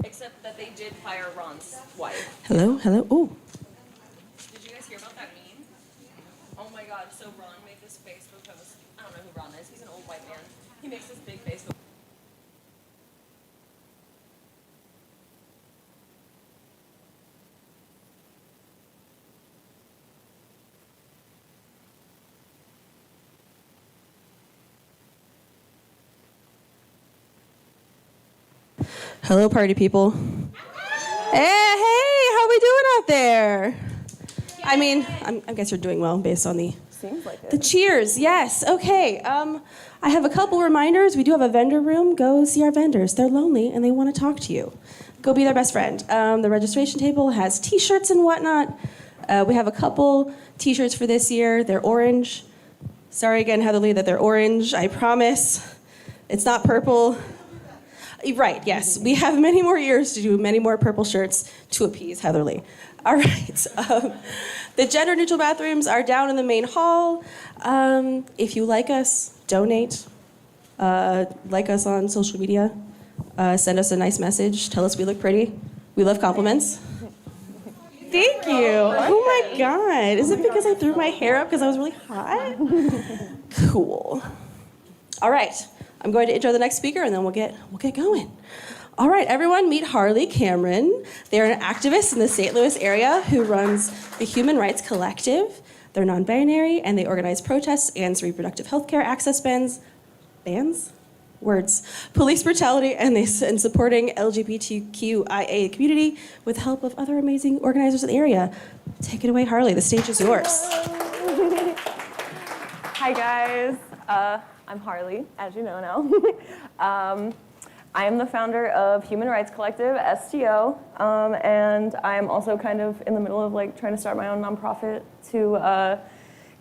Except that they did fire Ron's wife. Hello, hello. Oh. Did you guys hear about that meme? Oh my god, so Ron made this Facebook post. I don't know who Ron is. He's an old white man. He makes this big Facebook. Hello, party people. Hey, how we doing out there? I mean, I guess you're doing well based on the Seems like it. the cheers. Yes. Okay. I have a couple reminders. We do have a vendor room. Go see our vendors. They're lonely and they want to talk to you. Go be their best friend. The registration table has T-shirts and whatnot. We have a couple T-shirts for this year. They're orange. Sorry again, Heather Lee, that they're orange. I promise. It's not purple. Right, yes. We have many more years to do many more purple shirts to appease Heather Lee. All right. The gender-neutral bathrooms are down in the main hall. If you like us, donate. Like us on social media. Send us a nice message. Tell us we look pretty. We love compliments. Thank you. Oh my God. Is it because I threw my hair up because I was really hot? Cool. All right. I'm going to intro the next speaker, and then we'll get going. All right, everyone, meet Harley Cameron. They're an activist in the St. Louis area who runs the Human Rights Collective. They're non-binary, and they organize protests and reproductive health care access bans, police brutality, and supporting LGBTQIA community with the help of other amazing organizers in the area. Take it away, Harley. The stage is yours. Hi, guys. I'm Harley, as you know now. I am the founder of Human Rights Collective, STO, and I'm also kind of in the middle of trying to start my own nonprofit to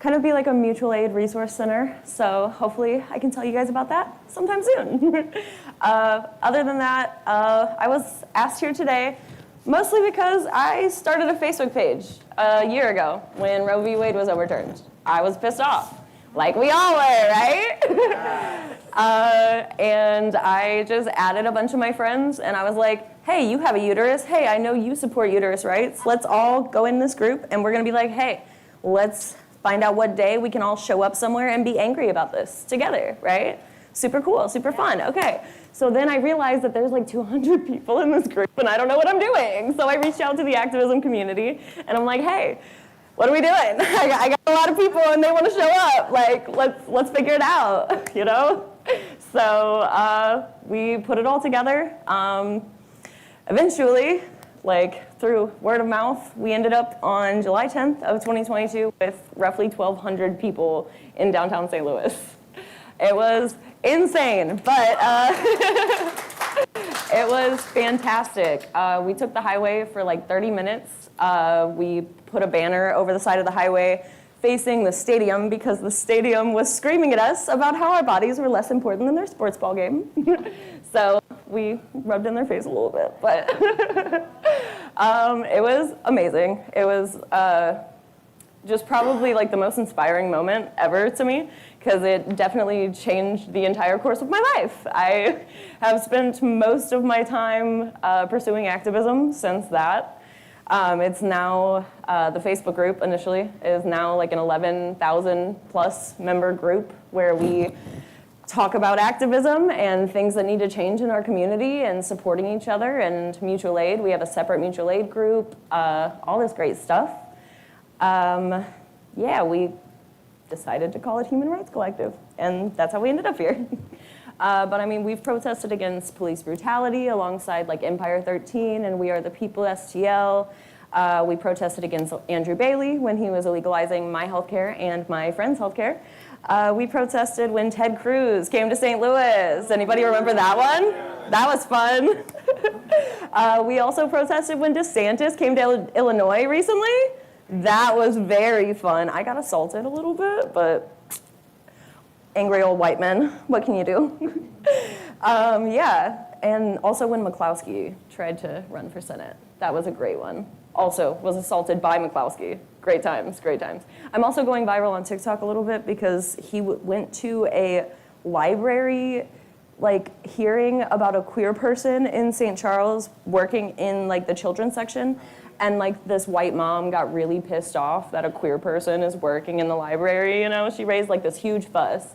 kind of be like a mutual aid resource center. So hopefully I can tell you guys about that sometime soon. Other than that, I was asked here today mostly because I started a Facebook page a year ago when Roe v. Wade was overturned. I was pissed off. Like we all were, right? And I just added a bunch of my friends, and I was like, hey, you have a uterus. Hey, I know you support uterus rights. Let's all go in this group, and we're going to be like, hey, let's find out what day we can all show up somewhere and be angry about this together, right? Super cool, super fun. Okay. So then I realized that there's 200 people in this group, and I don't know what I'm doing. So I reached out to the activism community, and I'm like, hey, what are we doing? I got a lot of people and they want to show up. Let's figure it out, you know? So we put it all together. Eventually, through word of mouth, we ended up on July 10th of 2022 with roughly 1,200 people in downtown St. Louis. It was insane, but it was fantastic. We took the highway for 30 minutes. We put a banner over the side of the highway facing the stadium because the stadium was screaming at us about how our bodies were less important than their sports ball game. So we rubbed in their face a little bit, but it was amazing. It was just probably the most inspiring moment ever to me because it definitely changed the entire course of my life. I have spent most of my time pursuing activism since that. It's now, the Facebook group initially is now an 11,000 plus member group where we talk about activism and things that need to change in our community and supporting each other and mutual aid. We have a separate mutual aid group, all this great stuff. Yeah, we decided to call it Human Rights Collective, and that's how we ended up here. But I mean, we've protested against police brutality alongside Empire 13 and We Are the People STL. We protested against Andrew Bailey when he was illegalizing my healthcare and my friend's healthcare. We protested when Ted Cruz came to St. Louis. Anybody remember that one? That was fun. We also protested when DeSantis came to Illinois recently. That was very fun. I got assaulted a little bit, but angry old white men, what can you do? Yeah, and also when McCloskey tried to run for Senate. That was a great one. Also was assaulted by McCloskey. Great times, great times. I'm also going viral on TikTok a little bit because he went to a library like hearing about a queer person in St. Charles working in like the children's section, and like this white mom got really pissed off that a queer person is working in the library, you know? She raised like this huge fuss.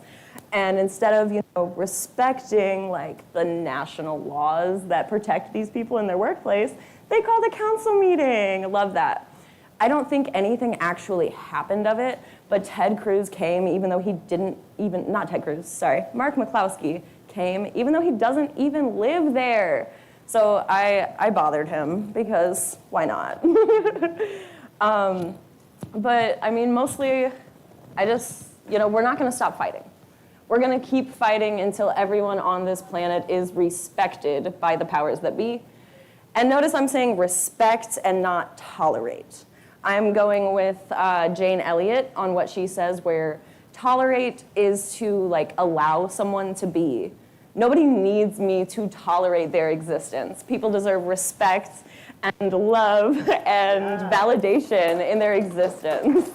And instead of, you know, respecting like the national laws that protect these people in their workplace, they called a council meeting. I love that. I don't think anything actually happened of it, but Ted Cruz came, even though he didn't even, not Ted Cruz, sorry, Mark McCloskey came, even though he doesn't even live there. So I bothered him because why not? But I mean, mostly, I just, you know, we're not gonna stop fighting. We're gonna keep fighting until everyone on this planet is respected by the powers that be. And notice I'm saying respect and not tolerate. I'm going with Jane Elliott on what she says, where tolerate is to like allow someone to be. Nobody needs me to tolerate their existence. People deserve respect and love and validation in their existence.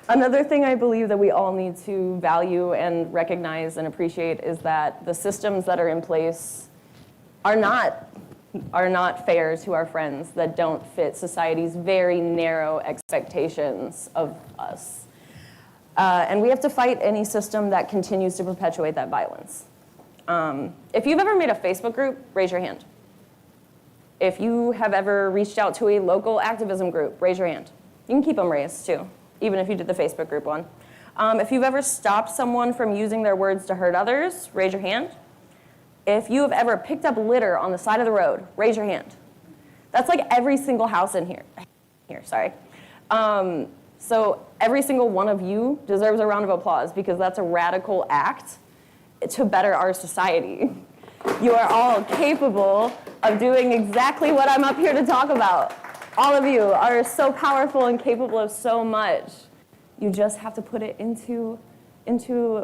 Another thing I believe that we all need to value and recognize and appreciate is that the systems that are in place are not fair to our friends that don't fit society's very narrow expectations of us. And we have to fight any system that continues to perpetuate that violence. If you've ever made a Facebook group, raise your hand. If you have ever reached out to a local activism group, raise your hand. You can keep them raised too, even if you did the Facebook group one. If you've ever stopped someone from using their words to hurt others, raise your hand. If you have ever picked up litter on the side of the road, raise your hand. That's like every single house in here. Sorry. So every single one of you deserves a round of applause because that's a radical act to better our society. You are all capable of doing exactly what I'm up here to talk about. All of you are so powerful and capable of so much. You just have to put it into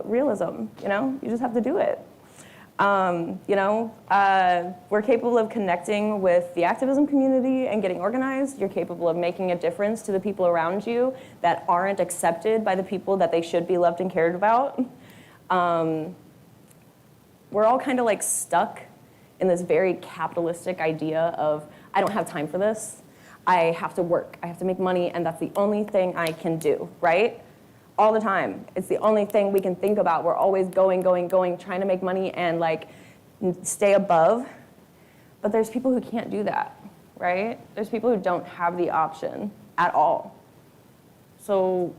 realism, you know? You just have to do it. We're capable of connecting with the activism community and getting organized. You're capable of making a difference to the people around you that aren't accepted by the people that they should be loved and cared about. We're all kind of like stuck in this very capitalistic idea of, I don't have time for this. I have to work, I have to make money, and that's the only thing I can do, right? All the time. It's the only thing we can think about. We're always going, trying to make money and like stay above. But there's people who can't do that, right? There's people who don't have the option at all. So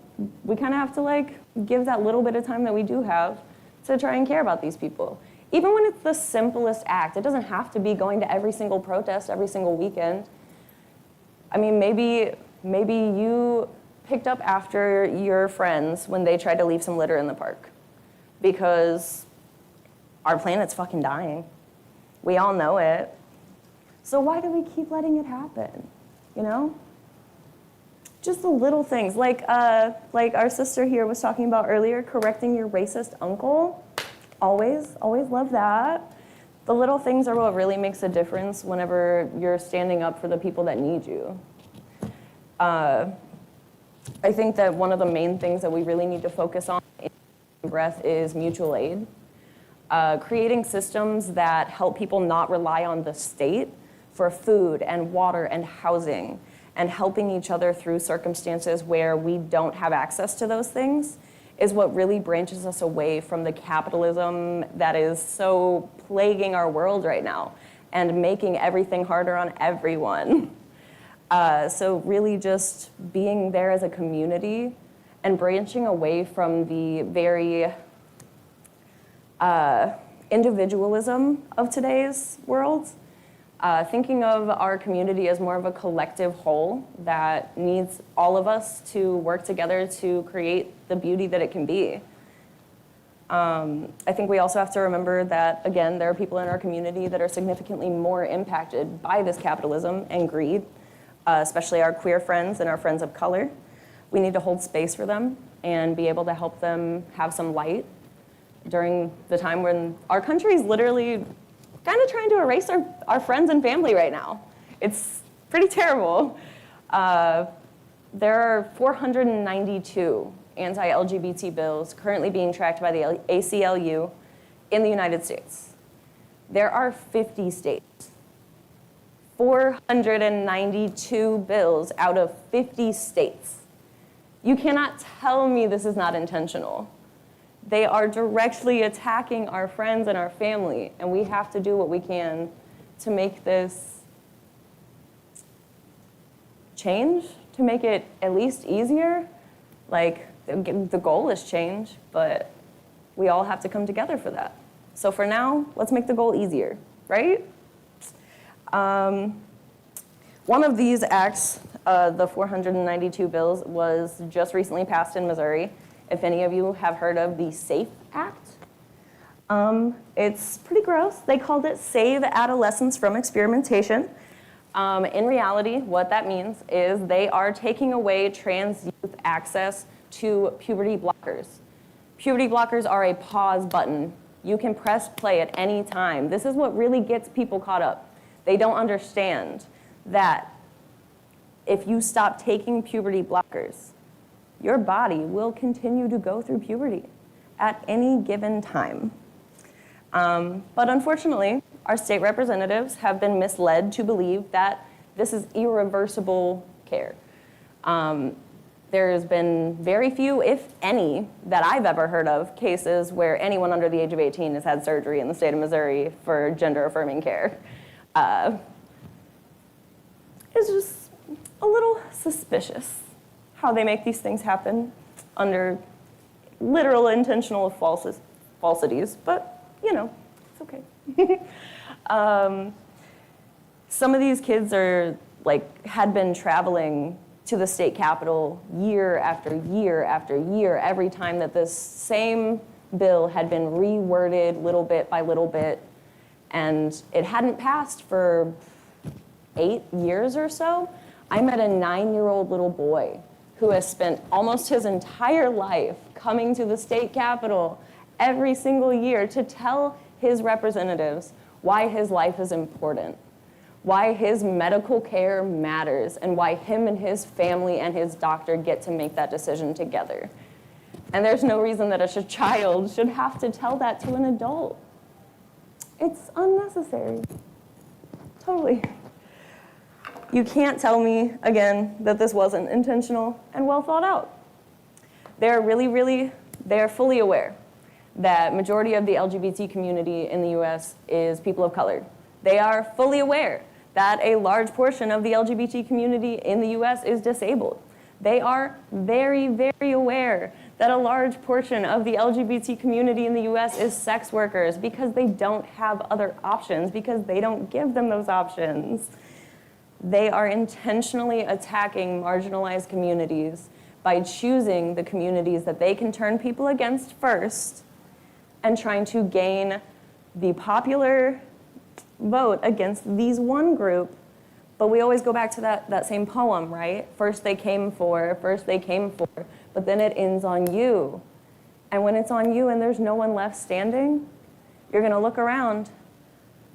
we kind of have to like give that little bit of time that we do have to try and care about these people. Even when it's the simplest act, it doesn't have to be going to every single protest every single weekend. I mean, maybe you picked up after your friends when they tried to leave some litter in the park because our planet's fucking dying. We all know it. So why do we keep letting it happen, you know? Just the little things, like our sister here was talking about earlier, correcting your racist uncle. Always love that. The little things are what really makes a difference whenever you're standing up for the people that need you. I think that one of the main things that we really need to focus on in breath is mutual aid. Creating systems that help people not rely on the state for food and water and housing, and helping each other through circumstances where we don't have access to those things is what really branches us away from the capitalism that is so plaguing our world right now and making everything harder on everyone. So really just being there as a community and branching away from the very individualism of today's world. Thinking of our community as more of a collective whole that needs all of us to work together to create the beauty that it can be. I think we also have to remember that, again, there are people in our community that are significantly more impacted by this capitalism and greed, especially our queer friends and our friends of color. We need to hold space for them and be able to help them have some light during the time when our country is literally kind of trying to erase our friends and family right now. It's pretty terrible. There are 492 anti-LGBT bills currently being tracked by the ACLU in the United States. There are 50 states. 492 bills out of 50 states. You cannot tell me this is not intentional. They are directly attacking our friends and our family, and we have to do what we can to make this change, to make it at least easier. Like, the goal is change, but we all have to come together for that. So for now, let's make the goal easier, right? One of these acts, the 492 bills, was just recently passed in Missouri. If any of you have heard of the SAFE Act, it's pretty gross. They called it Save Adolescents from Experimentation. In reality, what that means is they are taking away trans youth access to puberty blockers. Puberty blockers are a pause button. You can press play at any time. This is what really gets people caught up. They don't understand that if you stop taking puberty blockers, your body will continue to go through puberty at any given time. But unfortunately, our state representatives have been misled to believe that this is irreversible care. There's been very few, if any, that I've ever heard of cases where anyone under the age of 18 has had surgery in the state of Missouri for gender-affirming care. It's just a little suspicious how they make these things happen under literal intentional falsities, but you know, it's okay. Some of these kids had been traveling to the state capitol year after year after year, every time that this same bill had been reworded little bit by little bit, and it hadn't passed for 8 years or so. I met a 9-year-old little boy who has spent almost his entire life coming to the state capitol every single year to tell his representatives why his life is important, why his medical care matters, and why him and his family and his doctor get to make that decision together. And there's no reason that a child should have to tell that to an adult. It's unnecessary. Totally. You can't tell me, again, that this wasn't intentional and well thought out. They're fully aware that majority of the LGBT community in the US is people of color. They are fully aware that a large portion of the LGBT community in the US is disabled. They are very, very aware that a large portion of the LGBT community in the US is sex workers because they don't have other options, because they don't give them those options. They are intentionally attacking marginalized communities by choosing the communities that they can turn people against first and trying to gain the popular vote against these one group. But we always go back to that same poem, right? First they came for, but then it ends on you. And when it's on you and there's no one left standing, you're gonna look around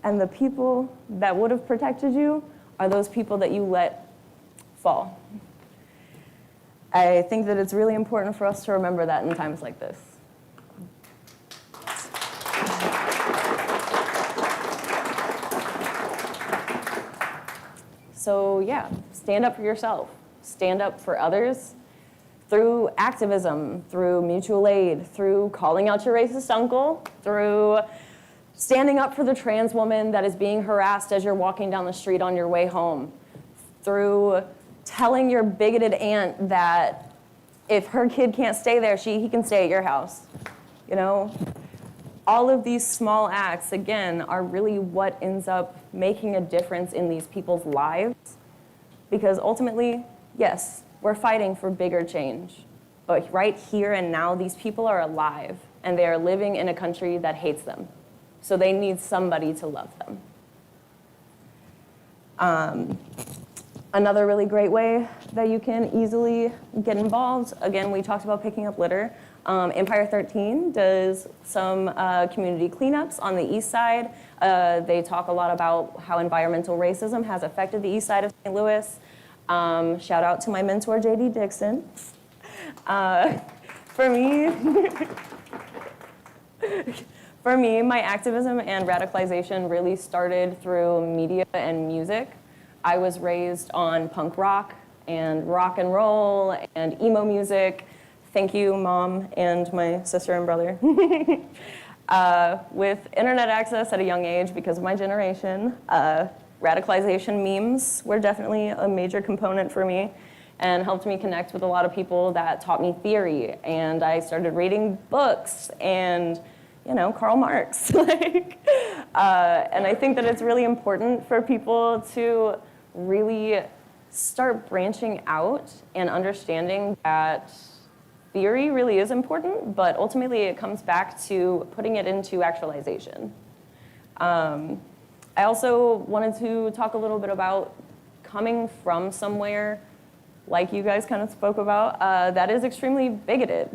and the people that would have protected you are those people that you let fall. I think that it's really important for us to remember that in times like this. So yeah, stand up for yourself. Stand up for others through activism, through mutual aid, through calling out your racist uncle, through standing up for the trans woman that is being harassed as you're walking down the street on your way home, through telling your bigoted aunt that if her kid can't stay there, he can stay at your house. You know, all of these small acts, again, are really what ends up making a difference in these people's lives. Because ultimately, yes, we're fighting for bigger change. But right here and now, these people are alive, and they are living in a country that hates them. So they need somebody to love them. Another really great way that you can easily get involved, again, we talked about picking up litter. Empire 13 does some community cleanups on the east side. They talk a lot about how environmental racism has affected the east side of St. Louis. Shout out to my mentor, J.D. Dixon. For me, for me, my activism and radicalization really started through media and music. I was raised on punk rock and roll and emo music. Thank you, Mom, and my sister and brother. With internet access at a young age, because of my generation, radicalization memes were definitely a major component for me and helped me connect with a lot of people that taught me theory. And I started reading books and, you know, Karl Marx. And I think that it's really important for people to really start branching out and understanding that theory really is important, but ultimately it comes back to putting it into actualization. I also wanted to talk a little bit about coming from somewhere, like you guys kind of spoke about, that is extremely bigoted.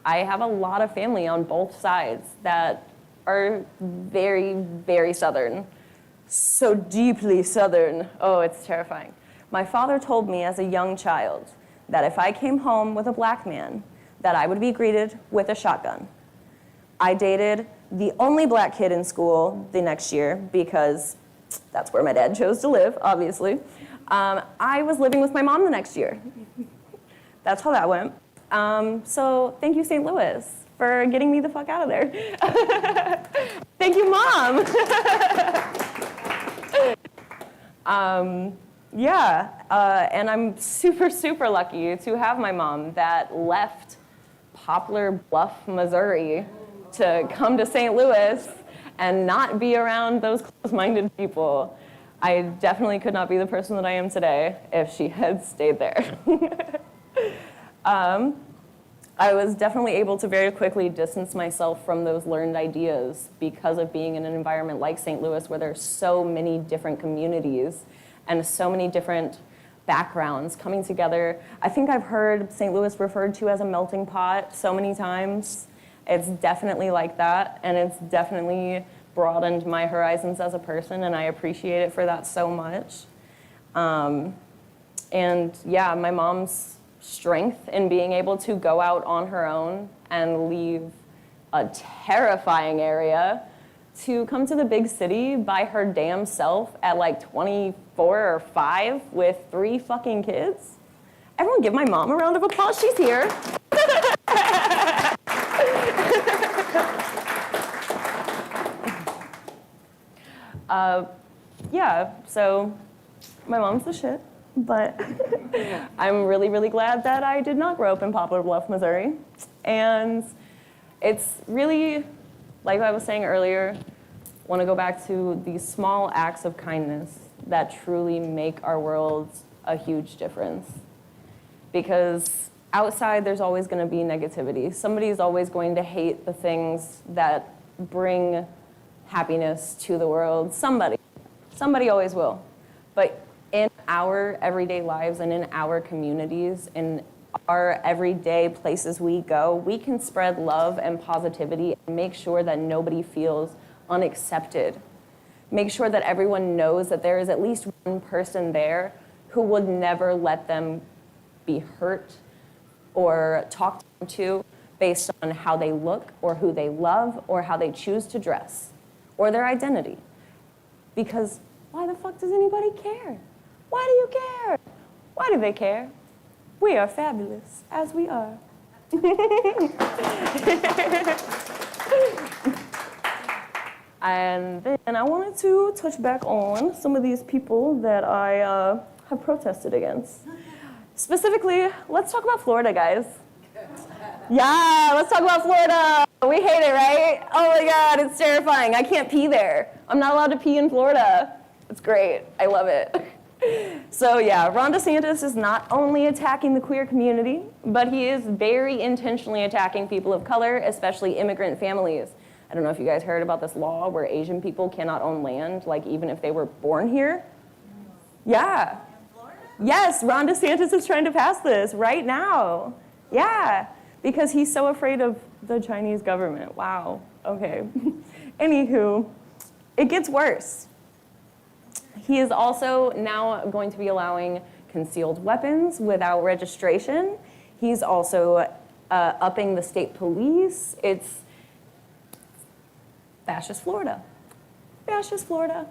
I have a lot of family on both sides that are very, very Southern. So deeply Southern. Oh, it's terrifying. My father told me as a young child that if I came home with a black man, that I would be greeted with a shotgun. I dated the only black kid in school the next year because that's where my dad chose to live, obviously. I was living with my mom the next year. That's how that went. So thank you, St. Louis, for getting me the fuck out of there. Thank you, Mom. And I'm super, super lucky to have my mom that left Poplar Bluff, Missouri to come to St. Louis and not be around those close-minded people. I definitely could not be the person that I am today if she had stayed there. I was definitely able to very quickly distance myself from those learned ideas because of being in an environment like St. Louis where there's so many different communities and so many different backgrounds coming together. I think I've heard St. Louis referred to as a melting pot so many times. It's definitely like that, and it's definitely broadened my horizons as a person, and I appreciate it for that so much. And yeah, my mom's strength in being able to go out on her own and leave a terrifying area to come to the big city by her damn self at like 24 or 5 with 3 fucking kids. Everyone give my mom a round of applause. She's here. So my mom's the shit, but I'm really, really glad that I did not grow up in Poplar Bluff, Missouri. And it's really, like I was saying earlier, want to go back to these small acts of kindness that truly make our world a huge difference. Because outside, there's always going to be negativity. Somebody's always going to hate the things that bring happiness to the world. Somebody always will. But in our everyday lives and in our communities, in our everyday places we go, we can spread love and positivity and make sure that nobody feels unaccepted. Make sure that everyone knows that there is at least one person there who would never let them be hurt or talked to based on how they look or who they love or how they choose to dress or their identity. Because why the fuck does anybody care? Why do you care? Why do they care? We are fabulous as we are. And then I wanted to touch back on some of these people that I have protested against. Specifically, let's talk about Florida, guys. Yeah, let's talk about Florida. We hate it, right? Oh my God, it's terrifying. I can't pee there. I'm not allowed to pee in Florida. It's great. I love it. So yeah, Ron DeSantis is not only attacking the queer community, but he is very intentionally attacking people of color, especially immigrant families. I don't know if you guys heard about this law where Asian people cannot own land, like even if they were born here. Yeah. Yes, Ron DeSantis is trying to pass this right now. Yeah, because he's so afraid of the Chinese government. Wow, okay. Anywho, it gets worse. He is also now going to be allowing concealed weapons without registration. He's also upping the state police. It's fascist Florida. Fascist Florida.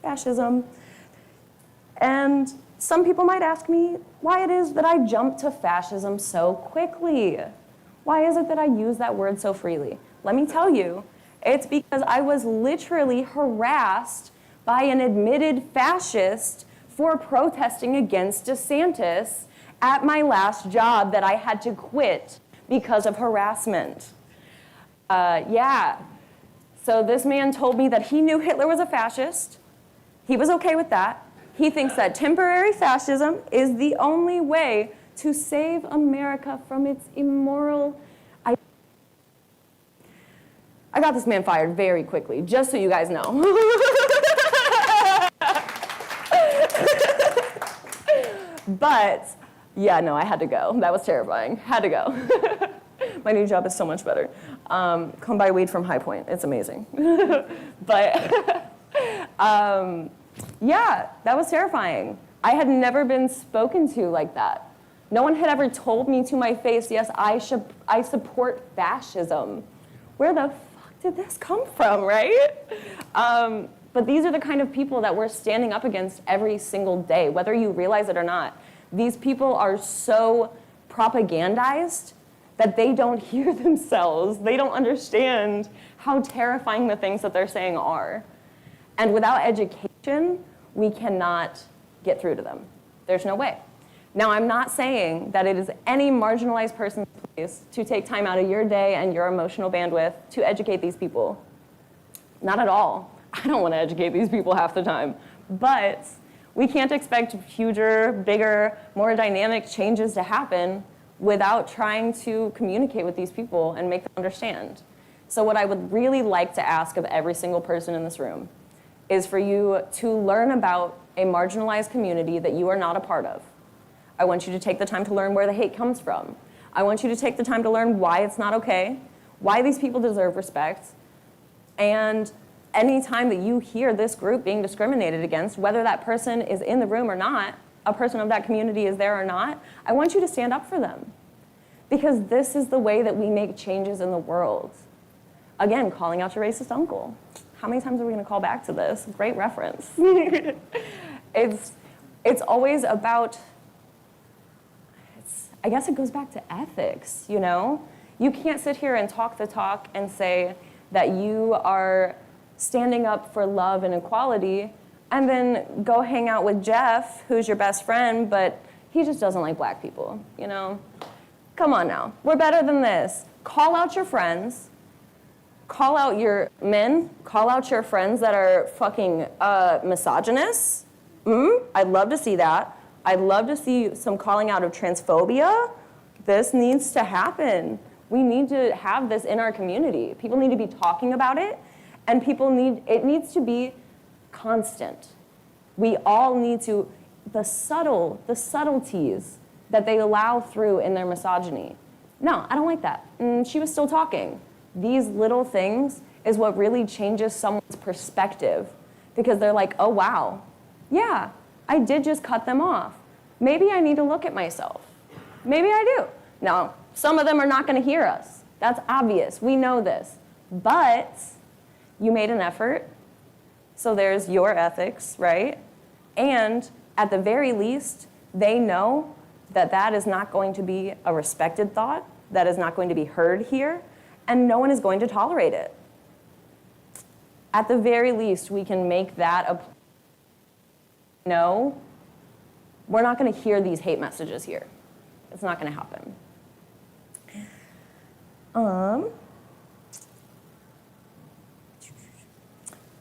Fascism. And some people might ask me why it is that I jump to fascism so quickly. Why is it that I use that word so freely? Let me tell you, it's because I was literally harassed by an admitted fascist for protesting against DeSantis at my last job that I had to quit because of harassment. Yeah. So this man told me that he knew Hitler was a fascist. He was okay with that. He thinks that temporary fascism is the only way to save America from its immoral. I got this man fired very quickly, just so you guys know. But, yeah, no, I had to go. That was terrifying. Had to go. My new job is so much better. Come buy weed from High Point. It's amazing. But, yeah, that was terrifying. I had never been spoken to like that. No one had ever told me to my face, yes, I support fascism. Where the fuck did this come from, right? But these are the kind of people that we're standing up against every single day, whether you realize it or not. These people are so propagandized that they don't hear themselves. They don't understand how terrifying the things that they're saying are. And without education, we cannot get through to them. There's no way. Now, I'm not saying that it is any marginalized person's place to take time out of your day and your emotional bandwidth to educate these people. Not at all. I don't want to educate these people half the time. But we can't expect huger, bigger, more dynamic changes to happen without trying to communicate with these people and make them understand. So what I would really like to ask of every single person in this room is for you to learn about a marginalized community that you are not a part of. I want you to take the time to learn where the hate comes from. I want you to take the time to learn why it's not okay, why these people deserve respect, and any time that you hear this group being discriminated against, whether that person is in the room or not, a person of that community is there or not, I want you to stand up for them. Because this is the way that we make changes in the world. Again, calling out your racist uncle. How many times are we going to call back to this? Great reference. It's always about, I guess it goes back to ethics, you know? You can't sit here and talk the talk and say that you are standing up for love and equality, and then go hang out with Jeff, who's your best friend, but he just doesn't like black people, you know? Come on now, we're better than this. Call out your friends, call out your men, call out your friends that are fucking misogynists. I'd love to see that. I'd love to see some calling out of transphobia. This needs to happen. We need to have this in our community. People need to be talking about it, and it needs to be constant. We all need to, the subtleties that they allow through in their misogyny. No, I don't like that. She was still talking. These little things is what really changes someone's perspective, because they're like, oh wow, yeah, I did just cut them off. Maybe I need to look at myself. Maybe I do. Now, some of them are not going to hear us. That's obvious. We know this. But you made an effort, so there's your ethics, right? And at the very least, they know that that is not going to be a respected thought, that is not going to be heard here, and no one is going to tolerate it. At the very least, we can make that a no, we're not going to hear these hate messages here. It's not going to happen.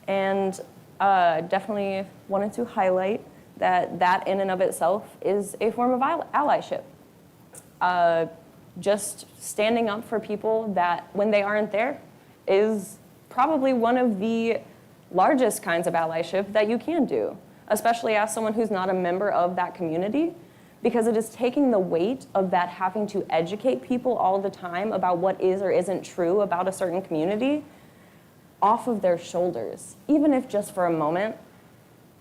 And definitely wanted to highlight that in and of itself is a form of allyship. Just standing up for people that when they aren't there is probably one of the largest kinds of allyship that you can do, especially as someone who's not a member of that community, because it is taking the weight of that having to educate people all the time about what is or isn't true about a certain community off of their shoulders, even if just for a moment.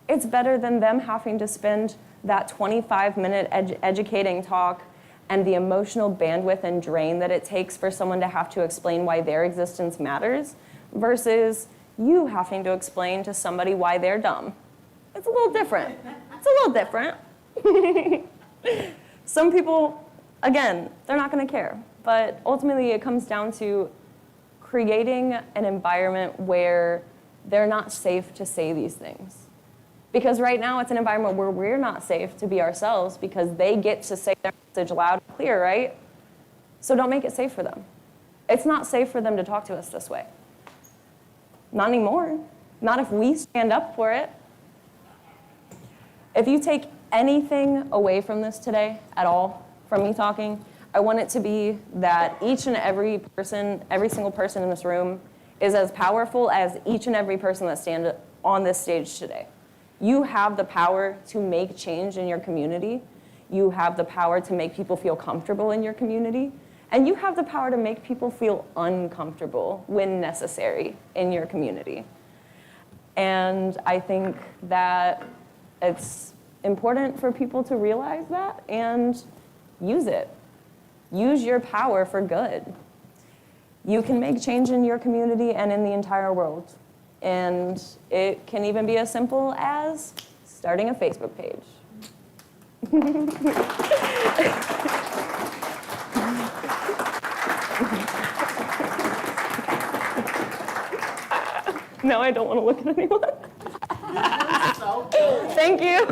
It's better than them having to spend that 25-minute educating talk and the emotional bandwidth and drain that it takes for someone to have to explain why their existence matters versus you having to explain to somebody why they're dumb. It's a little different. It's a little different. Some people, again, they're not going to care. But ultimately, it comes down to creating an environment where they're not safe to say these things. Because right now, it's an environment where we're not safe to be ourselves because they get to say their message loud and clear, right? So don't make it safe for them. It's not safe for them to talk to us this way. Not anymore. Not if we stand up for it. If you take anything away from this today at all, from me talking, I want it to be that each and every person, every single person in this room is as powerful as each and every person that stands on this stage today. You have the power to make change in your community. You have the power to make people feel comfortable in your community. And you have the power to make people feel uncomfortable when necessary in your community. And I think that it's important for people to realize that and use it. Use your power for good. You can make change in your community and in the entire world. And it can even be as simple as starting a Facebook page. No, I don't want to look at anyone. Thank you.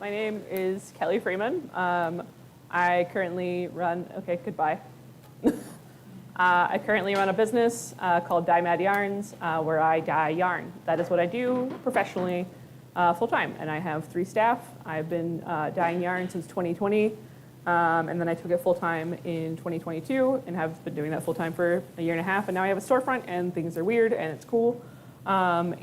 My name is Kelly Freeman. I currently run, okay, goodbye. I currently run a business called Dye Mad Yarns, where I dye yarn. That is what I do professionally, full-time. And I have 3 staff. I've been dyeing yarn since 2020. And then I took it full-time in 2022 and have been doing that full-time for a year and a half. And now I have a storefront and things are weird and it's cool. But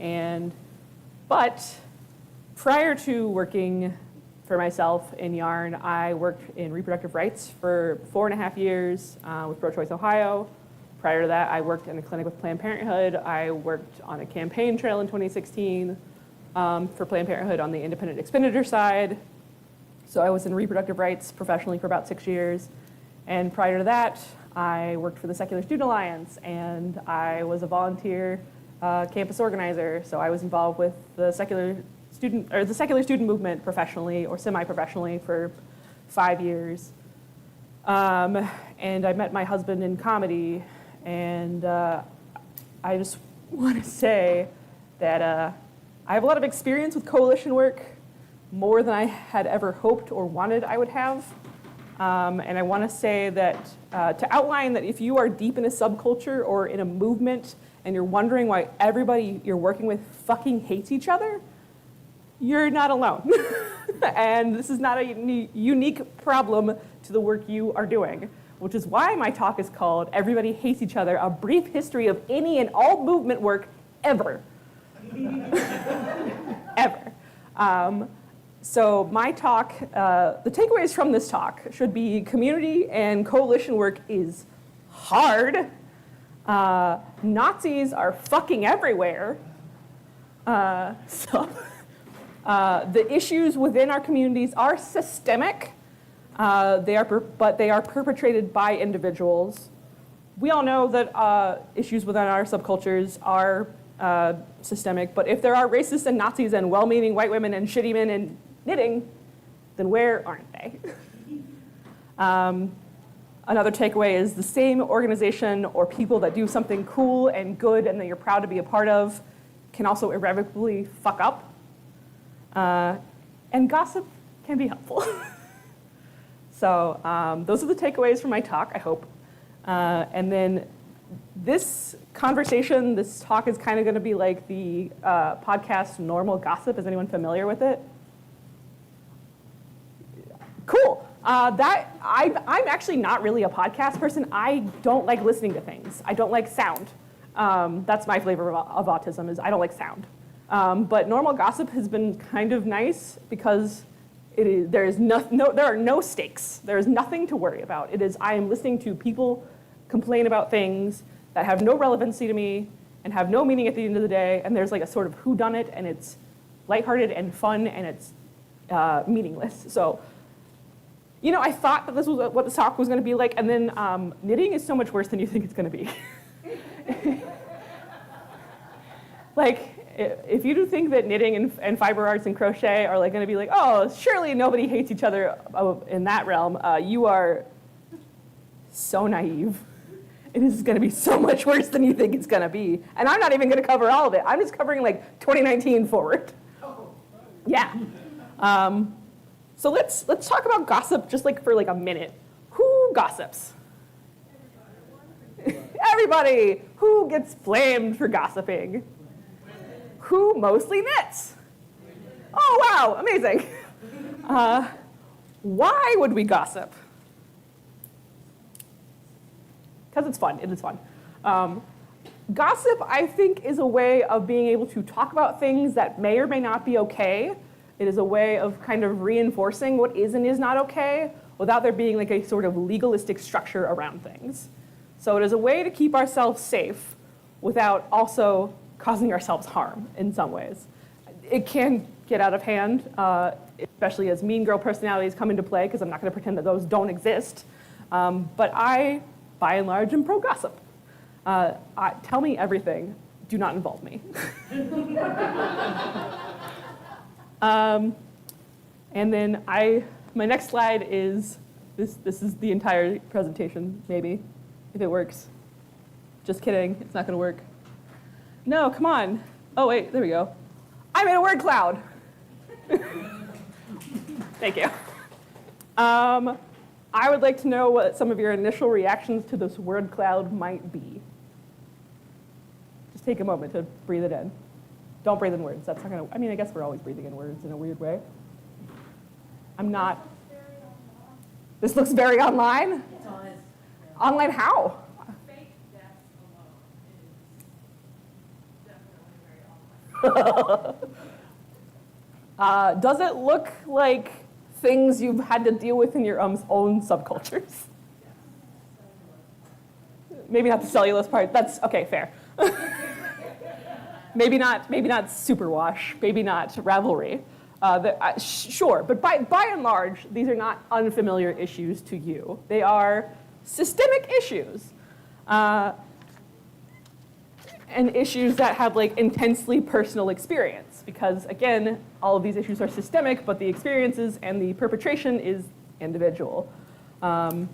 prior to working for myself in yarn, I worked in reproductive rights for 4.5 years with Pro-Choice Ohio. Prior to that, I worked in a clinic with Planned Parenthood. I worked on a campaign trail in 2016 for Planned Parenthood on the independent expenditure side. So I was in reproductive rights professionally for about 6 years. And prior to that, I worked for the Secular Student Alliance, and I was a volunteer campus organizer. So I was involved with the secular student movement professionally or semi-professionally for 5 years. And I met my husband in comedy, and I just want to say that I have a lot of experience with coalition work, more than I had ever hoped or wanted I would have. And I want to say that, to outline that if you are deep in a subculture or in a movement and you're wondering why everybody you're working with fucking hates each other, you're not alone. And this is not a unique problem to the work you are doing, which is why my talk is called Everybody Hates Each Other, a brief history of any and all movement work ever. Ever. So my talk, the takeaways from this talk should be community and coalition work is hard. Nazis are fucking everywhere. The issues within our communities are systemic. But they are perpetrated by individuals. We all know that issues within our subcultures are systemic, but if there are racists and Nazis and well-meaning white women and shitty men in knitting, then where aren't they? Another takeaway is the same organization or people that do something cool and good and that you're proud to be a part of can also irrevocably fuck up. And gossip can be helpful. So those are the takeaways from my talk, I hope. And then this conversation, this talk is kind of going to be like the podcast Normal Gossip. Is anyone familiar with it? Cool. I'm actually not really a podcast person. I don't like listening to things. I don't like sound. That's my flavor of autism, is I don't like sound. But Normal Gossip has been kind of nice because there are no stakes. There is nothing to worry about. I am listening to people complain about things that have no relevancy to me and have no meaning at the end of the day, and there's like a sort of whodunit, and it's lighthearted and fun, and it's meaningless. So, I thought that this was what the talk was going to be like, and then knitting is so much worse than you think it's going to be. Like, if you do think that knitting and fiber arts and crochet are like going to be like, oh, surely nobody hates each other in that realm, you are so naive. It is going to be so much worse than you think it's going to be. And I'm not even going to cover all of it. I'm just covering like 2019 forward. Yeah. So let's talk about gossip just like for like a minute. Who gossips? Everybody. Who gets blamed for gossiping? Who mostly knits? Oh, wow, amazing. Why would we gossip? Because it's fun. It is fun. Gossip, I think, is a way of being able to talk about things that may or may not be okay. It is a way of kind of reinforcing what is and is not okay without there being like a sort of legalistic structure around things. So it is a way to keep ourselves safe without also causing ourselves harm in some ways. It can get out of hand, especially as mean girl personalities come into play, because I'm not going to pretend that those don't exist. But I, by and large, am pro-gossip. Tell me everything. Do not involve me. And then my next slide is, this is the entire presentation, maybe, if it works. Just kidding, it's not going to work. No, come on. Oh, wait, there we go. I'm in a word cloud. Thank you. I would like to know what some of your initial reactions to this word cloud might be. Just take a moment to breathe it in. Don't breathe in words. That's not gonna, I mean, I guess we're always breathing in words in a weird way. I'm not. This looks very online? Online how? Fake deaths alone is definitely very online. Does it look like things you've had to deal with in your own subcultures? Maybe not the cellulose part. That's okay, fair. Maybe not superwash. Maybe not Ravelry. Sure, but by and large, these are not unfamiliar issues to you. They are systemic issues. And issues that have like intensely personal experience, because again, all of these issues are systemic, but the experiences and the perpetration is individual. And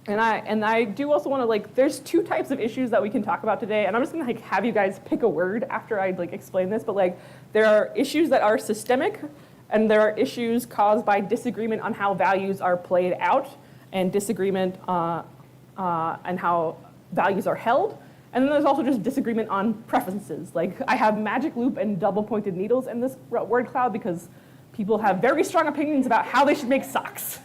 I do also want to like, there's two types of issues that we can talk about today, and I'm just gonna like have you guys pick a word after I like explain this, but like there are issues that are systemic, and there are issues caused by disagreement on how values are played out, and disagreement and how values are held. And then there's also just disagreement on preferences. Like I have magic loop and double pointed needles in this word cloud because people have very strong opinions about how they should make socks.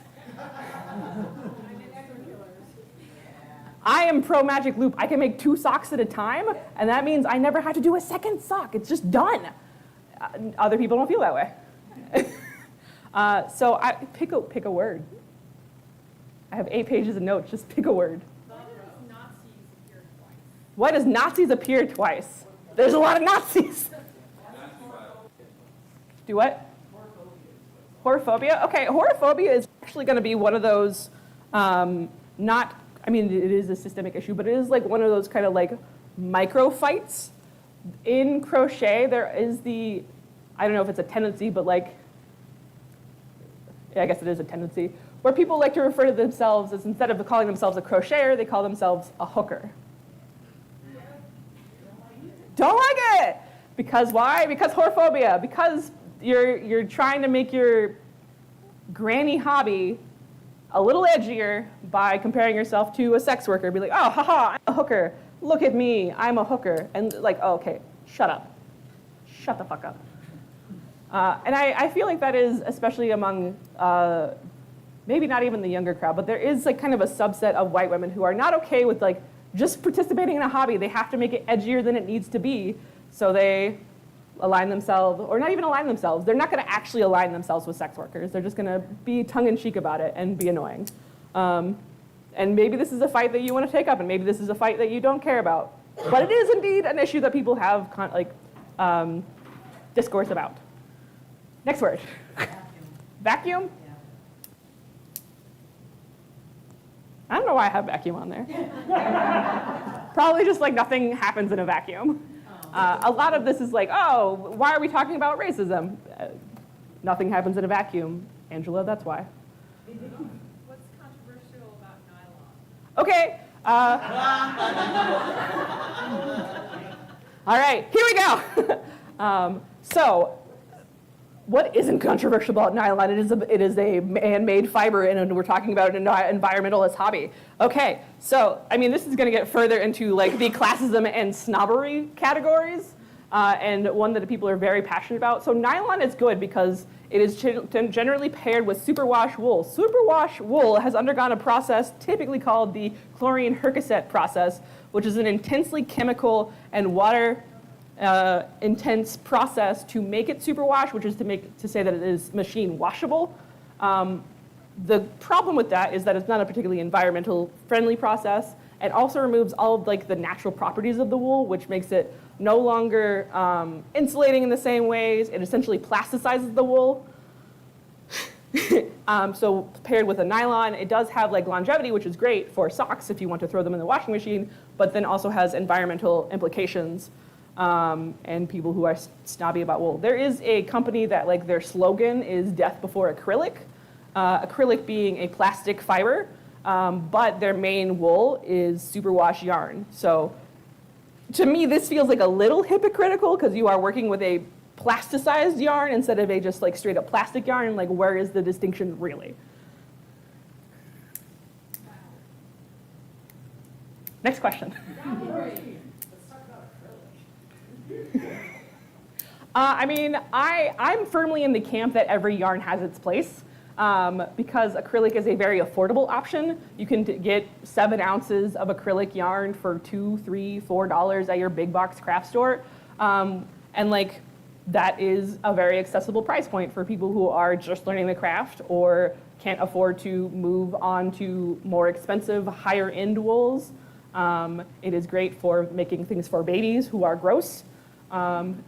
I am pro magic loop. I can make 2 socks at a time, and that means I never have to do a second sock. It's just done. Other people don't feel that way. So I pick a word. I have 8 pages of notes. Just pick a word. Why does Nazis appear twice? There's a lot of Nazis. Do what? Horophobia? Okay, horophobia is actually going to be one of those, I mean, it is a systemic issue, but it is like one of those kind of like micro fights. In crochet, there is I don't know if it's a tendency, but like, yeah, I guess it is a tendency, where people like to refer to themselves as, instead of calling themselves a crocheter, they call themselves a hooker. Don't like it! Because why? Because horophobia. Because you're trying to make your granny hobby a little edgier by comparing yourself to a sex worker. Be like, oh, haha, I'm a hooker. Look at me, I'm a hooker. And like, oh, okay, shut up. Shut the fuck up. And I feel like that is, especially among, maybe not even the younger crowd, but there is like kind of a subset of white women who are not okay with like just participating in a hobby. They have to make it edgier than it needs to be. So they align themselves, or not even align themselves. They're not going to actually align themselves with sex workers. They're just going to be tongue-in-cheek about it and be annoying. And maybe this is a fight that you want to take up, and maybe this is a fight that you don't care about. But it is indeed an issue that people have discourse about. Next word. Vacuum? Yeah. I don't know why I have vacuum on there. Probably just like nothing happens in a vacuum. A lot of this is like, oh, why are we talking about racism? Nothing happens in a vacuum. Angela, that's why. What's controversial about nylon? Okay. All right, here we go. So, what isn't controversial about nylon? It is a man-made fiber, and we're talking about an environmentalist hobby. Okay, so I mean, this is going to get further into like the classism and snobbery categories, and one that people are very passionate about. So nylon is good because it is generally paired with superwash wool. Superwash wool has undergone a process typically called the chlorine Herkesett process, which is an intensely chemical and water intense process to make it superwash, which is to say that it is machine washable. The problem with that is that it's not a particularly environmental friendly process. It also removes all of like the natural properties of the wool, which makes it no longer insulating in the same ways. It essentially plasticizes the wool. So paired with a nylon, it does have like longevity, which is great for socks if you want to throw them in the washing machine, but then also has environmental implications. And people who are snobby about wool. There is a company that like their slogan is death before acrylic. Acrylic being a plastic fiber, but their main wool is superwash yarn. So to me, this feels like a little hypocritical because you are working with a plasticized yarn instead of a just like straight up plastic yarn? Like, where is the distinction really? Next question. I mean, I'm firmly in the camp that every yarn has its place because acrylic is a very affordable option. You can get 7 ounces of acrylic yarn for $2, $3, $4 at your big box craft store. And like, that is a very accessible price point for people who are just learning the craft or can't afford to move on to more expensive, higher end wools. It is great for making things for babies who are gross. I'm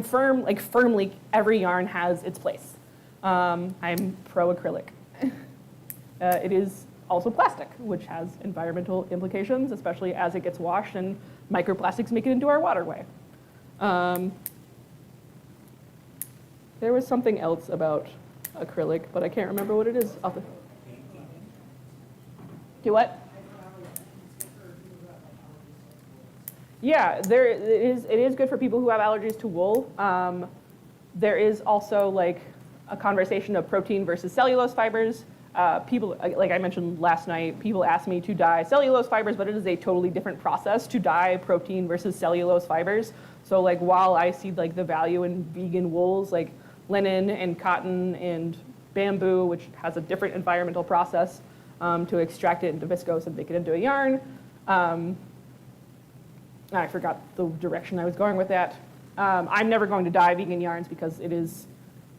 firmly, every yarn has its place. I'm pro acrylic. It is also plastic, which has environmental implications, especially as it gets washed and microplastics make it into our waterway. There was something else about acrylic, but I can't remember what it is. Do what? Yeah, it is good for people who have allergies to wool. There is also like a conversation of protein versus cellulose fibers. People, like I mentioned last night, people ask me to dye cellulose fibers, but it is a totally different process to dye protein versus cellulose fibers. So like while I see like the value in vegan wools like linen and cotton and bamboo, which has a different environmental process to extract it into viscose and make it into a yarn. I forgot the direction I was going with that. I'm never going to dye vegan yarns because it is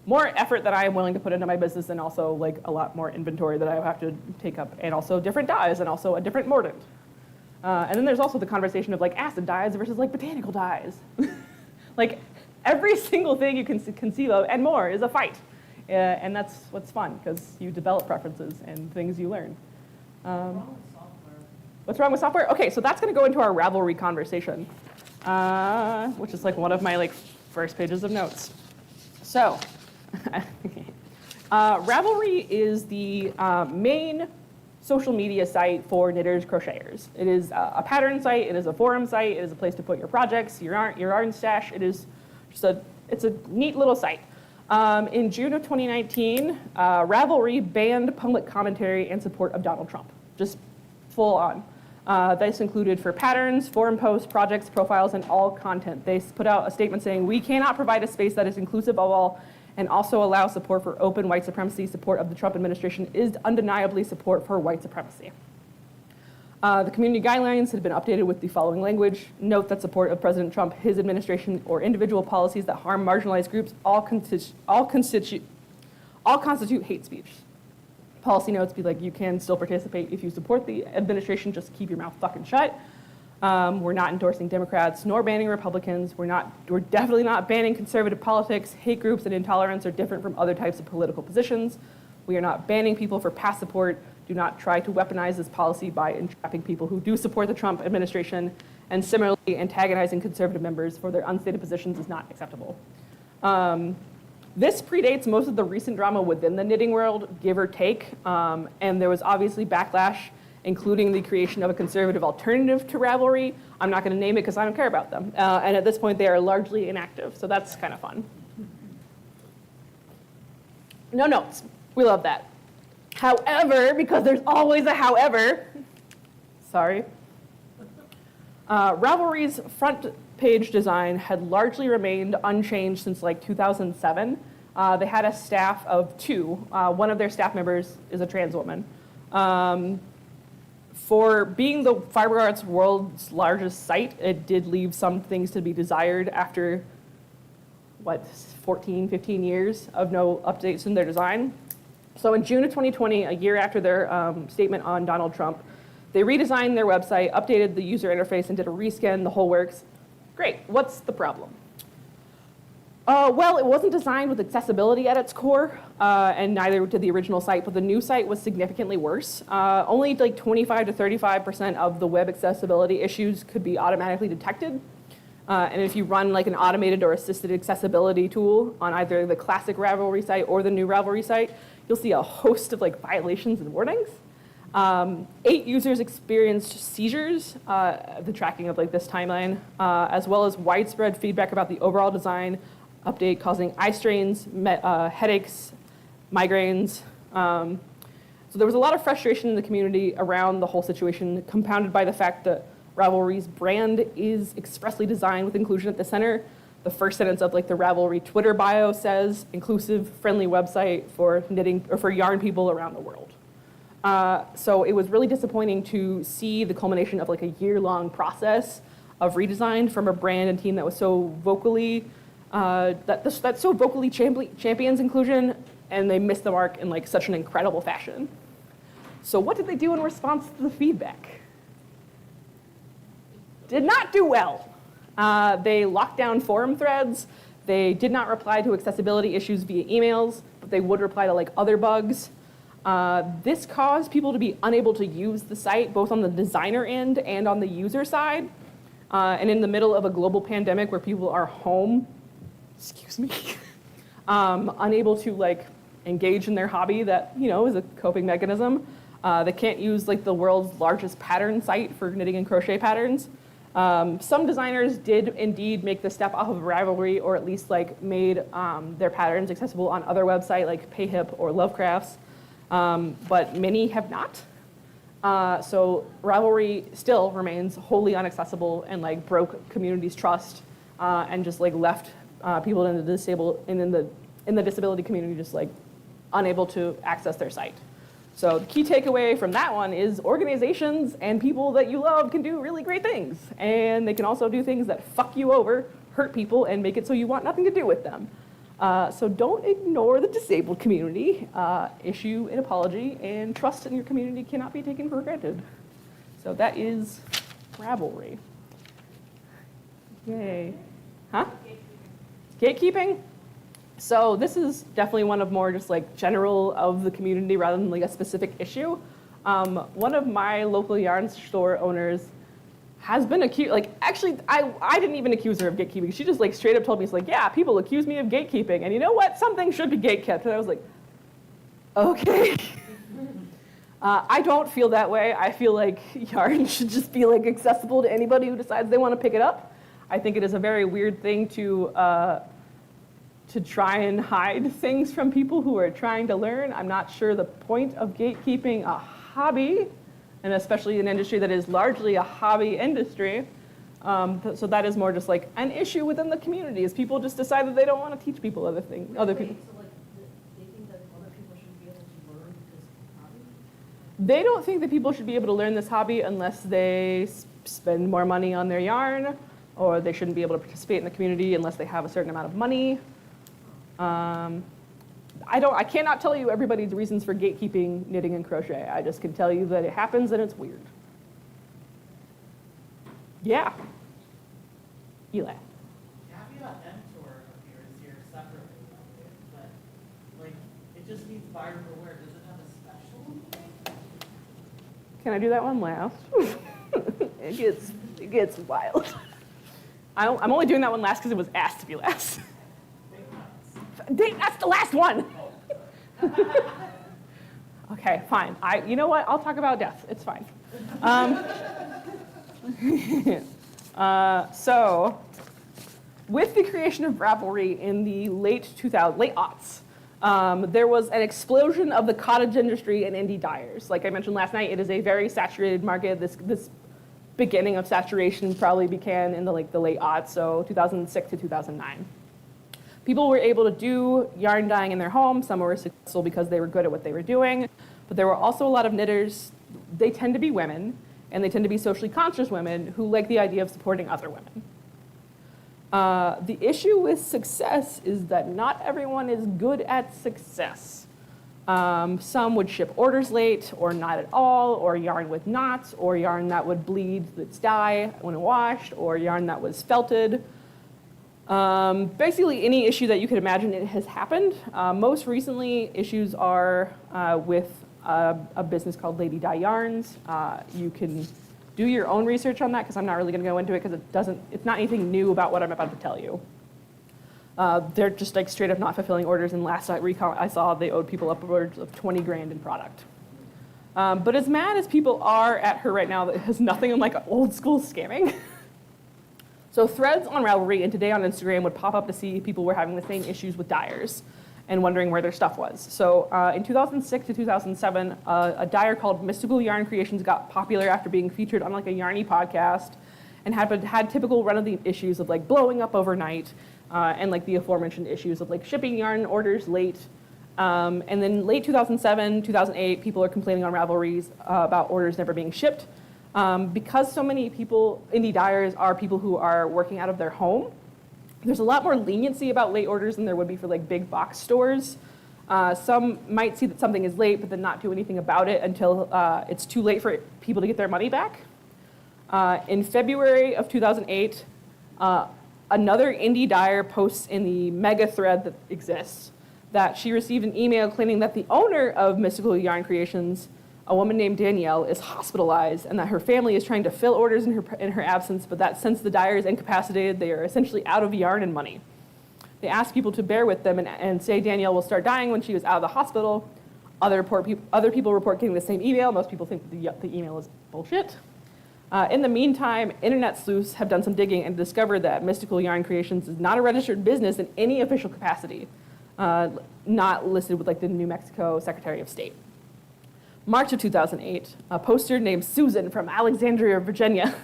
more effort that I am willing to put into my business and also like a lot more inventory that I have to take up and also different dyes and also a different mordant. And then there's also the conversation of like acid dyes versus like botanical dyes. Like every single thing you can conceive of and more is a fight. And that's what's fun because you develop preferences and things you learn. What's wrong with software? Okay, so that's going to go into our Ravelry conversation, which is like one of my like first pages of notes. So, Ravelry is the main social media site for knitters, crocheters. It is a pattern site. It is a forum site. It is a place to put your projects, your yarn stash. It is just it's a neat little site. In June of 2019, Ravelry banned public commentary and support of Donald Trump, just full on. This included for patterns, forum posts, projects, profiles, and all content. They put out a statement saying, we cannot provide a space that is inclusive of all and also allow support for open white supremacy. Support of the Trump administration is undeniably support for white supremacy. The community guidelines had been updated with the following language. Note that support of President Trump, his administration, or individual policies that harm marginalized groups all constitute hate speech. Policy notes be like, you can still participate if you support the administration, just keep your mouth fucking shut. We're not endorsing Democrats nor banning Republicans. We're definitely not banning conservative politics. Hate groups and intolerance are different from other types of political positions. We are not banning people for past support. Do not try to weaponize this policy by entrapping people who do support the Trump administration. And similarly, antagonizing conservative members for their unstated positions is not acceptable. This predates most of the recent drama within the knitting world, give or take, and there was obviously backlash, including the creation of a conservative alternative to Ravelry. I'm not going to name it because I don't care about them. And at this point, they are largely inactive, so that's kind of fun. No notes. We love that. However, because there's always a however, sorry, Ravelry's front page design had largely remained unchanged since like 2007. They had a staff of 2. One of their staff members is a trans woman. For being the fiber arts world's largest site, it did leave some things to be desired after, 14, 15 years of no updates in their design. So in June of 2020, a year after their statement on Donald Trump, they redesigned their website, updated the user interface, and did a reskin, the whole works. Great, what's the problem? Well, it wasn't designed with accessibility at its core, and neither did the original site, but the new site was significantly worse. Only like 25 to 35% of the web accessibility issues could be automatically detected. And if you run like an automated or assisted accessibility tool on either the classic Ravelry site or the new Ravelry site, you'll see a host of like violations and warnings. 8 users experienced seizures, the tracking of like this timeline, as well as widespread feedback about the overall design update causing eye strains, headaches, migraines. So there was a lot of frustration in the community around the whole situation, compounded by the fact that Ravelry's brand is expressly designed with inclusion at the center. The first sentence of like the Ravelry Twitter bio says, inclusive, friendly website for knitting or for yarn people around the world. So it was really disappointing to see the culmination of like a year-long process of redesign from a brand and team that was so vocally, that so vocally champions inclusion, and they missed the mark in like such an incredible fashion. So what did they do in response to the feedback? Did not do well. They locked down forum threads. They did not reply to accessibility issues via emails, but they would reply to like other bugs. This caused people to be unable to use the site, both on the designer end and on the user side. And in the middle of a global pandemic where people are home, excuse me, unable to like engage in their hobby that, you know, is a coping mechanism. They can't use like the world's largest pattern site for knitting and crochet patterns. Some designers did indeed make the step off of Ravelry, or at least like made their patterns accessible on other websites like Payhip or Lovecrafts, but many have not. So Ravelry still remains wholly inaccessible and like broke community's trust and just like left people in the disability community just like unable to access their site. So the key takeaway from that one is organizations and people that you love can do really great things. And they can also do things that fuck you over, hurt people, and make it so you want nothing to do with them. So don't ignore the disabled community. Issue an apology, and trust in your community cannot be taken for granted. So that is Ravelry. Yay. Huh? Gatekeeping? So this is definitely one of more just like general of the community rather than like a specific issue. One of my local yarn store owners has been accused, like actually I didn't even accuse her of gatekeeping. She just like straight up told me, it's like, yeah, people accuse me of gatekeeping, and you know what? Something should be gatekept. And I was like, okay. I don't feel that way. I feel like yarn should just be like accessible to anybody who decides they want to pick it up. I think it is a very weird thing to try and hide things from people who are trying to learn. I'm not sure the point of gatekeeping a hobby, and especially an industry that is largely a hobby industry. So that is more just like an issue within the community, is people just decide that they don't want to teach people other things, other people. So like, they think that other people should be able to learn this hobby? They don't think that people should be able to learn this hobby unless they spend more money on their yarn, or they shouldn't be able to participate in the community unless they have a certain amount of money. I cannot tell you everybody's reasons for gatekeeping knitting and crochet. I just can tell you that it happens and it's weird. Yeah. Eli. Happy about mTOR appears here separately, but like it just needs buyer beware. Does it have a special thing? Can I do that one last? It gets wild. I'm only doing that one last because it was asked to be last. That's the last one. Okay, fine. You know what? I'll talk about death. It's fine. So, with the creation of Ravelry in the late aughts, there was an explosion of the cottage industry and indie dyers. Like I mentioned last night, it is a very saturated market. This beginning of saturation probably began in the late aughts, so 2006 to 2009. People were able to do yarn dyeing in their home. Some were successful because they were good at what they were doing. But there were also a lot of knitters. They tend to be women, and they tend to be socially conscious women who like the idea of supporting other women. The issue with success is that not everyone is good at success. Some would ship orders late, or not at all, or yarn with knots, or yarn that would bleed its dye when washed, or yarn that was felted. Basically, any issue that you could imagine it has happened. Most recently, issues are with a business called Lady Dye Yarns. You can do your own research on that because I'm not really going to go into it because it's not anything new about what I'm about to tell you. They're just like straight up not fulfilling orders, and last recall I saw they owed people upwards of 20 grand in product. But as mad as people are at her right now, that has nothing on like old school scamming. So threads on Ravelry and Today on Instagram would pop up to see if people were having the same issues with dyers and wondering where their stuff was. So in 2006 to 2007, a dyer called Mystical Yarn Creations got popular after being featured on like a Yarny podcast and had typical run-of-the issues of like blowing up overnight and like the aforementioned issues of like shipping yarn orders late. And then late 2007, 2008, people are complaining on Ravelries about orders never being shipped. Because so many people, indie dyers, are people who are working out of their home, there's a lot more leniency about late orders than there would be for like big box stores. Some might see that something is late, but then not do anything about it until it's too late for people to get their money back. In February of 2008, another indie dyer posts in the mega thread that exists that she received an email claiming that the owner of Mystical Yarn Creations, a woman named Danielle, is hospitalized and that her family is trying to fill orders in her absence, but that since the dyer is incapacitated, they are essentially out of yarn and money. They ask people to bear with them and say Danielle will start dying when she was out of the hospital. Other people report getting the same email. Most people think the email is bullshit. In the meantime, internet sleuths have done some digging and discovered that Mystical Yarn Creations is not a registered business in any official capacity, not listed with like the New Mexico Secretary of State. March of 2008, a poster named Susan from Alexandria, Virginia,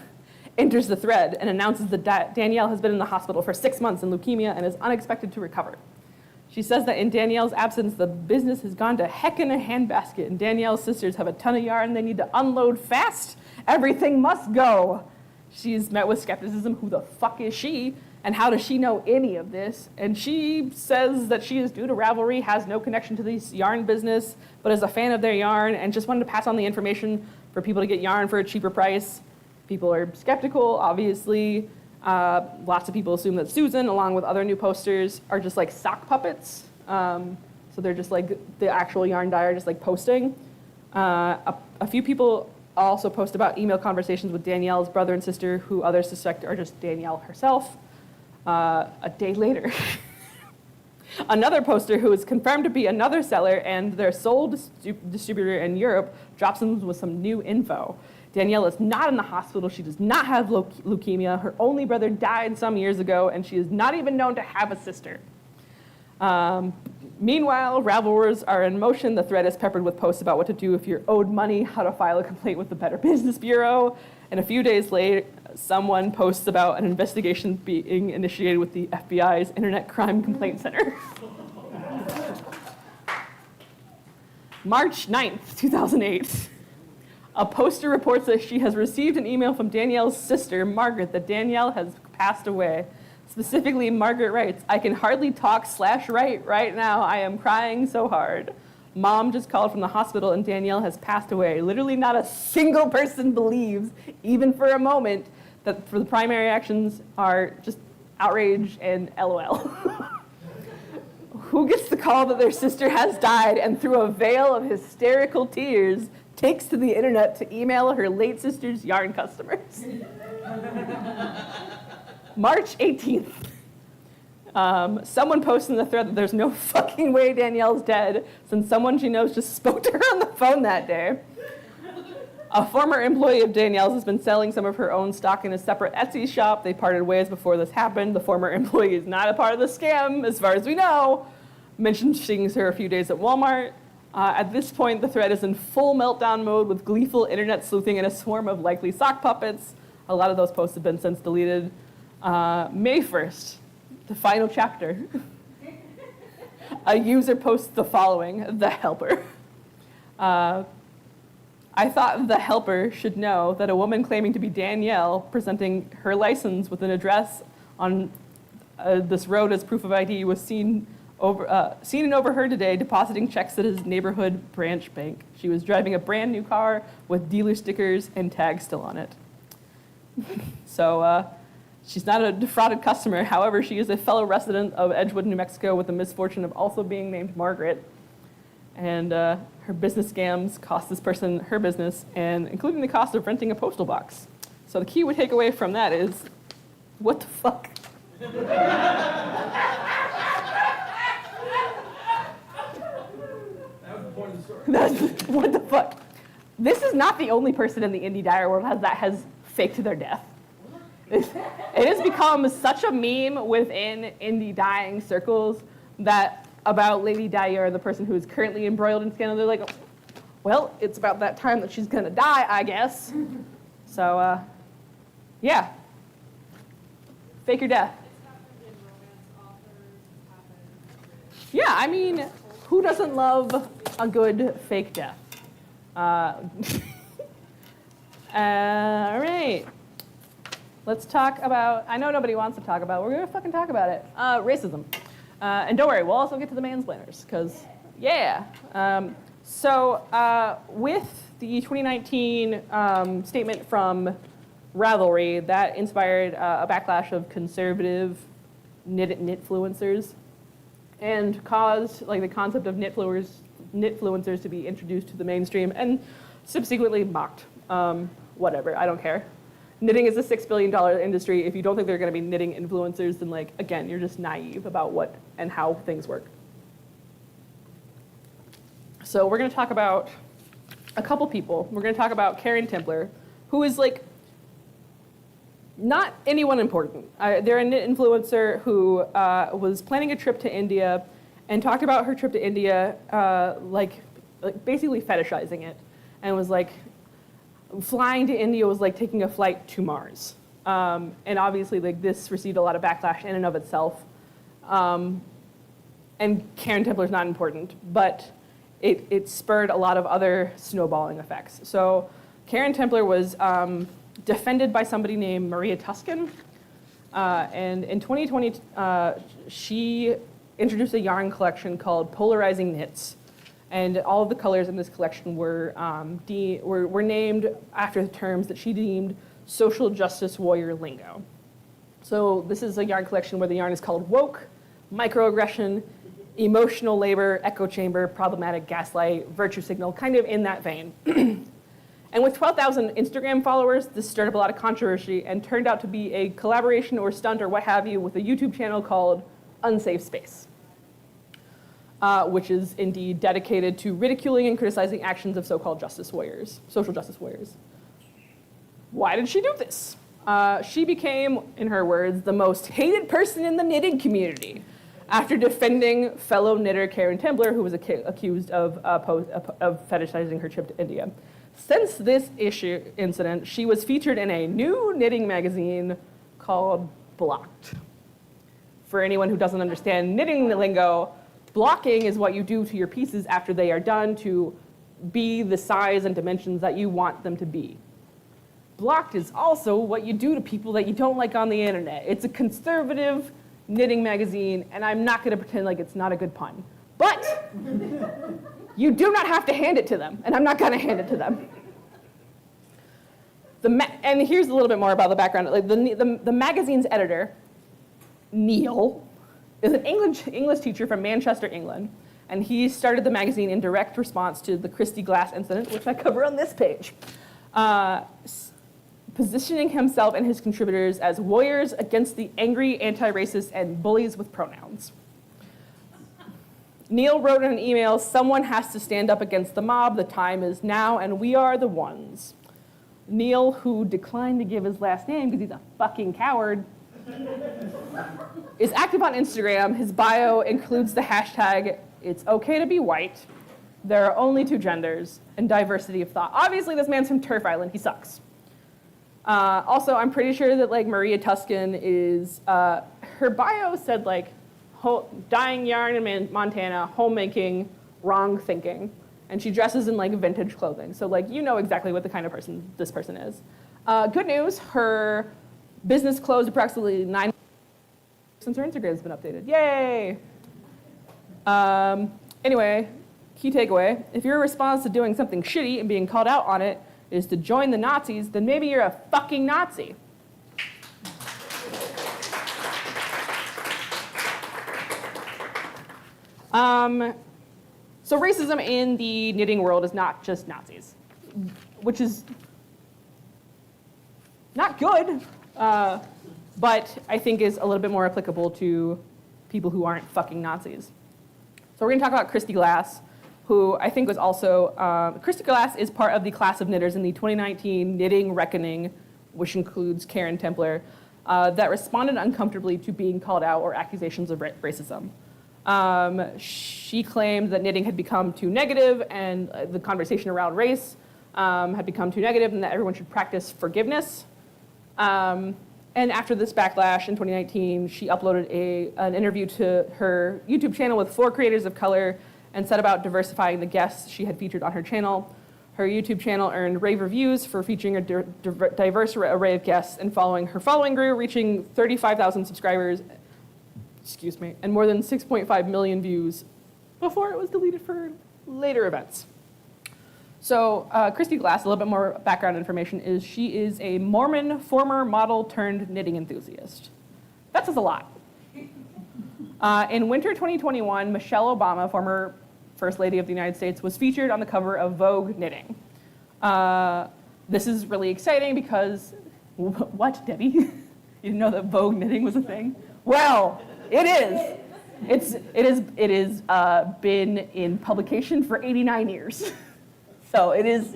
enters the thread and announces that Danielle has been in the hospital for 6 months in leukemia and is unexpected to recover. She says that in Danielle's absence, the business has gone to heck in a handbasket, and Danielle's sisters have a ton of yarn they need to unload fast. Everything must go. She's met with skepticism. Who the fuck is she? And how does she know any of this? And she says that she is due to Ravelry, has no connection to this yarn business, but is a fan of their yarn and just wanted to pass on the information for people to get yarn for a cheaper price. People are skeptical, obviously. Lots of people assume that Susan, along with other new posters, are just like sock puppets. So they're just like the actual yarn dyer just like posting. A few people also post about email conversations with Danielle's brother and sister, who others suspect are just Danielle herself. A day later, another poster who is confirmed to be another seller and their sole distributor in Europe drops them with some new info. Danielle is not in the hospital. She does not have leukemia. Her only brother died some years ago, and she is not even known to have a sister. Meanwhile, Ravel wars are in motion. The thread is peppered with posts about what to do if you're owed money, how to file a complaint with the Better Business Bureau. And a few days later, someone posts about an investigation being initiated with the FBI's Internet Crime Complaint Center. March 9th, 2008. A poster reports that she has received an email from Danielle's sister, Margaret, that Danielle has passed away. Specifically, Margaret writes, "I can hardly talk /write right now. I am crying so hard. Mom just called from the hospital and Danielle has passed away. Literally not a single person believes, even for a moment, that for the primary actions are just outrage and LOL." Who gets the call that their sister has died and through a veil of hysterical tears takes to the internet to email her late sister's yarn customers? March 18th. Someone posts in the thread that there's no fucking way Danielle's dead, since someone she knows just spoke to her on the phone that day. A former employee of Danielle's has been selling some of her own stock in a separate Etsy shop. They parted ways before this happened. The former employee is not a part of the scam, as far as we know. Mentioned seeing her a few days at Walmart. At this point, the thread is in full meltdown mode with gleeful internet sleuthing and a swarm of likely sock puppets. A lot of those posts have been since deleted. May 1st, the final chapter. A user posts the following, "The Helper." I thought the helper should know that a woman claiming to be Danielle, presenting her license with an address on this road as proof of ID, was seen and overheard today depositing checks at his neighborhood branch bank. She was driving a brand new car with dealer stickers and tags still on it. So she's not a defrauded customer. However, she is a fellow resident of Edgewood, New Mexico, with the misfortune of also being named Margaret. And her business scams cost this person her business, and including the cost of renting a postal box. So the key we take away from that is, what the fuck? That was the point of the story. What the fuck? this is not the only person in the indie dyer world that has faked their death. It has become such a meme within indie dyeing circles that about Lady Dyer, the person who is currently embroiled in scandal, they're like, well, it's about that time that she's gonna die, I guess. So, yeah. Fake your death. It's happened in romance authors, it's happened Yeah, I mean, who doesn't love a good fake death? All right. Let's talk about, I know nobody wants to talk about, we're gonna fucking talk about it. Racism. And don't worry, we'll also get to the mansplainers, because, yeah. With the 2019 statement from Ravelry, that inspired a backlash of conservative knitfluencers and caused like the concept of knitfluencers to be introduced to the mainstream and subsequently mocked. Whatever, I don't care. Knitting is a $6 billion industry. If you don't think they're going to be knitting influencers, then like again, you're just naive about what and how things work. So we're going to talk about a couple people. We're going to talk about Karen Templer, who is like not anyone important. They're a knit influencer who was planning a trip to India and talked about her trip to India like basically fetishizing it, and was like, flying to India was like taking a flight to Mars. And obviously like this received a lot of backlash in and of itself. And Karen Templer's not important, but it spurred a lot of other snowballing effects. So Karen Templer was defended by somebody named Maria Tuscan. And in 2020, she introduced a yarn collection called Polarizing Knits. And all of the colors in this collection were named after the terms that she deemed social justice warrior lingo. So this is a yarn collection where the yarn is called woke, microaggression, emotional labor, echo chamber, problematic, gaslight, virtue signal, kind of in that vein. And with 12,000 Instagram followers, this stirred up a lot of controversy and turned out to be a collaboration or stunt or what have you with a YouTube channel called Unsafe Space. Which is indeed dedicated to ridiculing and criticizing actions of so-called justice warriors, social justice warriors. Why did she do this? She became, in her words, the most hated person in the knitting community after defending fellow knitter Karen Templer, who was accused of fetishizing her trip to India. Since this incident, she was featured in a new knitting magazine called Blocked. For anyone who doesn't understand knitting lingo, blocking is what you do to your pieces after they are done to be the size and dimensions that you want them to be. Blocked is also what you do to people that you don't like on the internet. It's a conservative knitting magazine, and I'm not going to pretend like it's not a good pun. But you do not have to hand it to them, and I'm not going to hand it to them. And here's a little bit more about the background. Like the magazine's editor, Neil, is an English teacher from Manchester, England, and he started the magazine in direct response to the Christy Glass incident, which I cover on this page, positioning himself and his contributors as warriors against the angry anti-racists and bullies with pronouns. Neil wrote in an email, "Someone has to stand up against the mob. The time is now, and we are the ones." Neil, who declined to give his last name because he's a fucking coward, is active on Instagram. His bio includes the hashtag, "It's okay to be white, there are only two genders, and diversity of thought." Obviously, this man's from Turf Island. He sucks. Also, I'm pretty sure that like Maria Tuscan is, her bio said like, dyeing yarn in Montana, homemaking, wrong thinking. And she dresses in like vintage clothing. So like, you know exactly what the kind of person this person is. Good news, her business closed approximately 9 since her Instagram's been updated. Yay! Anyway, key takeaway, if your response to doing something shitty and being called out on it is to join the Nazis, then maybe you're a fucking Nazi. So racism in the knitting world is not just Nazis, which is not good, but I think is a little bit more applicable to people who aren't fucking Nazis. So we're gonna talk about Christy Glass, who I think was also, Christy Glass is part of the class of knitters in the 2019 Knitting Reckoning, which includes Karen Templer, that responded uncomfortably to being called out or accusations of racism. She claimed that knitting had become too negative and the conversation around race had become too negative and that everyone should practice forgiveness. And after this backlash in 2019, she uploaded an interview to her YouTube channel with 4 creators of color and set about diversifying the guests she had featured on her channel. Her YouTube channel earned rave reviews for featuring a diverse array of guests, and her following grew, reaching 35,000 subscribers, and more than 6.5 million views before it was deleted for later events. So Christy Glass, a little bit more background information, is she is a Mormon former model turned knitting enthusiast. That says a lot. In winter 2021, Michelle Obama, former First Lady of the United States, was featured on the cover of Vogue Knitting. This is really exciting because, what, Debbie? You didn't know that Vogue Knitting was a thing? Well, it is. It is been in publication for 89 years. So it is.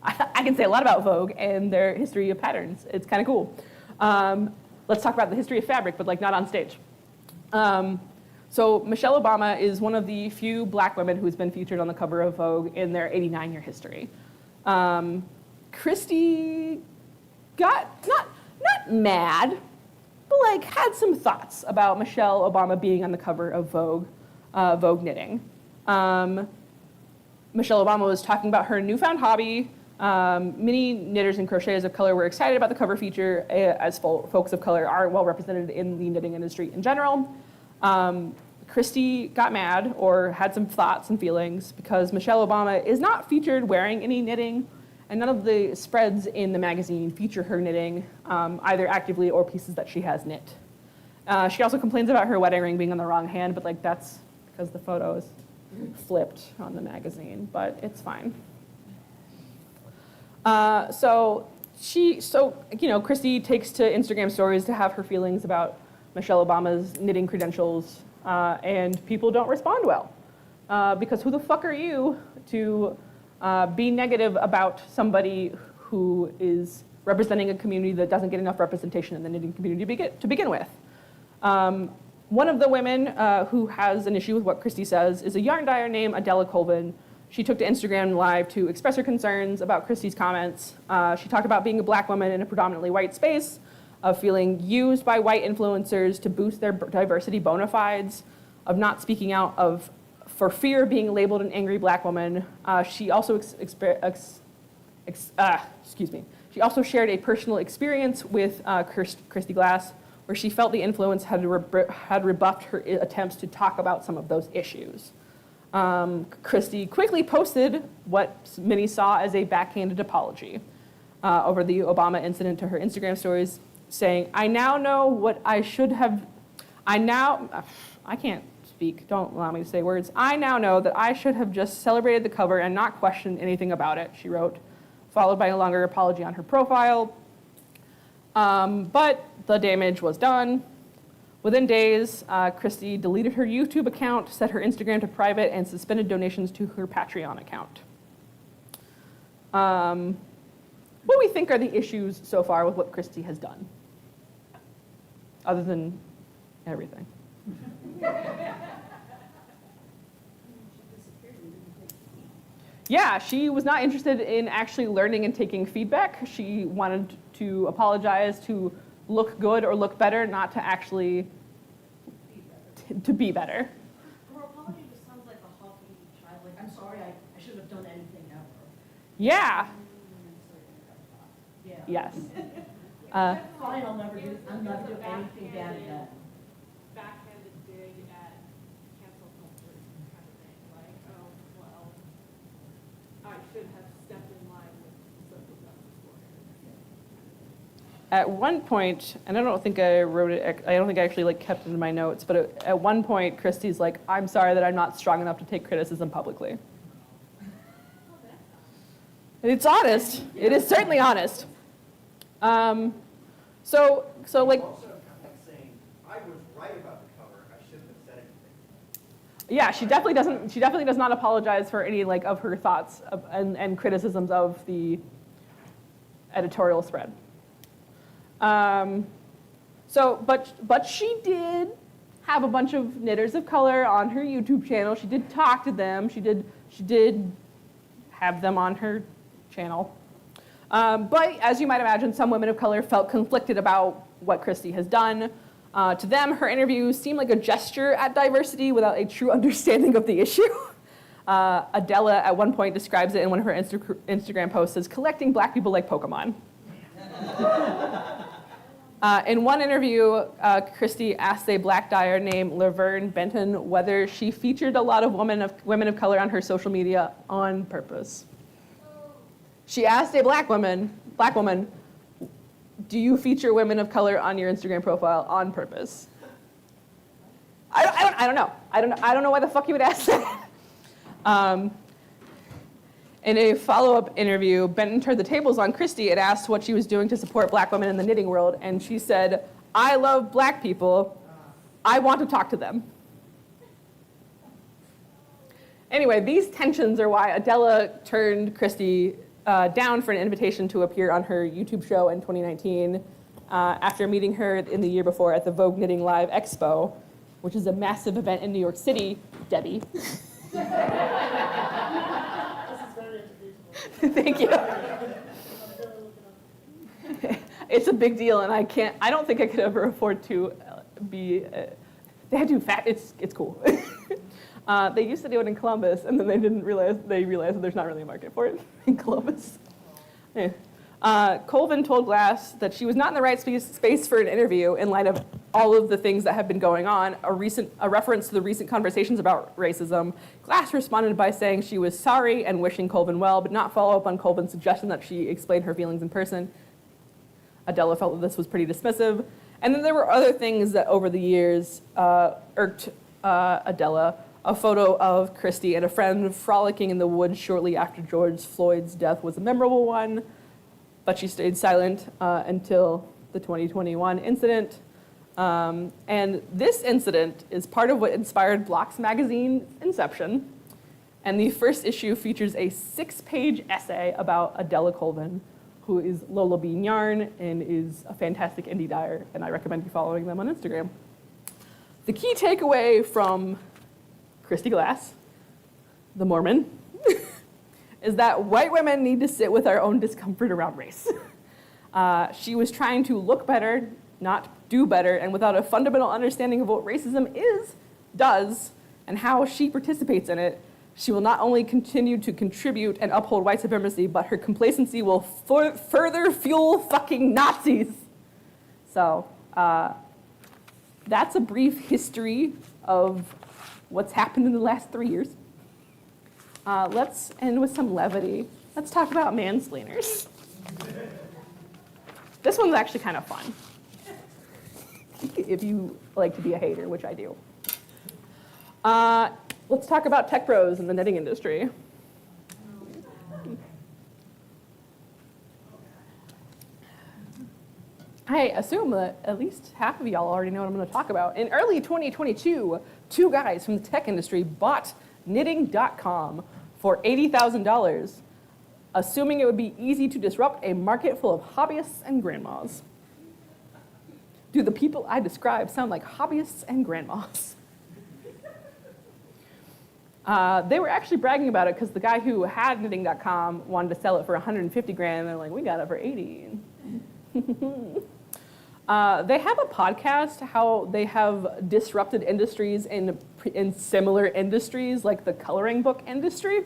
I can say a lot about Vogue and their history of patterns. It's kind of cool. Let's talk about the history of fabric, but like not on stage. So Michelle Obama is one of the few black women who's been featured on the cover of Vogue in their 89-year history. Christy got not mad, but like had some thoughts about Michelle Obama being on the cover of Vogue, Vogue Knitting. Michelle Obama was talking about her newfound hobby. Many knitters and crocheters of color were excited about the cover feature, as folks of color aren't well represented in the knitting industry in general. Christy got mad or had some thoughts and feelings because Michelle Obama is not featured wearing any knitting, and none of the spreads in the magazine feature her knitting, either actively or pieces that she has knit. She also complains about her wedding ring being on the wrong hand, but like that's because the photo is flipped on the magazine, but it's fine. Christy takes to Instagram stories to have her feelings about Michelle Obama's knitting credentials, and people don't respond well. Because who the fuck are you to be negative about somebody who is representing a community that doesn't get enough representation in the knitting community to begin with? One of the women who has an issue with what Christy says is a yarn dyer named Adela Colvin. She took to Instagram Live to express her concerns about Christy's comments. She talked about being a black woman in a predominantly white space, of feeling used by white influencers to boost their diversity bona fides, of not speaking out for fear of being labeled an angry black woman. She also She also shared a personal experience with Christy Glass, where she felt the influence had rebuffed her attempts to talk about some of those issues. Christy quickly posted what many saw as a backhanded apology over the Obama incident to her Instagram stories, saying, I can't speak, don't allow me to say words. I now know that I should have just celebrated the cover and not questioned anything about it, she wrote, followed by a longer apology on her profile. But the damage was done. Within days, Christy deleted her YouTube account, set her Instagram to private, and suspended donations to her Patreon account. What do we think are the issues so far with what Christy has done? Other than everything. Yeah, she was not interested in actually learning and taking feedback. She wanted to apologize, to look good or look better, not to actually to be better. Her apology just sounds like a huffy child. Like, I'm sorry, I should have done anything ever. Yeah. Yeah. Yes. Fine, I'm never do anything bad again. Backhanded dig at cancel culture kind of thing. Like, oh, well, I should have stepped in line with social justice warriors. At one point, and I don't think I wrote it, I don't think I actually kept it in my notes, but at one point, Christy's like, I'm sorry that I'm not strong enough to take criticism publicly. It's honest. It is certainly honest. So like. Also, kind of saying, I was right about the cover. I shouldn't have said anything. Yeah, she definitely doesn't. She definitely does not apologize for any like of her thoughts and criticisms of the editorial spread. But she did have a bunch of knitters of color on her YouTube channel. She did talk to them. She did have them on her channel. But as you might imagine, some women of color felt conflicted about what Christie has done. To them, her interviews seem like a gesture at diversity without a true understanding of the issue. Adela at one point describes it in one of her Instagram posts as collecting black people like Pokemon. In one interview, Christie asked a black dyer named Laverne Benton whether she featured a lot of women of color on her social media on purpose. She asked a black woman, do you feature women of color on your Instagram profile on purpose? I don't know. I don't know why the fuck you would ask that. In a follow-up interview, Benton turned the tables on Christie and asked what she was doing to support black women in the knitting world, and she said, I love black people. I want to talk to them. Anyway, these tensions are why Adela turned Christie down for an invitation to appear on her YouTube show in 2019 after meeting her in the year before at the Vogue Knitting Live Expo, which is a massive event in New York City. Debbie. Thank you. It's a big deal, and I don't think I could ever afford to be, they had to it's cool. They used to do it in Columbus, and then they realized that there's not really a market for it in Columbus. Yeah. Colvin told Glass that she was not in the right space for an interview in light of all of the things that have been going on, a reference to the recent conversations about racism. Glass responded by saying she was sorry and wishing Colvin well, but not follow up on Colvin's suggestion that she explain her feelings in person. Adela felt that this was pretty dismissive. And then there were other things that over the years irked Adela. A photo of Christie and a friend frolicking in the woods shortly after George Floyd's death was a memorable one, but she stayed silent until the 2021 incident. And this incident is part of what inspired Blocks magazine's inception. And the first issue features a 6-page essay about Adela Colvin, who is Lola Bean Yarn and is a fantastic indie dyer, and I recommend you following them on Instagram. The key takeaway from Christie Glass, the Mormon, is that white women need to sit with our own discomfort around race. She was trying to look better, not do better, and without a fundamental understanding of what racism does, and how she participates in it, she will not only continue to contribute and uphold white supremacy, but her complacency will further fuel fucking Nazis. So that's a brief history of what's happened in the last 3 years. Let's end with some levity. Let's talk about mansplainers. This one's actually kind of fun. If you like to be a hater, which I do. Let's talk about tech bros in the knitting industry. I assume that at least half of y'all already know what I'm going to talk about. In early 2022, 2 guys from the tech industry bought knitting.com for $80,000, assuming it would be easy to disrupt a market full of hobbyists and grandmas. Do the people I describe sound like hobbyists and grandmas? They were actually bragging about it because the guy who had knitting.com wanted to sell it for 150 grand, and they're like, we got it for 80. They have a podcast how they have disrupted industries in similar industries, like the coloring book industry.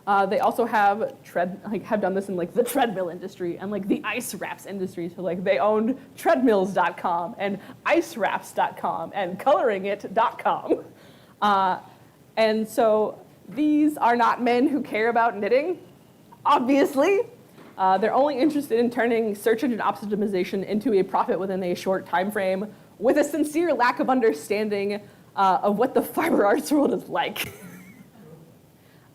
They also have done this in like the treadmill industry and like the ice wraps industry. So like they owned treadmills.com and icewraps.com and coloringit.com. And so these are not men who care about knitting, obviously. They're only interested in turning search engine optimization into a profit within a short time frame with a sincere lack of understanding of what the fiber arts world is like.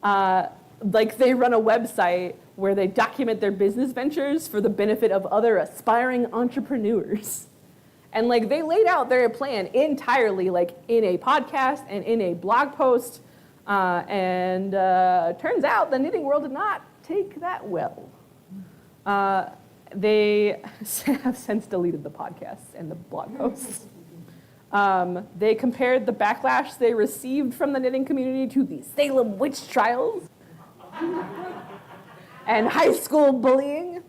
Like they run a website where they document their business ventures for the benefit of other aspiring entrepreneurs. And like they laid out their plan entirely like in a podcast and in a blog post. Turns out the knitting world did not take that well. They have since deleted the podcasts and the blog posts. They compared the backlash they received from the knitting community to the Salem witch trials and high school bullying.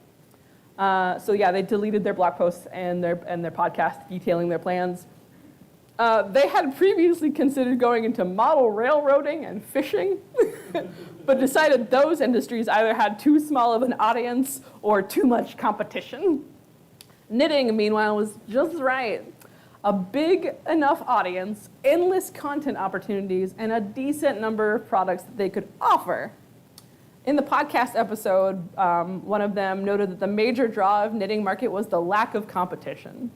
So yeah, they deleted their blog posts and their podcast detailing their plans. They had previously considered going into model railroading and fishing, but decided those industries either had too small of an audience or too much competition. Knitting, meanwhile, was just right. A big enough audience, endless content opportunities, and a decent number of products that they could offer. In the podcast episode, one of them noted that the major draw of knitting market was the lack of competition.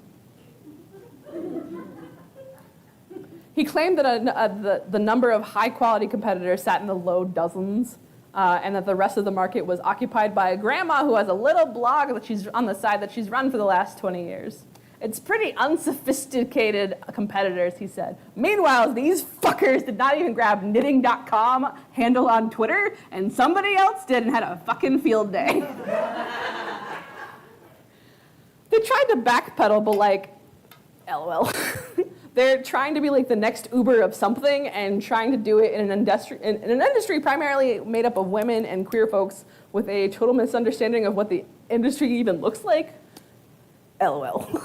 He claimed that the number of high-quality competitors sat in the low dozens, and that the rest of the market was occupied by a grandma who has a little blog that she's on the side that she's run for the last 20 years. It's pretty unsophisticated competitors, he said. Meanwhile, these fuckers did not even grab knitting.com handle on Twitter, and somebody else did and had a fucking field day. They tried to backpedal, but like, LOL. They're trying to be like the next Uber of something and trying to do it in an industry primarily made up of women and queer folks with a total misunderstanding of what the industry even looks like. LOL.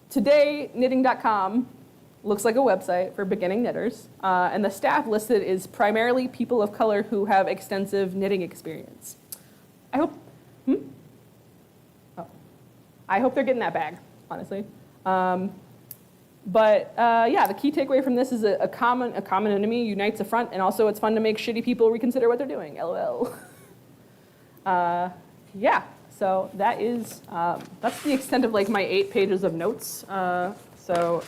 Today, knitting.com looks like a website for beginning knitters, and the staff listed is primarily people of color who have extensive knitting experience. I hope they're getting that bag, honestly. Yeah, the key takeaway from this is a common enemy unites a front, and also it's fun to make shitty people reconsider what they're doing. LOL. Yeah, so that is that's the extent of like my 8 pages of notes. So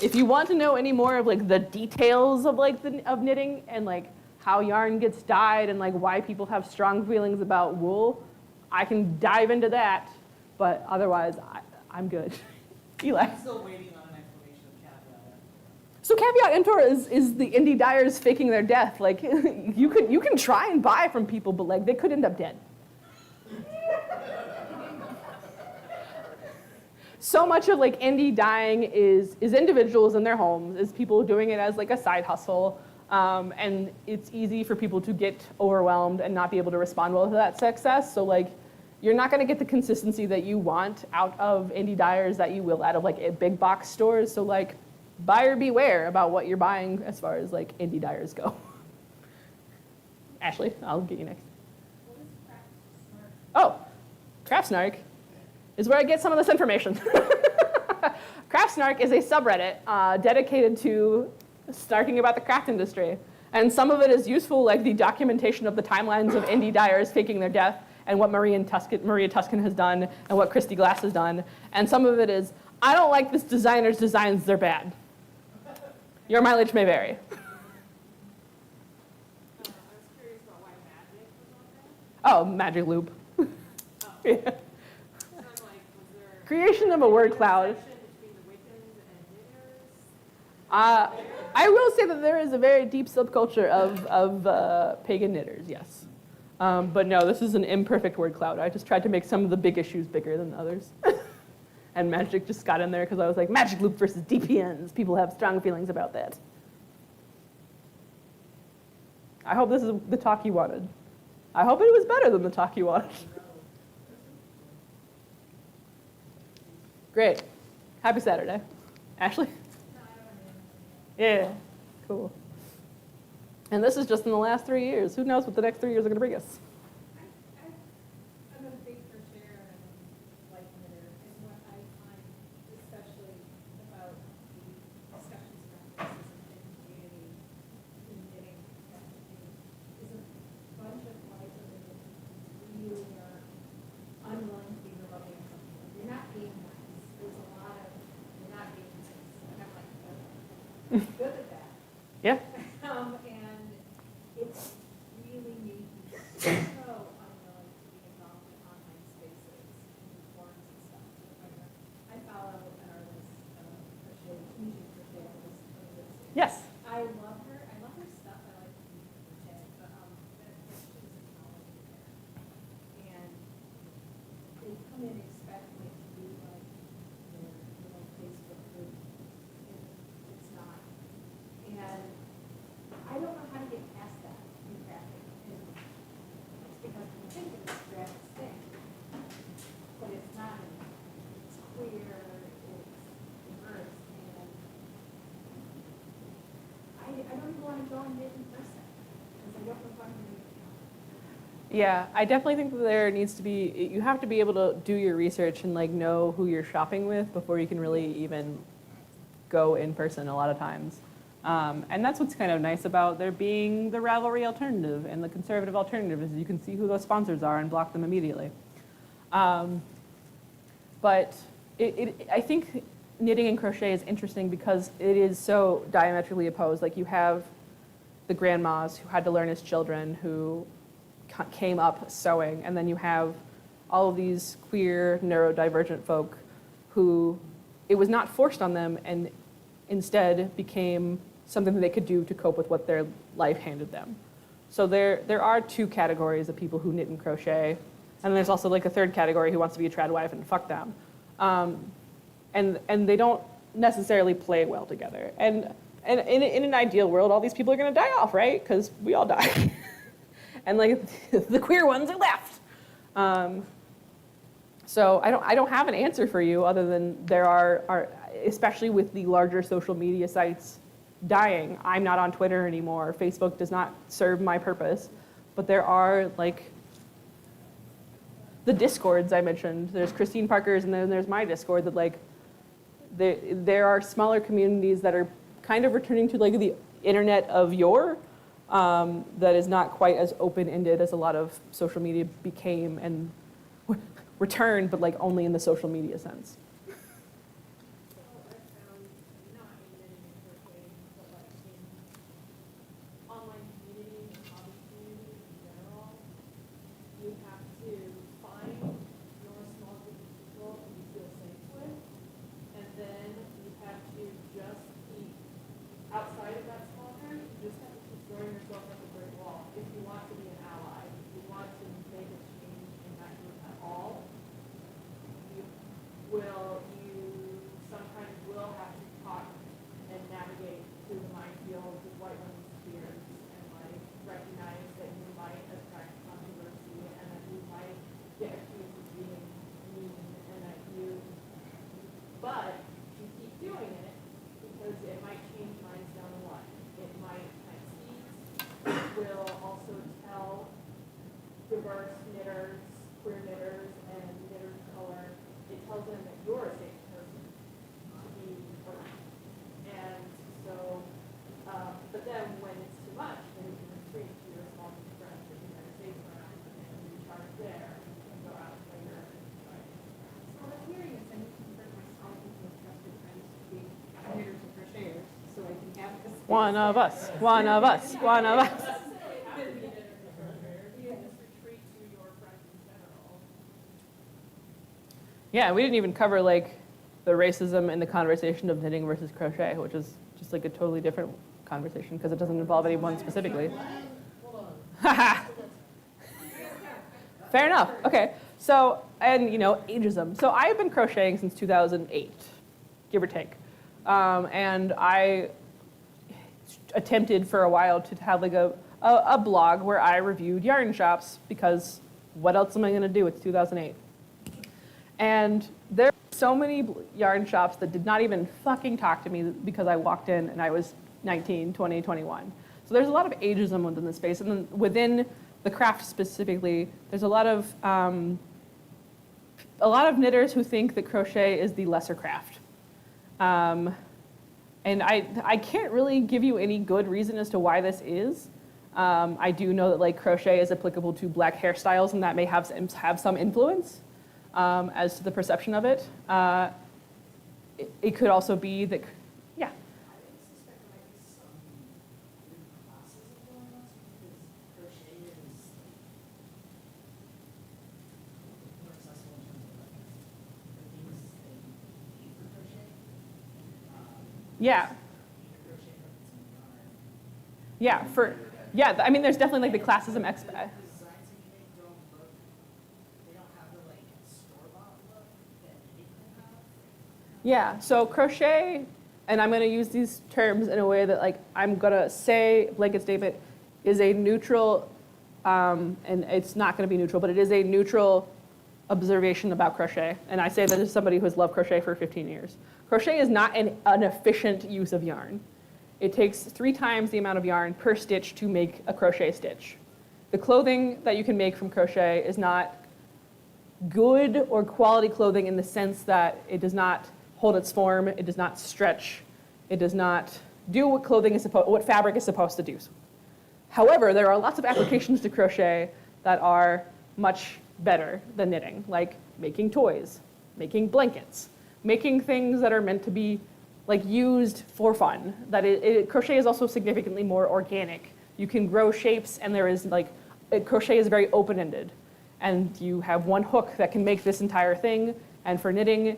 if you want to know any more of like the details of like of knitting and like how yarn gets dyed and like why people have strong feelings about wool, I can dive into that. But otherwise, I'm good. Eli. I'm still waiting on an explanation of caveat. So caveat emptor is the indie dyers faking their death. Like you can try and buy from people, but like they could end up dead. So much of like indie dyeing is individuals in their homes, is people doing it as like a side hustle, and it's easy for people to get overwhelmed and not be able to respond well to that success. So like, you're not going to get the consistency that you want out of indie dyers that you will out of like big box stores. So like, buyer beware about what you're buying as far as like indie dyers go. Ashley, I'll get you next. Oh, Craftsnark is where I get some of this information. Craftsnark is a subreddit dedicated to snarking about the craft industry. And some of it is useful, like the documentation of the timelines of indie dyers faking their death, and what Maria Tuscan has done, and what Christy Glass has done. And some of it is, I don't like this designer's designs, they're bad. Your mileage may vary. I was curious about why Magic was on there. Oh, Magic Loop. Oh. Yeah. So I'm like, was there Creation of a word cloud. connection between the Wiccans and knitters? I will say that there is a very deep subculture of pagan knitters, yes. But no, this is an imperfect word cloud. I just tried to make some of the big issues bigger than others. And Magic just got in there because I was like, Magic Loop versus DPNs. People have strong feelings about that. I hope this is the talk you wanted. I hope it was better than the talk you wanted. Great. Happy Saturday. Ashley? Yeah, cool. And this is just in the last 3 years. Who knows what the next 3 years are going to bring us? I'm a big crochet and like knitter, and what I find especially about the discussions around racism in community in knitting is a bunch of white women who really are unwilling to be rebutting something. You're not being nice. There's a lot of you're not being nice. And I'm like, oh, good at that. Yeah. And it's really made me so unwilling to be involved in online spaces and forums and stuff. So if I Yeah, I definitely think that there needs to be, you have to be able to do your research and like know who you're shopping with before you can really even go in person a lot of times. And that's what's kind of nice about there being the Ravelry alternative and the conservative alternative is you can see who those sponsors are and block them immediately. But I think knitting and crochet is interesting because it is so diametrically opposed. Like you have the grandmas who had to learn as children who came up sewing, and then you have all of these queer neurodivergent folk who it was not forced on them and instead became something that they could do to cope with what their life handed them. So there are two categories of people who knit and crochet, and there's also like a third category who wants to be a trad wife and fuck them. And they don't necessarily play well together. And in an ideal world, all these people are gonna die off, right? Because we all die. And like the queer ones are left. So I don't have an answer for you other than there are especially with the larger social media sites dying. I'm not on Twitter anymore. Facebook does not serve my purpose. But there are like the Discords I mentioned. There's Christine Parker's and then there's my Discord that like there are smaller communities that are kind of returning to like the internet of yore that is not quite as open-ended as a lot of social media became and returned, but like only in the social media sense. So I found not in knitting and crocheting, but like in online communities and hobby communities in general, you have to find your small group of people who you feel safe with, and then you have to just keep outside of that small group, you just have to keep throwing yourself at the brick wall. If you want to be an ally, if you want to make a change in that group at all, you sometimes will have to talk and navigate through the minefield with white women's fears and like recognize that you might attract controversy and that you might get accused of being mean and that but you keep doing it because it might change minds down the line. It might plant seeds. It will also tell diverse knitters, queer knitters, and knitters of color, it tells them that you're a safe person to be around. And so, but then when it's too much, then you can retreat to your small group of friends that you're never safe around and recharge there and go out later and try to So I'm curious, I need to convert myself into a trusted friend to be knitters and crocheters, so I can have this. One of us, one of us, one of us. Yeah, we didn't even cover like the racism in the conversation of knitting versus crochet, which is just like a totally different conversation because it doesn't involve anyone specifically. Fair enough. Okay. So, and you know, ageism. So I've been crocheting since 2008, give or take. And I attempted for a while to have like a blog where I reviewed yarn shops because what else am I going to do? It's 2008. And there are so many yarn shops that did not even fucking talk to me because I walked in and I was 19, 20, 21. So there's a lot of ageism within the space. And then within the craft specifically, there's a lot of knitters who think that crochet is the lesser craft. And I can't really give you any good reason as to why this is. I do know that like crochet is applicable to black hairstyles and that may have some influence. As to the perception of it. It could also be that, yeah. I suspect there might be some new classes going on because crochet is more accessible in terms of like the things that you need for crochet. Yeah. Crochet reference in yarn. Yeah, I mean, there's definitely like the classism expert. Designs that you make don't look, they don't have the like store-bought look that it can have. Yeah, so crochet, and I'm going to use these terms in a way that like I'm going to say blanket statement is a neutral, and it's not going to be neutral, but it is a neutral observation about crochet. And I say that as somebody who has loved crochet for 15 years. Crochet is not an efficient use of yarn. It takes 3 times the amount of yarn per stitch to make a crochet stitch. the clothing that you can make from crochet is not good or quality clothing in the sense that it does not hold its form, it does not stretch, it does not do what what fabric is supposed to do. However, there are lots of applications to crochet that are much better than knitting, like making toys, making blankets, making things that are meant to be like used for fun. Crochet is also significantly more organic. You can grow shapes, and there is crochet is very open-ended. And you have one hook that can make this entire thing. And for knitting,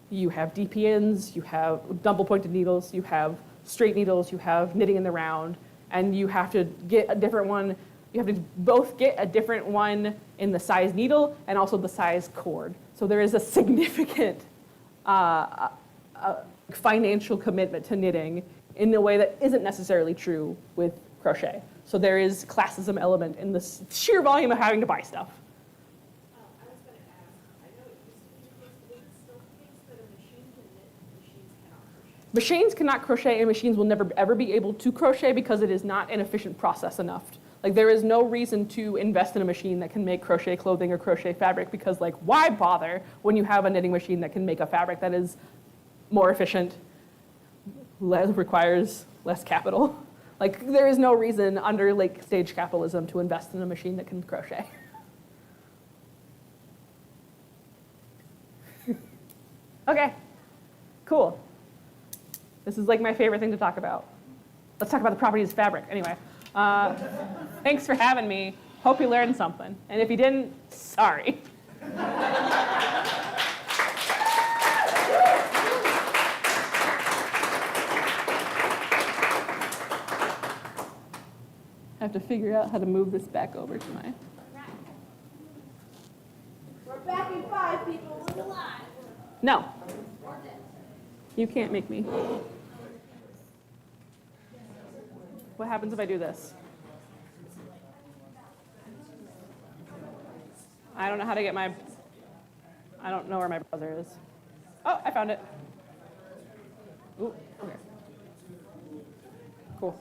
you have DPNs, you have double-pointed needles, you have straight needles, you have knitting in the round, and you have to get a different one. You have to both get a different one in the size needle and also the size cord. So there is a significant financial commitment to knitting in a way that isn't necessarily true with crochet. So there is classism element in the sheer volume of having to buy stuff. I was going to ask, I know it used to be the case, but is it still the case that a machine can knit, machines cannot crochet? Machines cannot crochet, and machines will never ever be able to crochet because it is not an efficient process enough. Like, there is no reason to invest in a machine that can make crochet clothing or crochet fabric because, like, why bother when you have a knitting machine that can make a fabric that is more efficient, requires less capital? Like, there is no reason under late stage capitalism to invest in a machine that can crochet. Okay, cool. This is like my favorite thing to talk about. Let's talk about the properties of fabric. Anyway, thanks for having me. Hope you learned something. And if you didn't, sorry. I have to figure out how to move this back over to my... We're back in 5, people. We're alive. No. You can't make me. What happens if I do this? I don't know how to get my... I don't know where my browser is. Oh, I found it. Ooh, okay. Cool.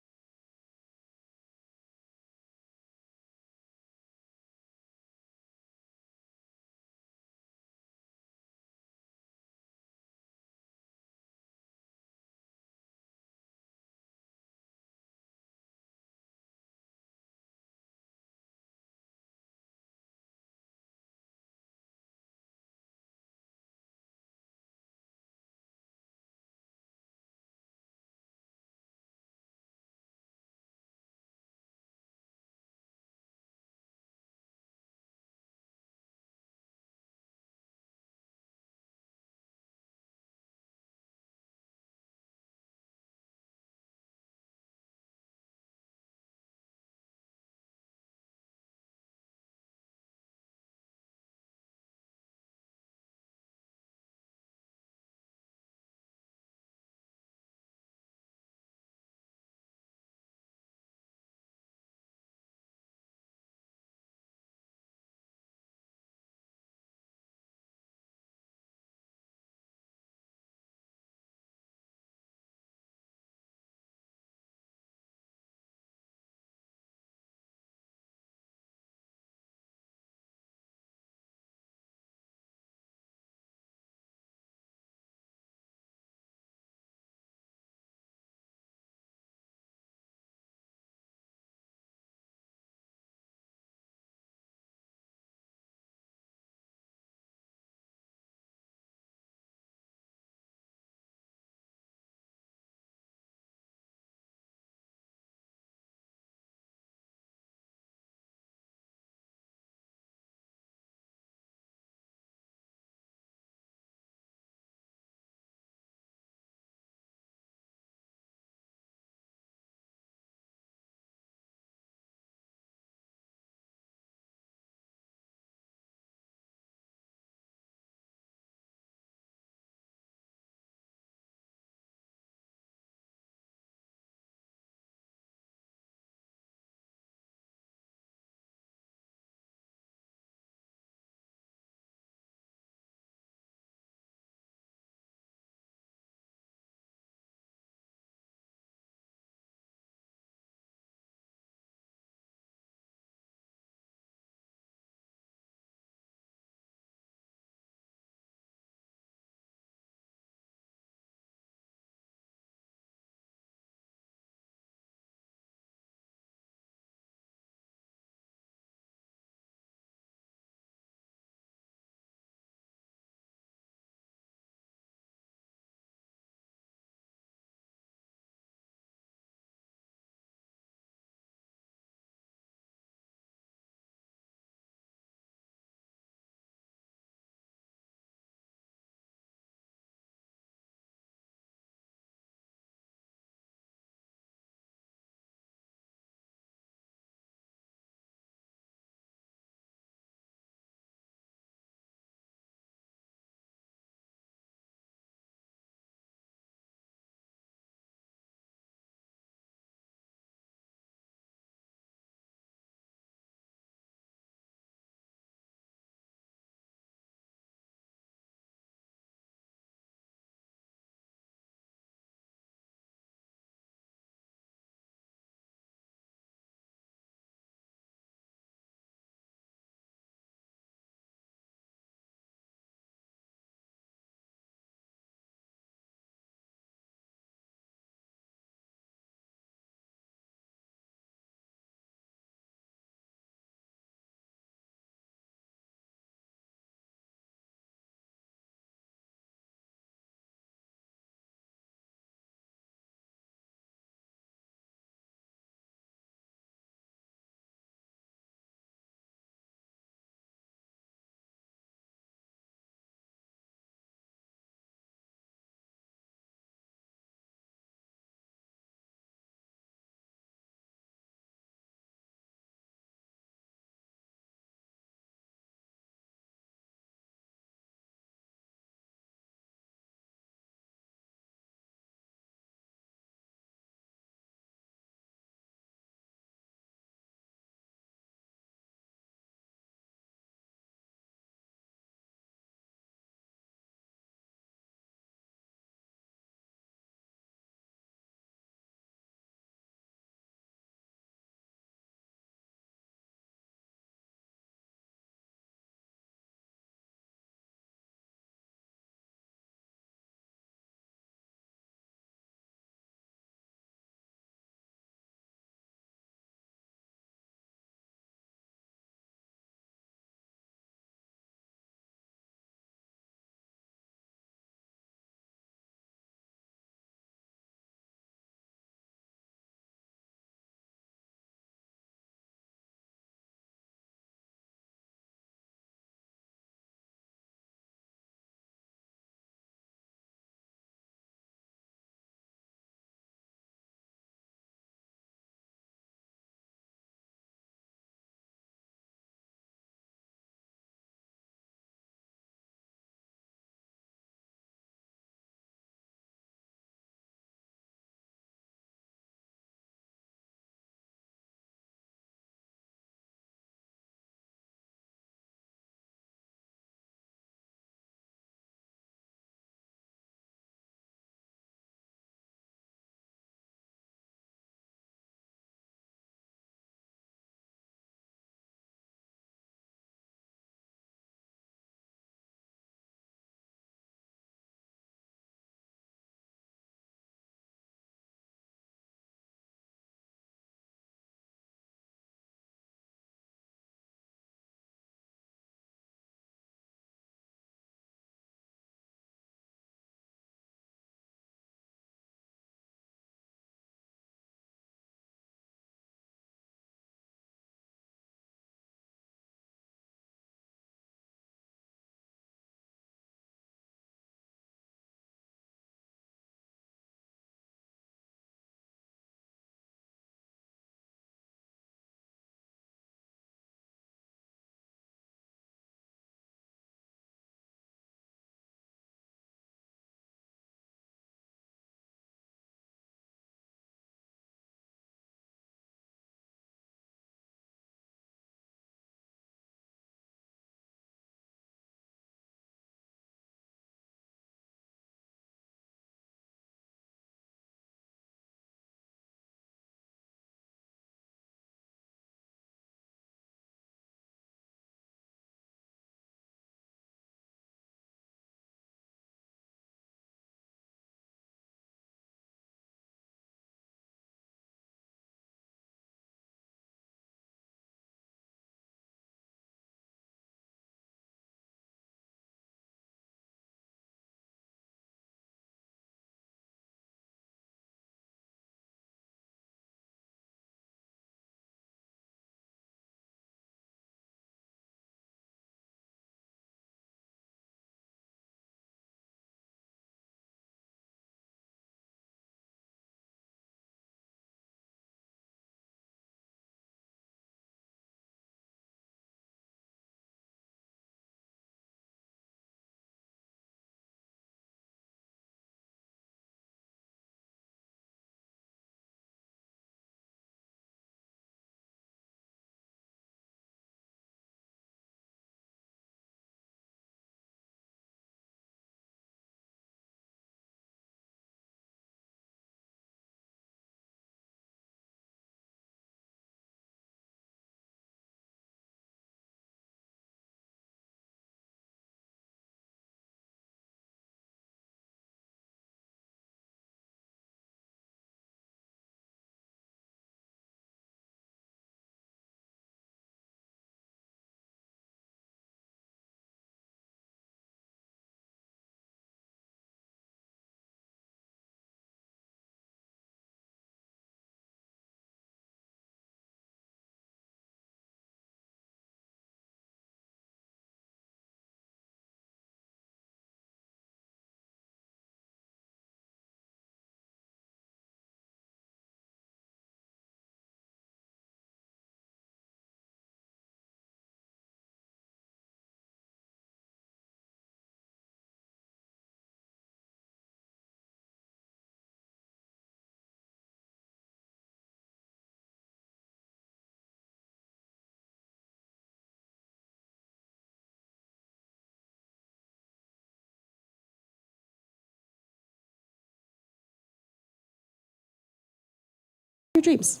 your dreams.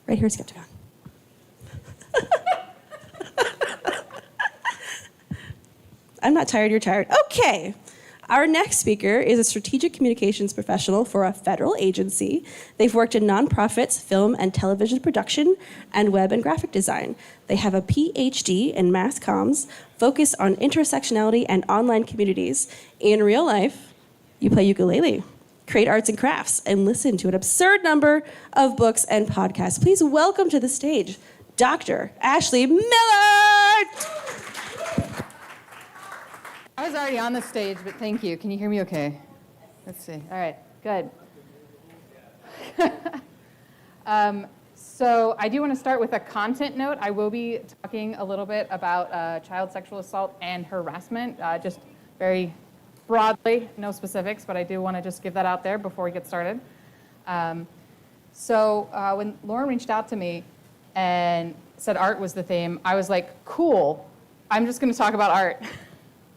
Right here at Skepticon. I'm not tired, you're tired. Okay. Our next speaker is a strategic communications professional for a federal agency. They've worked in nonprofits, film and television production, and web and graphic design. They have a PhD in mass comms, focused on intersectionality and online communities. In real life, you play ukulele, create arts and crafts, and listen to an absurd number of books and podcasts. Please welcome to the stage, Dr. Ashley Miller! I was already on the stage, but thank you. Can you hear me okay? Let's see. All right, good. So I do want to start with a content note. I will be talking a little bit about child sexual assault and harassment, just very broadly, no specifics, but I do want to just give that out there before we get started. So when Lauren reached out to me and said art was the theme, I was like, cool, I'm just going to talk about art.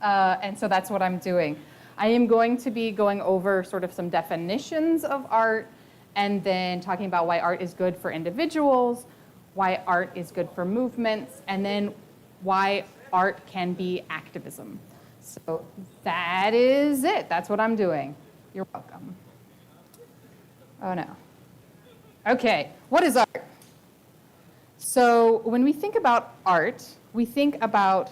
And so that's what I'm doing. I am going to be going over sort of some definitions of art and then talking about why art is good for individuals, why art is good for movements, and then why art can be activism. So that is it. That's what I'm doing. You're welcome. Oh, no. Okay, what is art? So when we think about art, we think about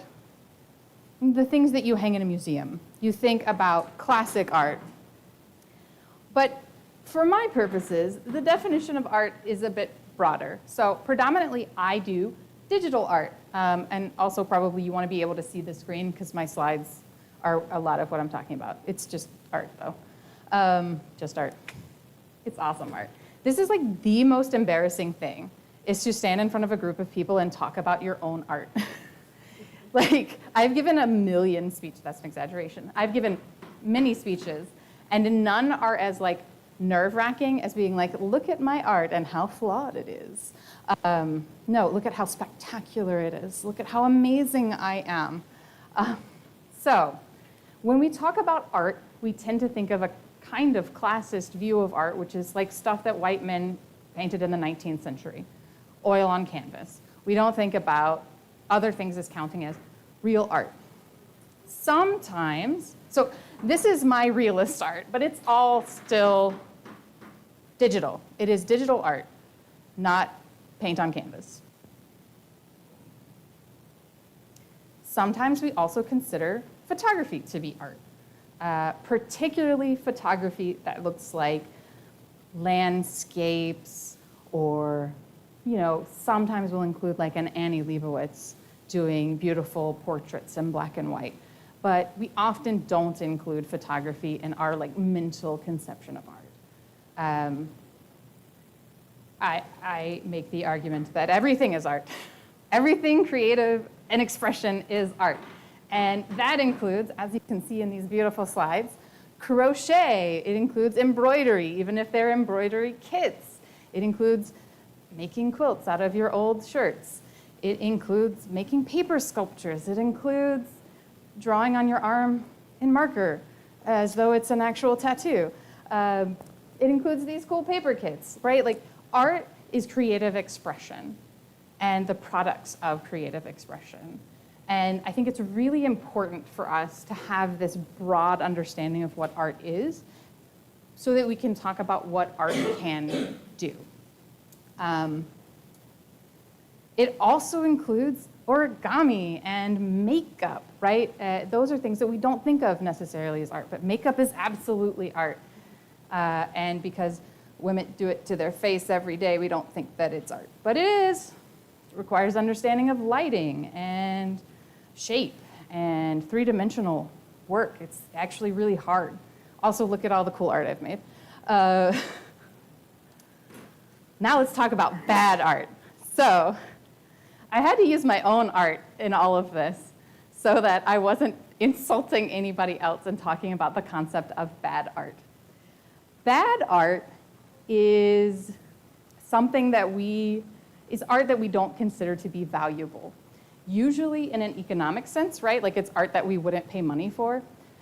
the things that you hang in a museum. You think about classic art. But for my purposes, the definition of art is a bit broader. So predominantly, I do digital art. And also probably you want to be able to see the screen because my slides are a lot of what I'm talking about. It's just art, though. Just art. It's awesome art. This is like the most embarrassing thing, is to stand in front of a group of people and talk about your own art. Like, I've given a million speeches, that's an exaggeration. I've given many speeches, and none are as like nerve-wracking as being like, look at my art and how flawed it is. No, look at how spectacular it is. Look at how amazing I am. So, when we talk about art, we tend to think of a kind of classist view of art, which is like stuff that white men painted in the 19th century, oil on canvas. We don't think about other things as counting as real art. Sometimes, so this is my realist art, but it's all still digital. It is digital art, not paint on canvas. Sometimes we also consider photography to be art, particularly photography that looks like landscapes, or sometimes we'll include like an Annie Leibovitz doing beautiful portraits in black and white. But we often don't include photography in our like mental conception of art. I make the argument that everything is art. Everything creative and expression is art. And that includes, as you can see in these beautiful slides, crochet. It includes embroidery, even if they're embroidery kits. It includes making quilts out of your old shirts. It includes making paper sculptures. It includes drawing on your arm in marker as though it's an actual tattoo. It includes these cool paper kits, right? Like, art is creative expression and the products of creative expression. And I think it's really important for us to have this broad understanding of what art is so that we can talk about what art can do. It also includes origami and makeup, right? Those are things that we don't think of necessarily as art, but makeup is absolutely art. And because women do it to their face every day, we don't think that it's art. But it is. It requires understanding of lighting and shape and three-dimensional work. It's actually really hard. Also, look at all the cool art I've made. Now let's talk about bad art. So I had to use my own art in all of this so that I wasn't insulting anybody else and talking about the concept of bad art. Bad art is something is art that we don't consider to be valuable. Usually in an economic sense, right? Like, it's art that we wouldn't pay money for,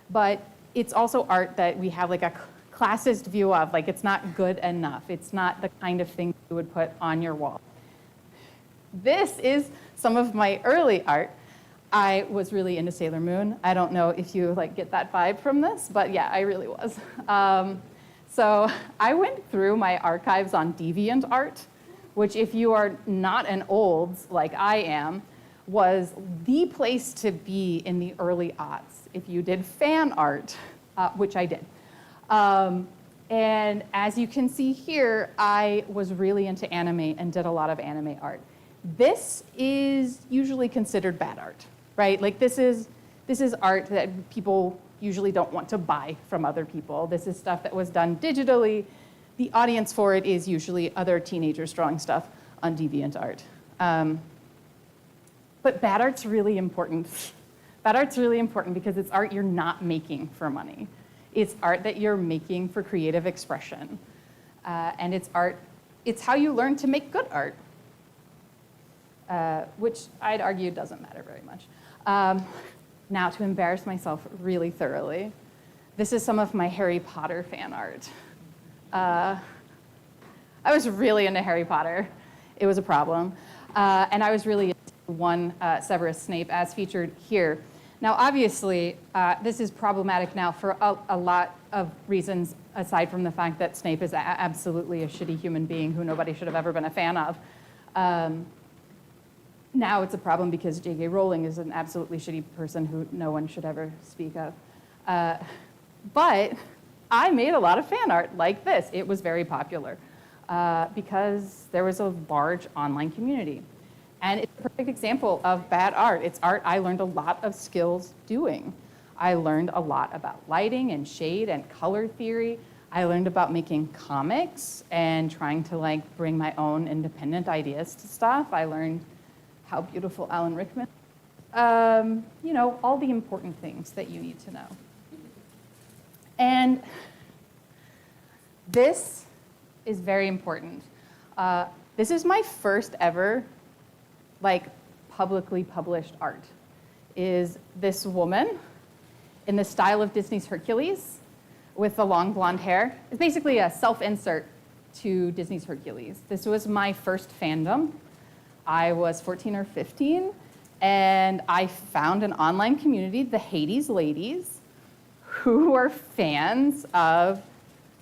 but it's also art that we have like a classist view of, like it's not good enough. It's not the kind of thing you would put on your wall. This is some of my early art. I was really into Sailor Moon. I don't know if you like get that vibe from this, but yeah, I really was. So I went through my archives on DeviantArt, which if you are not an olds like I am, was the place to be in the early aughts if you did fan art, which I did. And as you can see here, I was really into anime and did a lot of anime art. This is usually considered bad art, right? Like this is art that people usually don't want to buy from other people. This is stuff that was done digitally. The audience for it is usually other teenagers drawing stuff on DeviantArt. But bad art's really important. Bad art's really important because it's art you're not making for money. It's art that you're making for creative expression. And it's how you learn to make good art, which I'd argue doesn't matter very much. Now, to embarrass myself really thoroughly, this is some of my Harry Potter fan art. I was really into Harry Potter. It was a problem. And I was really into one Severus Snape, as featured here. Now, obviously, this is problematic now for a lot of reasons, aside from the fact that Snape is absolutely a shitty human being who nobody should have ever been a fan of. Now it's a problem because J.K. Rowling is an absolutely shitty person who no one should ever speak of. But I made a lot of fan art like this. It was very popular because there was a large online community. And it's a perfect example of bad art. It's art I learned a lot of skills doing. I learned a lot about lighting and shade and color theory. I learned about making comics and trying to like bring my own independent ideas to stuff. I learned how beautiful Alan Rickman, you know, all the important things that you need to know. And this is very important. This is my first ever like publicly published art. Is this woman in the style of Disney's Hercules with the long blonde hair. It's basically a self-insert to Disney's Hercules. This was my first fandom. I was 14 or 15, and I found an online community, the Hades ladies, who were fans of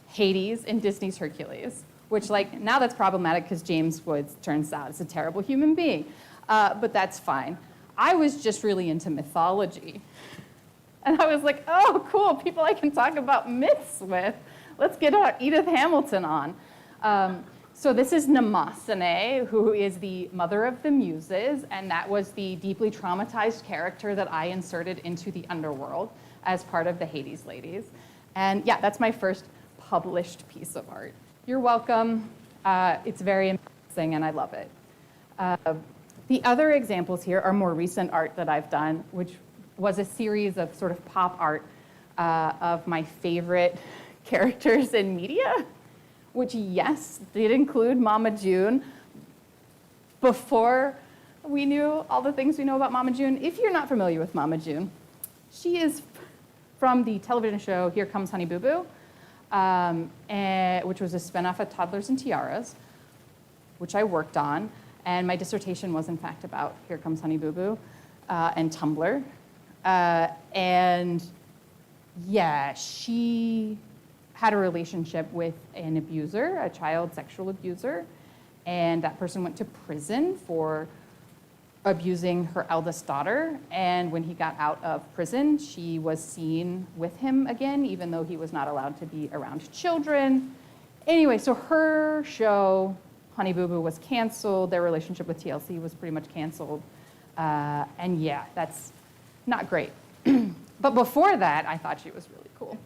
Hades in Disney's Hercules, which like now that's problematic because James Woods turns out is a terrible human being, but that's fine. I was just really into mythology. And I was like, oh, cool, people I can talk about myths with. Let's get Edith Hamilton on. So this is Mnemosyne, who is the mother of the Muses, and that was the deeply traumatized character that I inserted into the underworld as part of the Hades ladies. And yeah, that's my first published piece of art. You're welcome. It's very embarrassing, and I love it. The other examples here are more recent art that I've done, which was a series of sort of pop art of my favorite characters in media, which, yes, did include Mama June. Before we knew all the things we know about Mama June, if you're not familiar with Mama June, she is from the television show Here Comes Honey Boo Boo, which was a spinoff of Toddlers and Tiaras, which I worked on. And my dissertation was, in fact, about Here Comes Honey Boo Boo and Tumblr. And yeah, she had a relationship with an abuser, a child sexual abuser, and that person went to prison for abusing her eldest daughter. And when he got out of prison, she was seen with him again, even though he was not allowed to be around children. Anyway, so her show, Honey Boo Boo, was canceled. Their relationship with TLC was pretty much canceled. And yeah, that's not great. But before that, I thought she was really cool.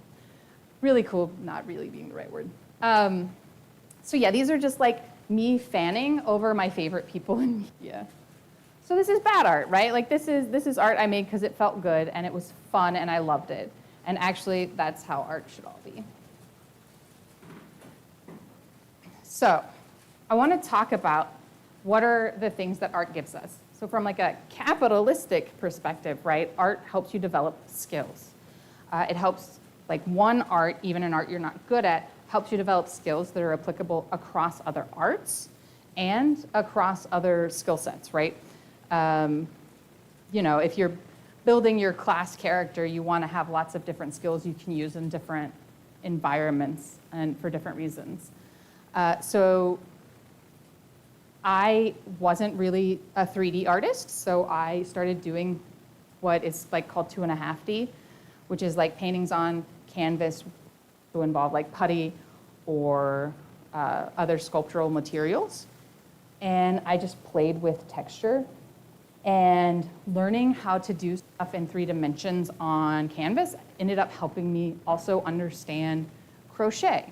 Really cool, not really being the right word. So yeah, these are just like me fanning over my favorite people in media. So this is bad art, right? Like this is art I made because it felt good and it was fun and I loved it. And actually, that's how art should all be. So I want to talk about what are the things that art gives us. So from like a capitalistic perspective, right, art helps you develop skills. It helps like one art, even an art you're not good at, helps you develop skills that are applicable across other arts and across other skill sets, right? You know, if you're building your class character, you want to have lots of different skills you can use in different environments and for different reasons. So I wasn't really a 3D artist, so I started doing what is like called 2.5D, which is like paintings on canvas to involve like putty or other sculptural materials. And I just played with texture, and learning how to do stuff in 3 dimensions on canvas ended up helping me also understand crochet,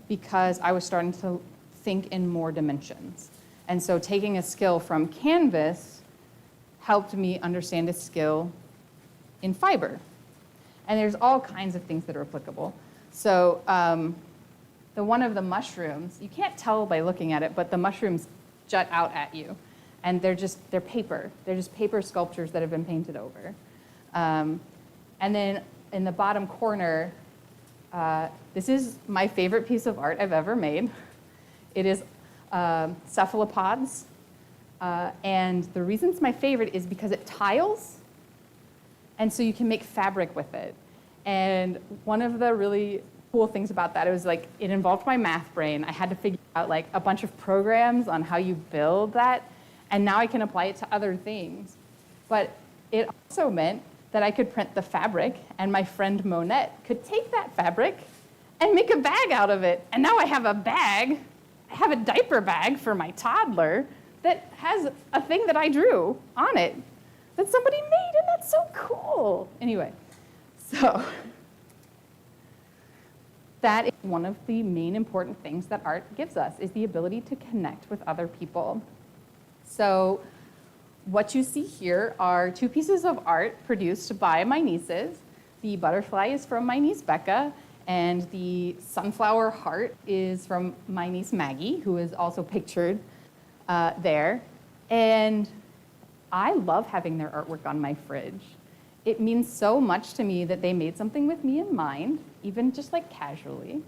because I was starting to think in more dimensions. And so taking a skill from canvas helped me understand a skill in fiber. And there's all kinds of things that are applicable. So the one of the mushrooms, you can't tell by looking at it, but the mushrooms jut out at you. And they're paper. They're just paper sculptures that have been painted over. And then in the bottom corner, this is my favorite piece of art I've ever made. It is cephalopods. And the reason it's my favorite is because it tiles. And so you can make fabric with it. And one of the really cool things about that, it was like, it involved my math brain. I had to figure out like a bunch of programs on how you build that. And now I can apply it to other things. But it also meant that I could print the fabric, and my friend Monette could take that fabric and make a bag out of it. And now I have a bag, I have a diaper bag for my toddler that has a thing that I drew on it that somebody made, and that's so cool. Anyway, so that is one of the main important things that art gives us, is the ability to connect with other people. So what you see here are 2 pieces of art produced by my nieces. The butterfly is from my niece Becca, and the sunflower heart is from my niece Maggie, who is also pictured there. And I love having their artwork on my fridge. It means so much to me that they made something with me in mind, even just like casually.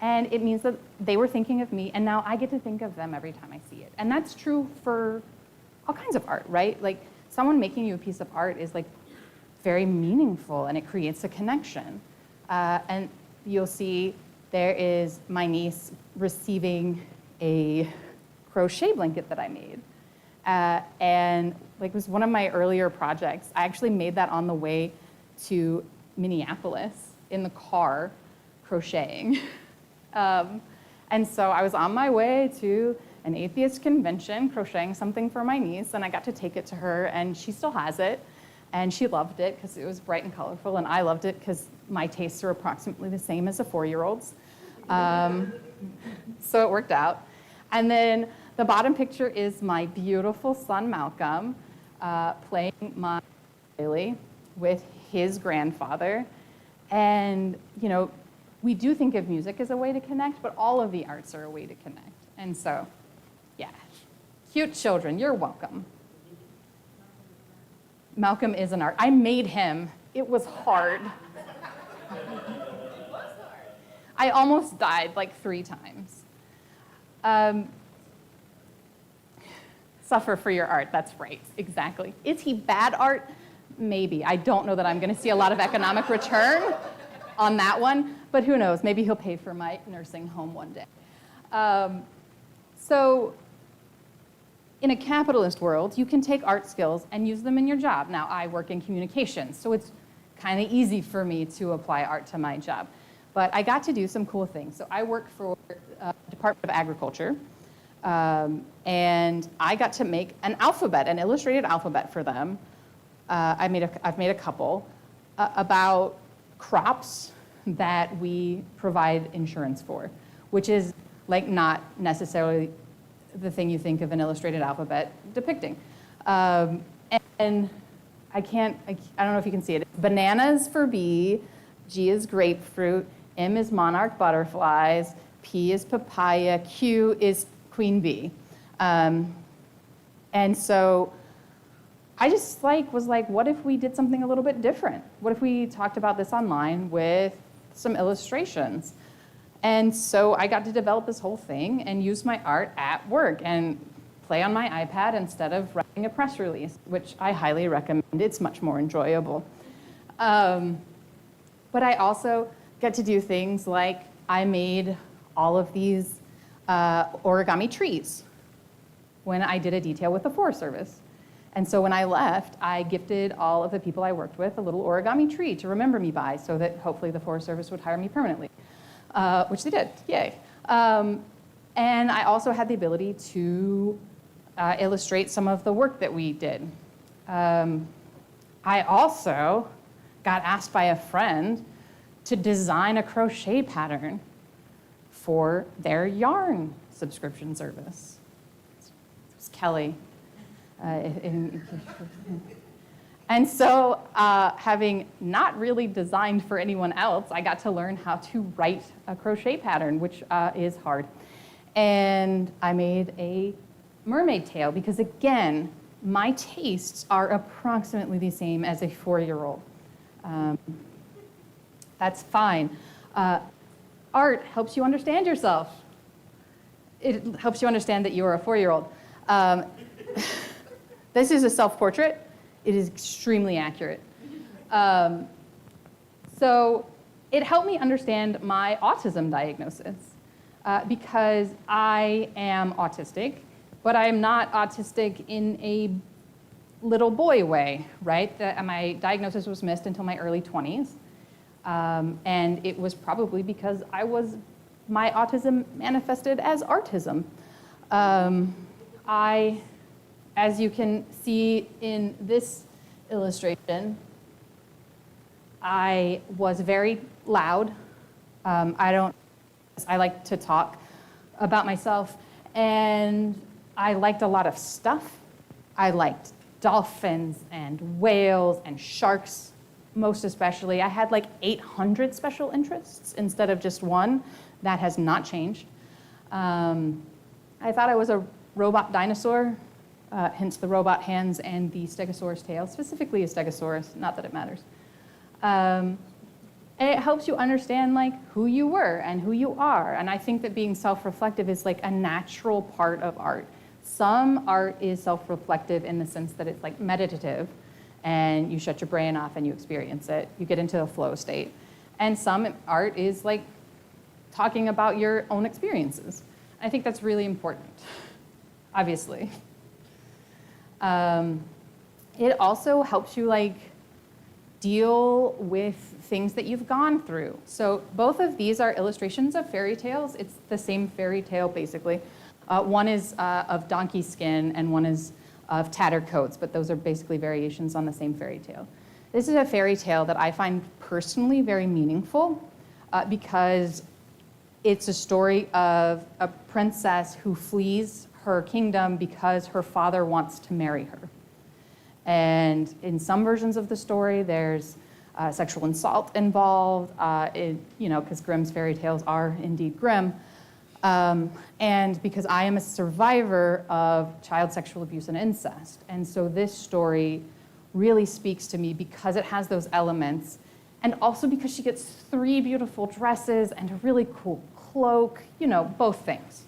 And it means that they were thinking of me, and now I get to think of them every time I see it. And that's true for all kinds of art, right? Like, someone making you a piece of art is like very meaningful, and it creates a connection. And you'll see there is my niece receiving a crochet blanket that I made. And like, it was one of my earlier projects. I actually made that on the way to Minneapolis in the car, crocheting. And so I was on my way to an atheist convention, crocheting something for my niece, and I got to take it to her, and she still has it. And she loved it because it was bright and colorful, and I loved it because my tastes are approximately the same as a 4-year-old's. So it worked out. And then the bottom picture is my beautiful son, Malcolm, playing my ukulele with his grandfather. And, you know, we do think of music as a way to connect, but all of the arts are a way to connect. And so, yeah, cute children, you're welcome. Malcolm is an art. I made him. It was hard. I almost died like 3 times. Suffer for your art, that's right, exactly. Is he bad art? Maybe. I don't know that I'm going to see a lot of economic return on that one, but who knows? Maybe he'll pay for my nursing home one day. So in a capitalist world, you can take art skills and use them in your job. Now, I work in communications, so it's kind of easy for me to apply art to my job. But I got to do some cool things. So I work for the Department of Agriculture, and I got to make an alphabet, an illustrated alphabet for them. I've made a couple about crops that we provide insurance for, which is like not necessarily the thing you think of an illustrated alphabet depicting. And I don't know if you can see it. Banana is for bee, G is grapefruit, M is monarch butterflies, P is papaya, Q is queen bee. And so I just was like, what if we did something a little bit different? What if we talked about this online with some illustrations. And so I got to develop this whole thing and use my art at work and play on my iPad instead of writing a press release, which I highly recommend. It's much more enjoyable. But I also get to do things like I made all of these origami trees when I did a detail with the Forest Service. And so when I left, I gifted all of the people I worked with a little origami tree to remember me by so that hopefully the Forest Service would hire me permanently, which they did, yay. And I also had the ability to illustrate some of the work that we did. I also got asked by a friend to design a crochet pattern for their yarn subscription service. It was Kelly. And so, having not really designed for anyone else, I got to learn how to write a crochet pattern, which is hard. And I made a mermaid tail because, again, my tastes are approximately the same as a 4-year-old. That's fine. Art helps you understand yourself. It helps you understand that you are a 4-year-old. This is a self-portrait. It is extremely accurate. So it helped me understand my autism diagnosis because I am autistic, but I'm not autistic in a little boy way, right? My diagnosis was missed until my early 20s. And it was probably because my autism manifested as artism. As you can see in this illustration, I was very loud. I like to talk about myself, and I liked a lot of stuff. I liked dolphins and whales and sharks, most especially. I had like 800 special interests instead of just one. That has not changed. I thought I was a robot dinosaur, hence the robot hands and the stegosaurus tail, specifically a stegosaurus, not that it matters. And it helps you understand like who you were and who you are. And I think that being self-reflective is like a natural part of art. Some art is self-reflective in the sense that it's like meditative and you shut your brain off and you experience it. You get into a flow state. And some art is like talking about your own experiences. I think that's really important, obviously. It also helps you like deal with things that you've gone through. So both of these are illustrations of fairy tales. It's the same fairy tale, basically. One is of donkey skin and one is of tattered coats, but those are basically variations on the same fairy tale. This is a fairy tale that I find personally very meaningful because it's a story of a princess who flees her kingdom because her father wants to marry her. And in some versions of the story, there's sexual assault involved, because Grimm's fairy tales are indeed grim. And because I am a survivor of child sexual abuse and incest. And so this story really speaks to me because it has those elements, and also because she gets 3 beautiful dresses and a really cool cloak, both things,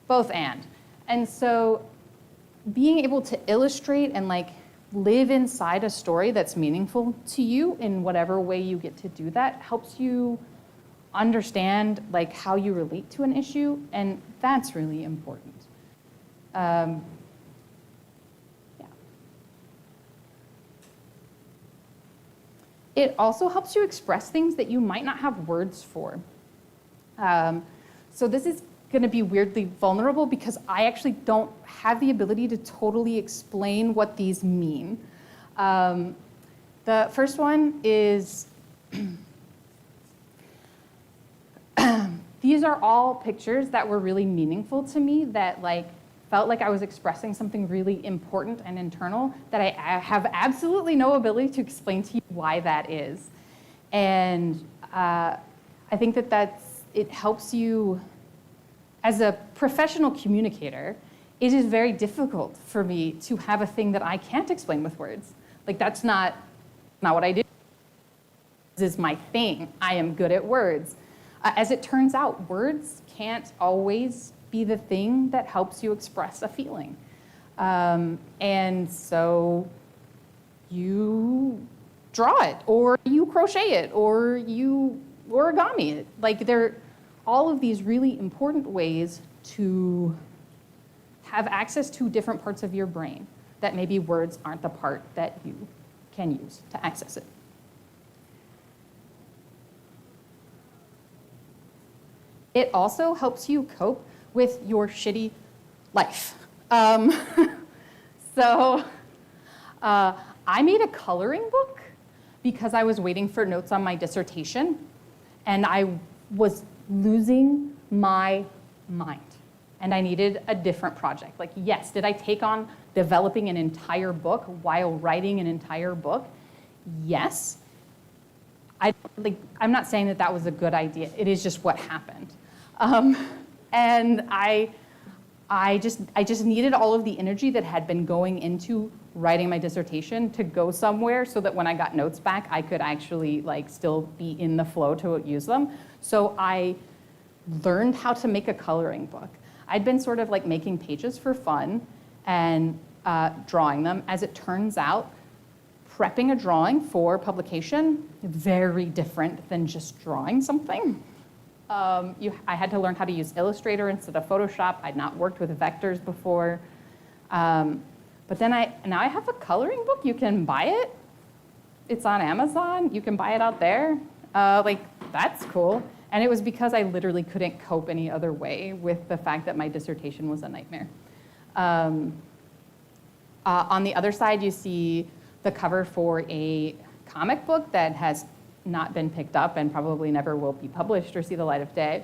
both and. And so being able to illustrate and like live inside a story that's meaningful to you in whatever way you get to do that helps you understand like how you relate to an issue, and that's really important. Yeah. It also helps you express things that you might not have words for. So this is going to be weirdly vulnerable because I actually don't have the ability to totally explain what these mean. The first one is these are all pictures that were really meaningful to me that like felt like I was expressing something really important and internal that I have absolutely no ability to explain to you why that is. And I think that it helps you as a professional communicator. It is very difficult for me to have a thing that I can't explain with words. Like that's not what I do. is my thing. I am good at words. As it turns out, words can't always be the thing that helps you express a feeling. And so you draw it, or you crochet it, or you origami it. Like, there are all of these really important ways to have access to different parts of your brain that maybe words aren't the part that you can use to access it. It also helps you cope with your shitty life. So I made a coloring book because I was waiting for notes on my dissertation, and I was losing my mind, and I needed a different project. Like, yes, did I take on developing an entire book while writing an entire book? Yes. I'm not saying that that was a good idea. It is just what happened. And I just needed all of the energy that had been going into writing my dissertation to go somewhere so that when I got notes back, I could actually still be in the flow to use them. So I learned how to make a coloring book. I'd been sort of making pages for fun and drawing them. As it turns out, prepping a drawing for publication, very different than just drawing something. I had to learn how to use Illustrator instead of Photoshop. I'd not worked with vectors before. But then now I have a coloring book. You can buy it. It's on Amazon. You can buy it out there. That's cool. And it was because I literally couldn't cope any other way with the fact that my dissertation was a nightmare. On the other side, you see the cover for a comic book that has not been picked up and probably never will be published or see the light of day.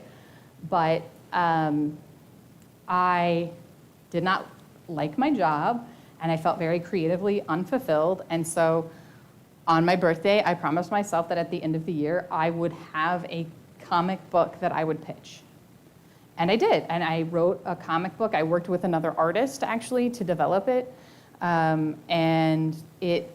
But I did not like my job, and I felt very creatively unfulfilled. And so on my birthday, I promised myself that at the end of the year, I would have a comic book that I would pitch. And I did, and I wrote a comic book. I worked with another artist, actually, to develop it. And it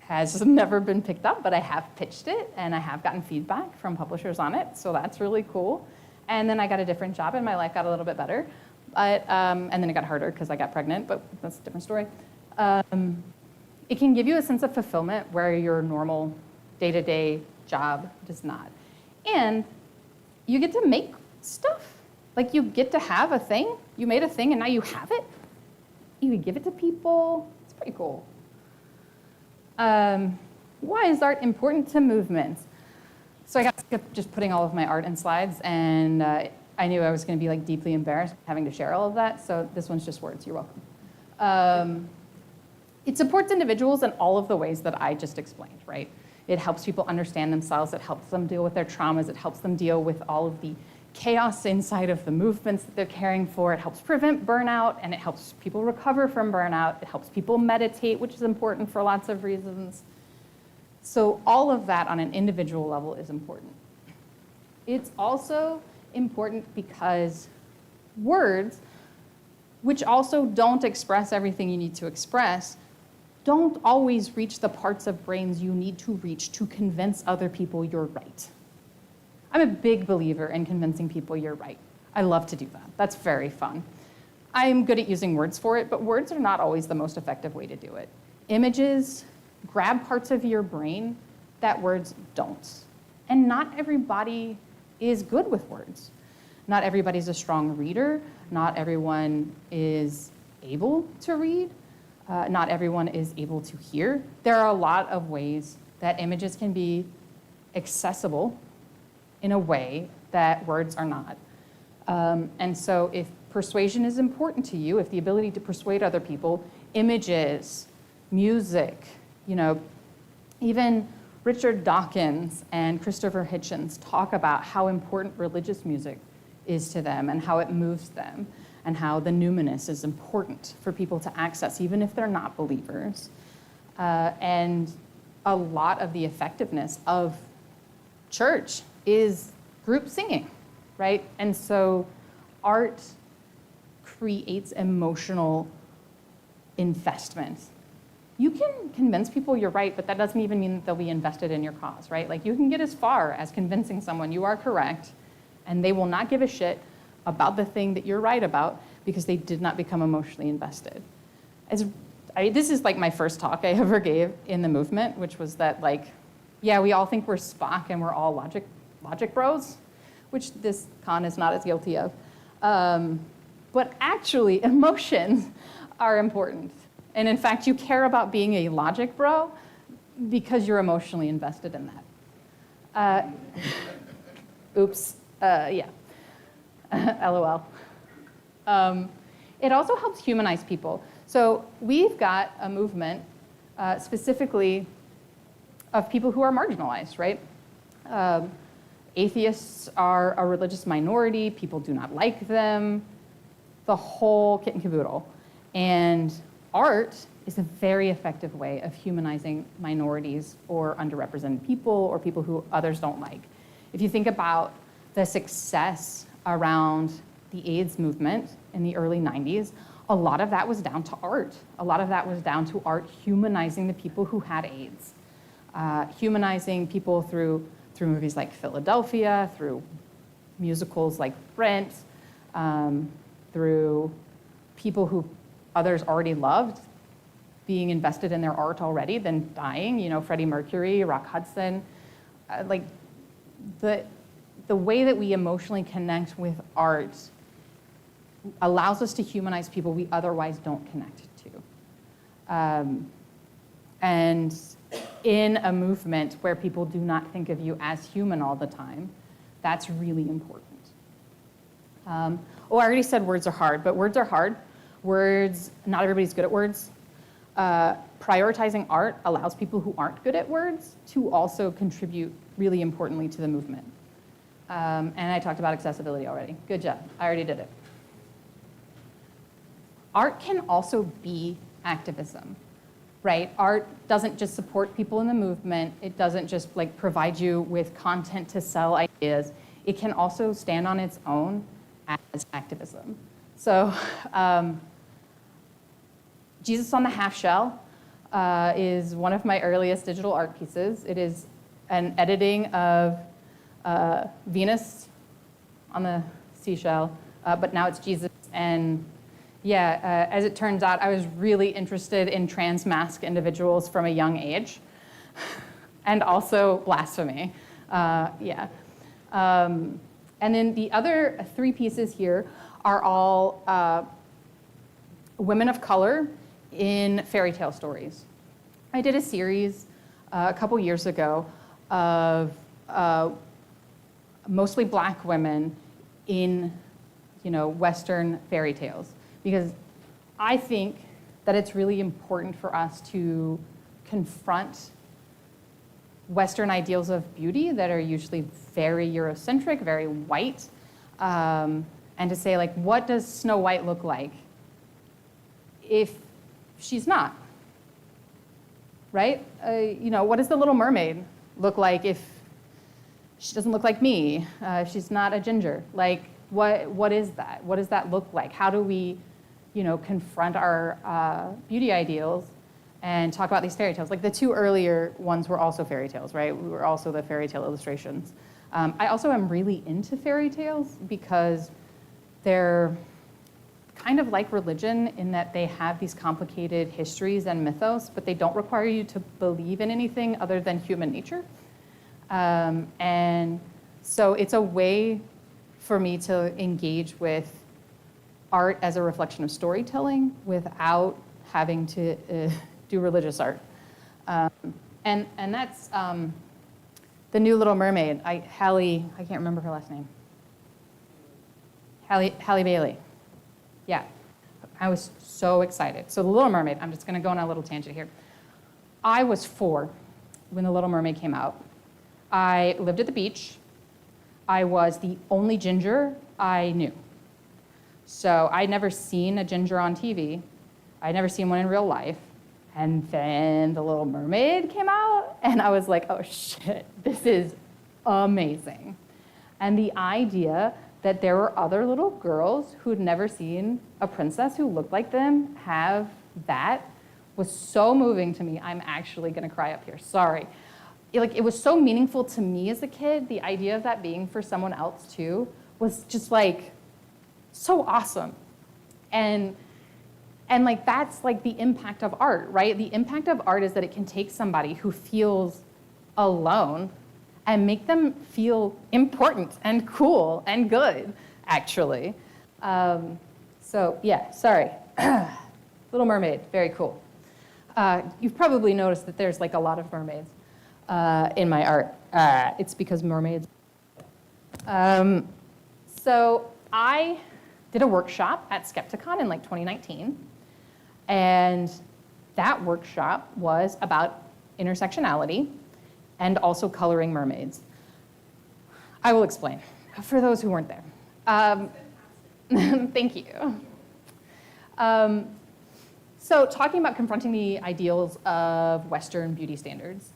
has never been picked up, but I have pitched it, and I have gotten feedback from publishers on it, so that's really cool. And then I got a different job, and my life got a little bit better. But, and then it got harder because I got pregnant, but that's a different story. It can give you a sense of fulfillment where your normal day-to-day job does not. And you get to make stuff. You get to have a thing. You made a thing, and now you have it. You can give it to people. It's pretty cool. Why is art important to movements? So I got sick of just putting all of my art in slides, and I knew I was going to be deeply embarrassed having to share all of that, so this one's just words. You're welcome. It supports individuals in all of the ways that I just explained, right? It helps people understand themselves. It helps them deal with their traumas. It helps them deal with all of the chaos inside of the movements that they're caring for. It helps prevent burnout, and it helps people recover from burnout. It helps people meditate, which is important for lots of reasons. So all of that on an individual level is important. It's also important because words, which also don't express everything you need to express, don't always reach the parts of brains you need to reach to convince other people you're right. I'm a big believer in convincing people you're right. I love to do that. That's very fun. I'm good at using words for it, but words are not always the most effective way to do it. Images grab parts of your brain that words don't. And not everybody is good with words. Not everybody's a strong reader. Not everyone is able to read. Not everyone is able to hear. There are a lot of ways that images can be accessible in a way that words are not. And so if persuasion is important to you, if the ability to persuade other people, images, music, even Richard Dawkins and Christopher Hitchens talk about how important religious music is to them and how it moves them and how the numinous is important for people to access, even if they're not believers. And a lot of the effectiveness of church is group singing, right? And so art creates emotional investment you can convince people you're right, but that doesn't even mean that they'll be invested in your cause, right? Like you can get as far as convincing someone you are correct, and they will not give a shit about the thing that you're right about because they did not become emotionally invested. This is like my first talk I ever gave in the movement, which was that like, yeah, we all think we're Spock and we're all logic bros, which this con is not as guilty of. But actually, emotions are important. And in fact, you care about being a logic bro because you're emotionally invested in that. Oops, yeah, LOL. It also helps humanize people. So we've got a movement specifically of people who are marginalized, right? Atheists are a religious minority. People do not like them. The whole kit and caboodle. And art is a very effective way of humanizing minorities or underrepresented people or people who others don't like. If you think about the success around the AIDS movement in the early 90s, a lot of that was down to art. A lot of that was down to art humanizing the people who had AIDS, humanizing people through movies like Philadelphia, through musicals like Rent, through people who others already loved, being invested in their art already, then dying. You know, Freddie Mercury, Rock Hudson. Like the way that we emotionally connect with art allows us to humanize people we otherwise don't connect to. And in a movement where people do not think of you as human all the time, that's really important. I already said words are hard, but words are hard. Words, not everybody's good at words. Prioritizing art allows people who aren't good at words to also contribute really importantly to the movement. And I talked about accessibility already. Good job, I already did it. Art can also be activism, right? Art doesn't just support people in the movement. It doesn't just like provide you with content to sell ideas. It can also stand on its own as activism. So Jesus on the Half Shell is one of my earliest digital art pieces. It is an editing of Venus on the seashell, but now it's Jesus. And yeah, as it turns out, I was really interested in trans mask individuals from a young age, and also blasphemy. Yeah. And then the other three pieces here are all women of color in fairy tale stories. I did a series a couple years ago of mostly black women in, Western fairy tales, because I think that it's really important for us to confront Western ideals of beauty that are usually very Eurocentric, very white, and to say, like, what does Snow White look like if she's not, right? What does the Little Mermaid look like if she doesn't look like me, if she's not a ginger? Like, what is that? What does that look like? How do we, confront our beauty ideals and talk about these fairy tales? Like the two earlier ones were also fairy tales, right? We were also the fairy tale illustrations. I also am really into fairy tales because they're kind of like religion in that they have these complicated histories and mythos, but they don't require you to believe in anything other than human nature. And so it's a way for me to engage with art as a reflection of storytelling without having to do religious art. And that's the new Little Mermaid. Halle, I can't remember her last name. Halle Bailey. Yeah, I was so excited. So the Little Mermaid, I'm just gonna go on a little tangent here. I was 4 when the Little Mermaid came out. I lived at the beach. I was the only ginger I knew. So I'd never seen a ginger on TV. I'd never seen one in real life. And then the Little Mermaid came out, and I was like, oh shit, this is amazing. And the idea that there were other little girls who'd never seen a princess who looked like them have that was so moving to me. I'm actually going to cry up here. Sorry. It was so meaningful to me as a kid. The idea of that being for someone else too was just like so awesome. And like that's like the impact of art, right? The impact of art is that it can take somebody who feels alone and make them feel important and cool and good, actually. So yeah, sorry. Little Mermaid, very cool. You've probably noticed that there's like a lot of mermaids in my art. It's because mermaids. So I did a workshop at Skepticon in like 2019. And that workshop was about intersectionality and also coloring mermaids. I will explain for those who weren't there. Thank you. So talking about confronting the ideals of Western beauty standards,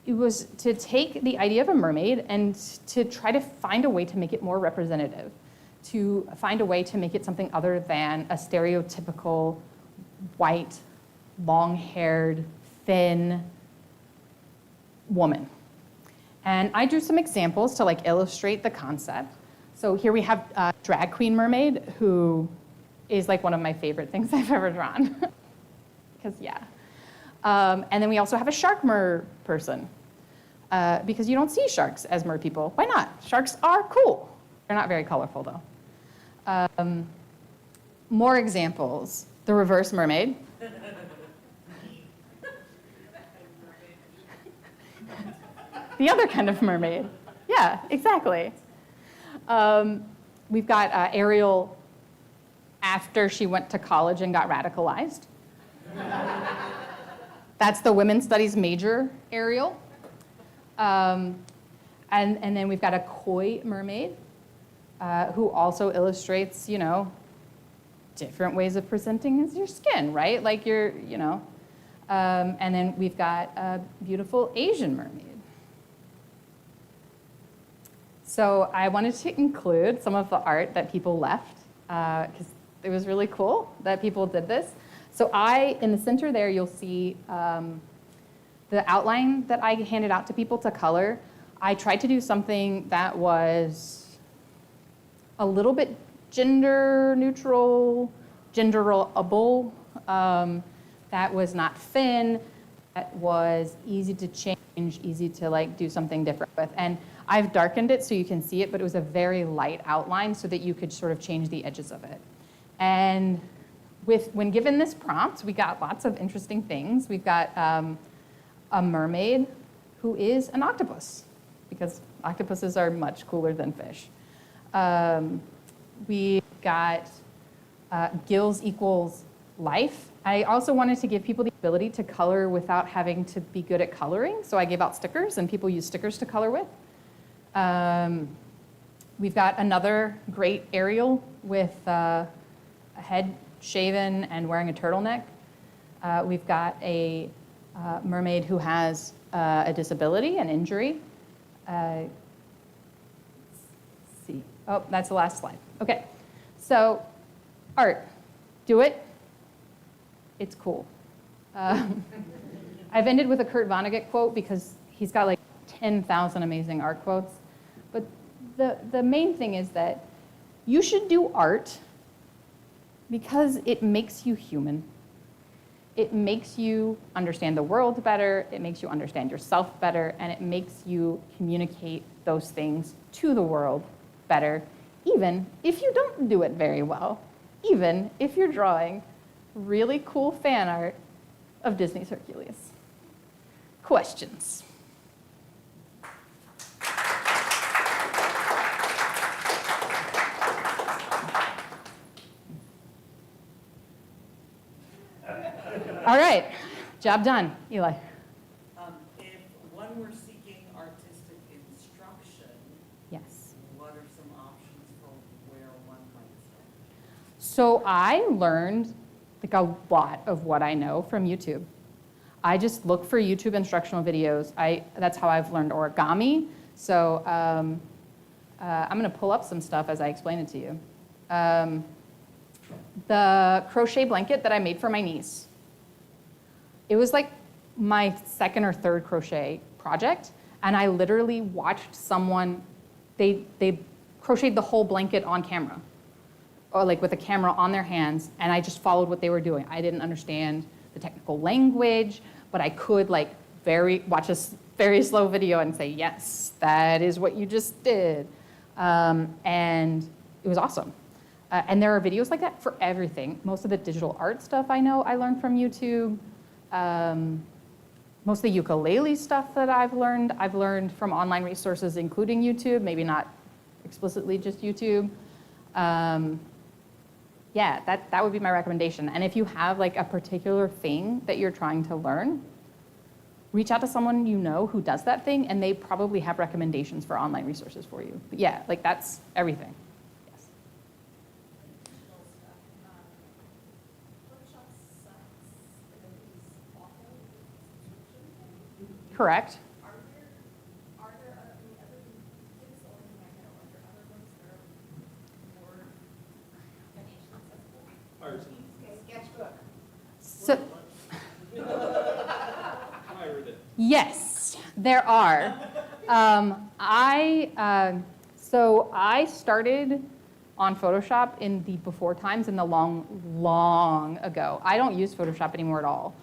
it was to take the idea of a mermaid and to try to find a way to make it more representative, to find a way to make it something other than a stereotypical white, long-haired, thin woman. And I drew some examples to like illustrate the concept. So here we have a drag queen mermaid who is like one of my favorite things I've ever drawn. Because yeah. And then we also have a shark mer person. Because you don't see sharks as mer people. Why not? Sharks are cool. They're not very colorful though. More examples. The reverse mermaid. The other kind of mermaid. Yeah, exactly. We've got Ariel after she went to college and got radicalized. That's the women's studies major Ariel. And then we've got a koi mermaid who also illustrates, you know, different ways of presenting your skin, right? Like and then we've got a beautiful Asian mermaid. So I wanted to include some of the art that people left because it was really cool that people did this. So in the center there, you'll see the outline that I handed out to people to color. I tried to do something that was a little bit gender neutral, genderable, that was not thin, that was easy to change, easy to like do something different with. And I've darkened it so you can see it, but it was a very light outline so that you could sort of change the edges of it. And when given this prompt, we got lots of interesting things. We've got a mermaid who is an octopus, because octopuses are much cooler than fish. We got gills equals life. I also wanted to give people the ability to color without having to be good at coloring, so I gave out stickers, and people use stickers to color with. We've got another great Ariel with a head shaven and wearing a turtleneck. We've got a mermaid who has a disability, an injury. Let's see. Oh, that's the last slide. Okay, so art, do it. It's cool. I've ended with a Kurt Vonnegut quote because he's got like 10,000 amazing art quotes. But the main thing is that you should do art because it makes you human. It makes you understand the world better, it makes you understand yourself better, and it makes you communicate those things to the world better, even if you don't do it very well, even if you're drawing really cool fan art of Disney's Hercules. Questions? All right, job done. Eli. If one were seeking artistic instruction, Yes. what are some options for where one might start? So I learned like a lot of what I know from YouTube. I just look for YouTube instructional videos. That's how I've learned origami. So I'm going to pull up some stuff as I explain it to you. the crochet blanket that I made for my niece. It was like my second or third crochet project, and I literally watched someone, they crocheted the whole blanket on camera, or like with a camera on their hands, and I just followed what they were doing. I didn't understand the technical language, but I could like watch a very slow video and say, yes, that is what you just did. And it was awesome. And there are videos like that for everything. Most of the digital art stuff I learned from YouTube. Most of the ukulele stuff that I've learned from online resources, including YouTube, maybe not explicitly just YouTube. Yeah, that would be my recommendation. And if you have like a particular thing that you're trying to learn, reach out to someone you know who does that thing, and they probably have recommendations for online resources for you. But yeah, like that's everything. Yes. Correct. So, yes, there are. So I started on Photoshop in the before times, in the long ago. I don't use Photoshop anymore at all.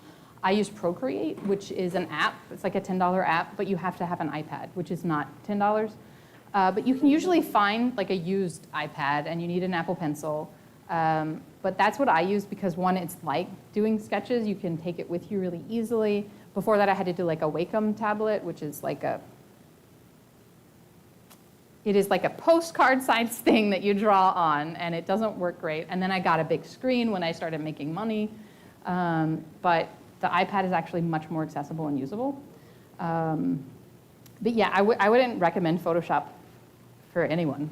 I use Procreate, which is an app. It's like a $10 app, but you have to have an iPad, which is not $10. But you can usually find like a used iPad, and you need an Apple Pencil. But that's what I use because, one, it's like doing sketches. You can take it with you really easily. Before that, I had to do like a Wacom tablet, which is like it is like a postcard size thing that you draw on, and it doesn't work great. And then I got a big screen when I started making money. But the iPad is actually much more accessible and usable. But yeah, I wouldn't recommend Photoshop for anyone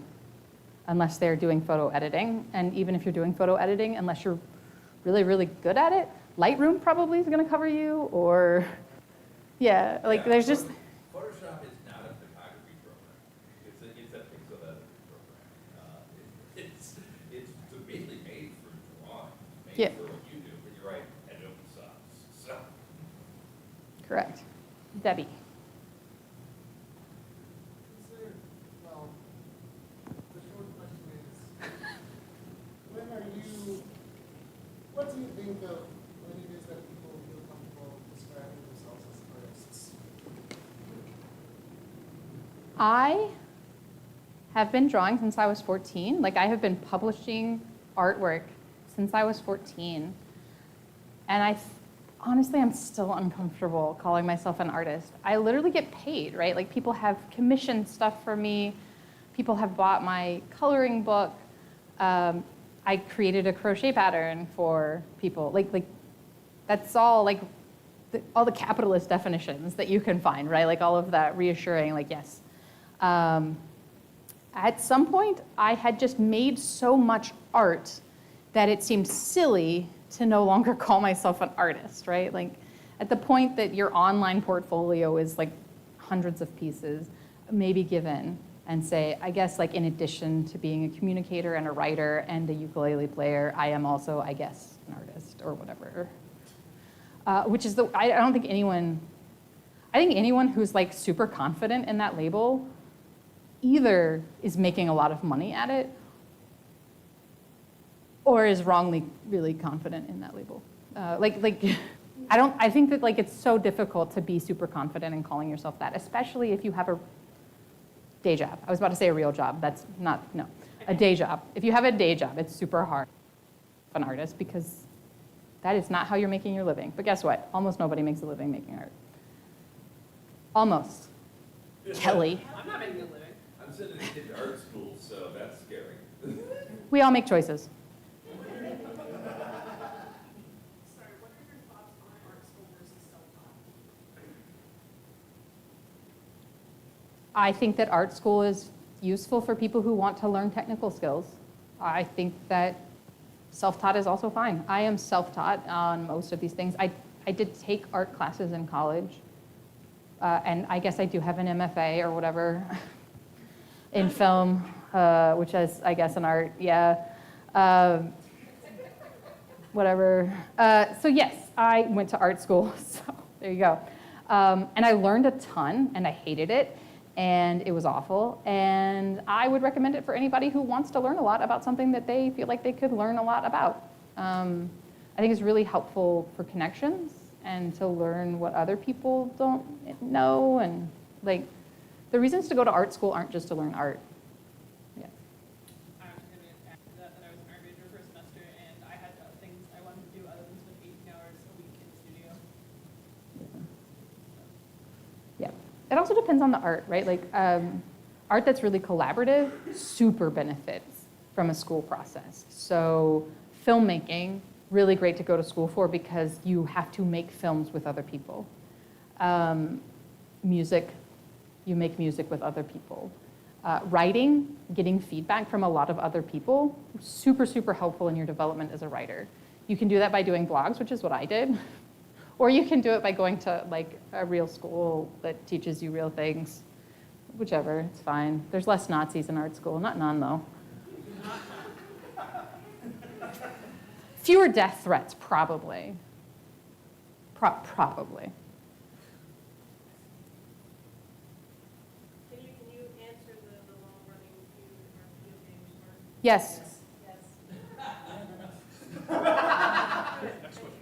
unless they're doing photo editing. And even if you're doing photo editing, unless you're really, really good at it, Lightroom probably is going to cover you, or yeah, like there's just. Photoshop is not a photography program. It's a pixel editing program. It's basically made for drawing, made for what you do, but you're right, Adobe sucks. So. Correct. Debbie. Well, the short question is, what do you think of when it is that people feel comfortable describing themselves as artists? I have been drawing since I was 14. Like, I have been publishing artwork since I was 14. And honestly, I'm still uncomfortable calling myself an artist. I literally get paid, right? Like, people have commissioned stuff for me. People have bought my coloring book. I created a crochet pattern for people. Like that's all like all the capitalist definitions that you can find, right? Like all of that reassuring, like yes. At some point, I had just made so much art that it seemed silly to no longer call myself an artist, right? Like at the point that your online portfolio is like hundreds of pieces, maybe given and say, I guess like in addition to being a communicator and a writer and a ukulele player, I am also, I guess, an artist or whatever. Which is I don't think anyone, I think anyone who's like super confident in that label either is making a lot of money at it or is wrongly really confident in that label. I think that like it's so difficult to be super confident in calling yourself that, especially if you have a day job. I was about to say a real job. That's not, no. A day job. If you have a day job, it's super hard to be an artist because that is not how you're making your living. But guess what? Almost nobody makes a living making art. Almost. Kelly. I'm not making a living. I'm sending a kid to art school, so that's scary. We all make choices. Sorry, what are your thoughts on art school versus self-taught? I think that art school is useful for people who want to learn technical skills. I think that self-taught is also fine. I am self-taught on most of these things. I did take art classes in college, and I guess I do have an MFA or whatever in film, which is, I guess, an art, yeah. whatever. So yes, I went to art school, so there you go. And I learned a ton, and I hated it, and it was awful. And I would recommend it for anybody who wants to learn a lot about something that they feel like they could learn a lot about. I think it's really helpful for connections and to learn what other people don't know. And like, the reasons to go to art school aren't just to learn art. Yeah. I'm actually going to add to that I was an art major for a semester, and I had things I wanted to do other than spend 18 hours a week in the studio. Yeah. It also depends on the art, right? Like art that's really collaborative super benefits from a school process. So filmmaking, really great to go to school for because you have to make films with other people. Music, you make music with other people. Writing, getting feedback from a lot of other people, super, super helpful in your development as a writer. You can do that by doing blogs, which is what I did. Or you can do it by going to like a real school that teaches you real things. Whichever, it's fine. There's less Nazis in art school, not none though. Fewer death threats, probably. Probably. Can you answer the long-running feud about video games or? Yes. Yes.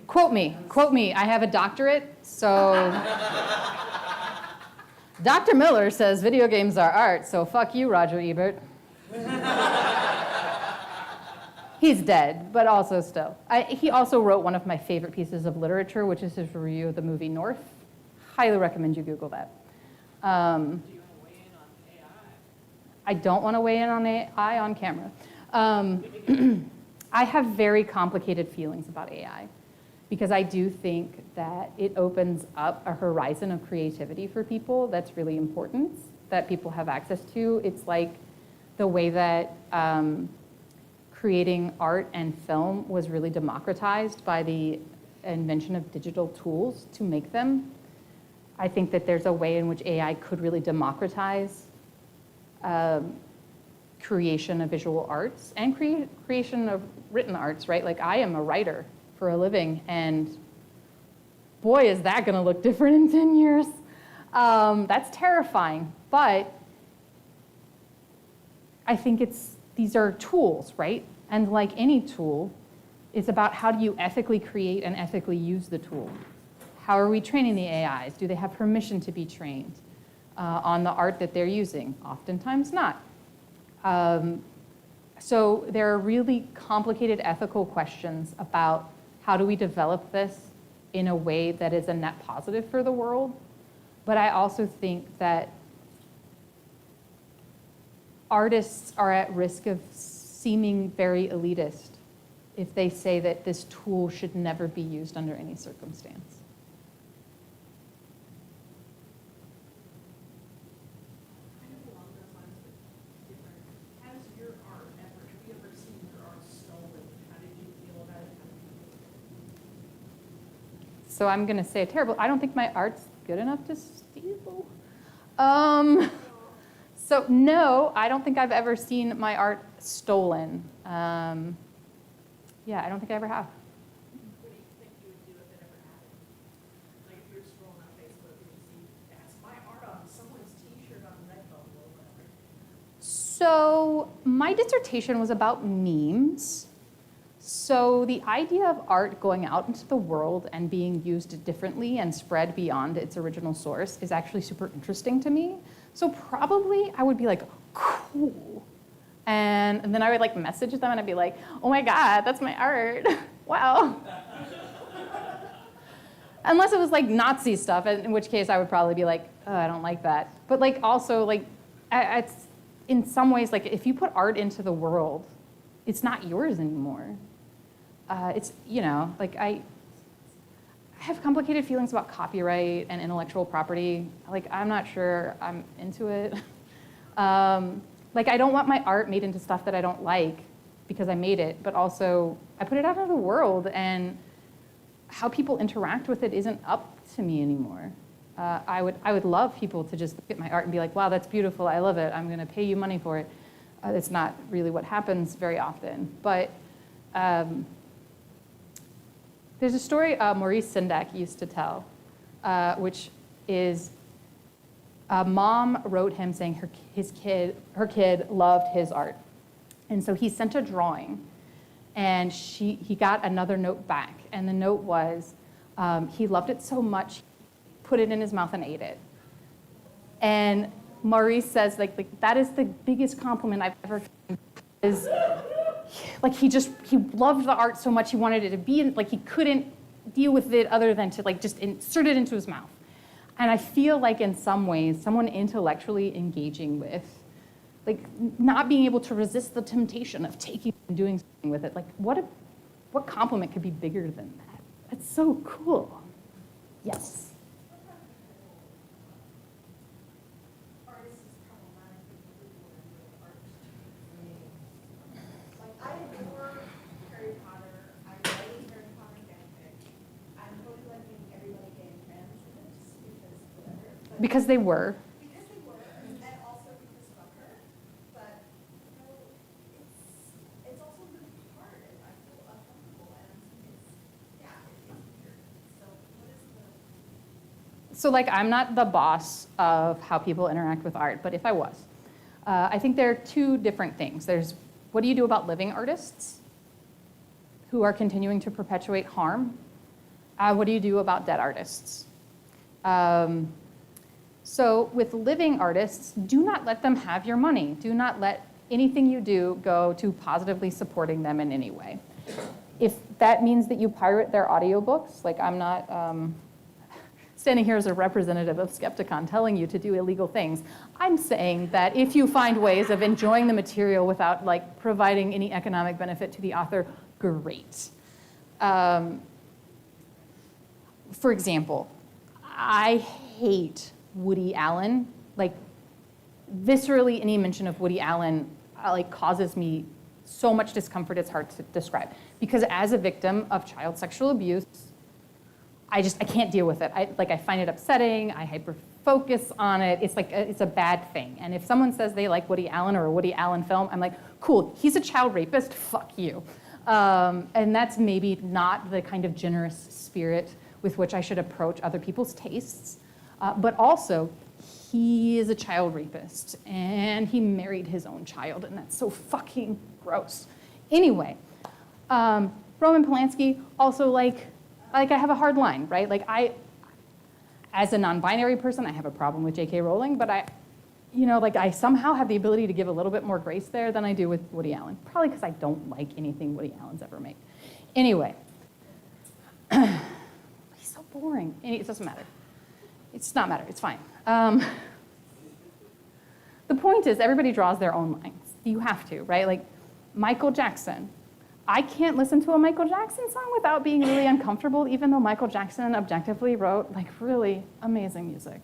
Quote me. I have a doctorate, so. Dr. Miller says video games are art, so fuck you, Roger Ebert. He's dead, but also still. He also wrote one of my favorite pieces of literature, which is his review of the movie North. Highly recommend you Google that. Do you want to weigh in on AI? I don't want to weigh in on AI on camera. I have very complicated feelings about AI because I do think that it opens up a horizon of creativity for people that's really important, that people have access to. It's like the way that creating art and film was really democratized by the invention of digital tools to make them. I think that there's a way in which AI could really democratize creation of visual arts and creation of written arts, right? Like I am a writer for a living, and boy, is that gonna look different in 10 years. That's terrifying, but I think these are tools, right? And like any tool, it's about how do you ethically create and ethically use the tool. How are we training the AIs? Do they have permission to be trained on the art that they're using? Oftentimes not. So there are really complicated ethical questions about how do we develop this in a way that is a net positive for the world. But I also think that artists are at risk of seeming very elitist if they say that this tool should never be used under any circumstance. Kind of along those lines, but different. Has your art ever, have you ever seen your art stolen? How did you feel about it? How did you So I'm going to say I don't think my art's good enough to steal. So no, I don't think I've ever seen my art stolen. Yeah, I don't think I ever have. What do you think you would do if it ever happened? Like if you were scrolling on Facebook and you see, that's my art on someone's t-shirt on Redbubble or whatever. So my dissertation was about memes. So the idea of art going out into the world and being used differently and spread beyond its original source is actually super interesting to me. So probably I would be like, cool. And then I would like message them and I'd be like, oh my God, that's my art. Wow. Unless it was like Nazi stuff, in which case I would probably be like, oh, I don't like that. But like also like, it's in some ways like if you put art into the world, it's not yours anymore. It's, you know, like I have complicated feelings about copyright and intellectual property. Like I'm not sure I'm into it. Like I don't want my art made into stuff that I don't like because I made it, but also I put it out into the world and how people interact with it isn't up to me anymore. I would love people to just look at my art and be like, wow, that's beautiful, I love it, I'm gonna pay you money for it. It's not really what happens very often, but There's a story Maurice Sendak used to tell, which is a mom wrote him saying her kid loved his art. And so he sent a drawing, and he got another note back. And the note was, he loved it so much, he put it in his mouth and ate it. And Maurice says, like that is the biggest compliment I've ever gotten. Is like he loved the art so much he wanted it to be, like he couldn't deal with it other than to like just insert it into his mouth. And I feel like in some ways, someone intellectually engaging with, like not being able to resist the temptation of taking and doing something with it, like what compliment could be bigger than that? That's so cool. Yes. I adore Harry Potter. I write Harry Potter fanfic. I'm totally letting everybody gay and trans in it just because whatever. But Because they were. because they were, and also because fuck her. But you know, it's also really hard, and I feel uncomfortable, and it's weird. So what is the So like I'm not the boss of how people interact with art, but if I was, I think there are two different things. There's what do you do about living artists who are continuing to perpetuate harm? What do you do about dead artists? So with living artists, do not let them have your money. Do not let anything you do go to positively supporting them in any way. If that means that you pirate their audiobooks, like I'm not standing here as a representative of Skepticon telling you to do illegal things. I'm saying that if you find ways of enjoying the material without like providing any economic benefit to the author, great. For example, I hate Woody Allen. Like viscerally, any mention of Woody Allen like causes me so much discomfort it's hard to describe. Because as a victim of child sexual abuse, I can't deal with it. I find it upsetting. I hyper-focus on it. It's like it's a bad thing. And if someone says they like Woody Allen or a Woody Allen film, I'm like, cool. He's a child rapist. Fuck you. And that's maybe not the kind of generous spirit with which I should approach other people's tastes. But also, he is a child rapist, and he married his own child, and that's so fucking gross. Anyway, Roman Polanski also like I have a hard line, right? Like as a non-binary person, I have a problem with J.K. Rowling, but I somehow have the ability to give a little bit more grace there than I do with Woody Allen. Probably because I don't like anything Woody Allen's ever made. Anyway, he's so boring. It doesn't matter. It's not matter. It's fine. The point is, everybody draws their own lines. You have to, right? Like Michael Jackson. I can't listen to a Michael Jackson song without being really uncomfortable, even though Michael Jackson objectively wrote like really amazing music.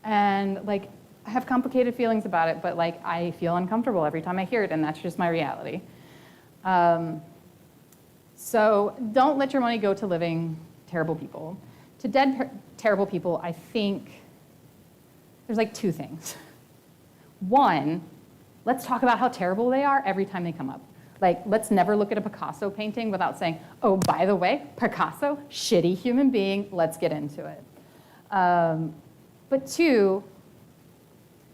And like I have complicated feelings about it, but like I feel uncomfortable every time I hear it, and that's just my reality. So don't let your money go to living terrible people. To dead terrible people, I think there's like two things. One, let's talk about how terrible they are every time they come up. Like, let's never look at a Picasso painting without saying, oh, by the way, Picasso, shitty human being, let's get into it. But two,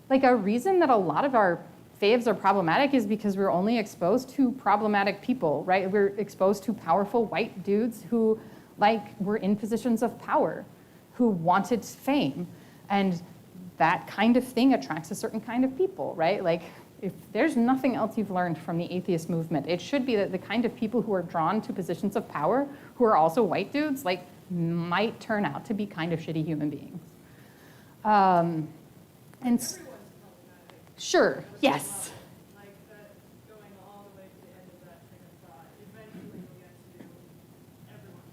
like a reason that a lot of our faves are problematic is because we're only exposed to problematic people, right? We're exposed to powerful white dudes who like were in positions of power, who wanted fame. And that kind of thing attracts a certain kind of people, right? Like, if there's nothing else you've learned from the atheist movement, it should be that the kind of people who are drawn to positions of power, who are also white dudes, like, might turn out to be kind of shitty human beings. And everyone's problematic. sure, yes. Like that, going all the way to the end of that train of thought, eventually you'll get to everyone's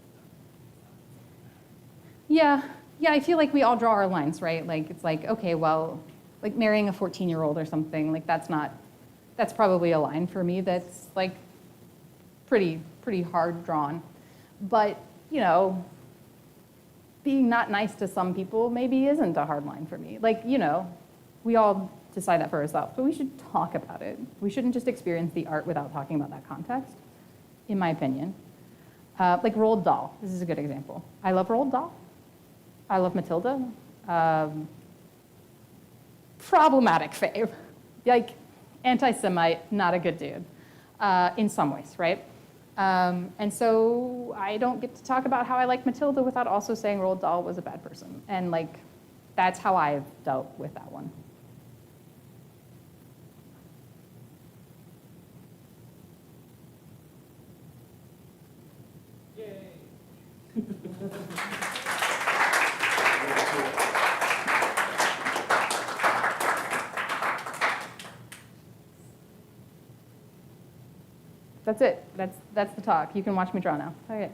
Yeah, I feel like we all draw our lines, right? Like, it's like, okay, well, like marrying a 14-year-old or something, like that's probably a line for me that's like pretty hard drawn. But, you know, being not nice to some people maybe isn't a hard line for me. Like, you know, we all decide that for ourselves, but we should talk about it. We shouldn't just experience the art without talking about that context, in my opinion. Like Roald Dahl, this is a good example. I love Roald Dahl. I love Matilda. Problematic fave. Like, anti-Semite, not a good dude, in some ways, right? And so I don't get to talk about how I like Matilda without also saying Roald Dahl was a bad person. And like, that's how I've dealt with that one. That's it. That's the talk. You can watch me draw now. Okay.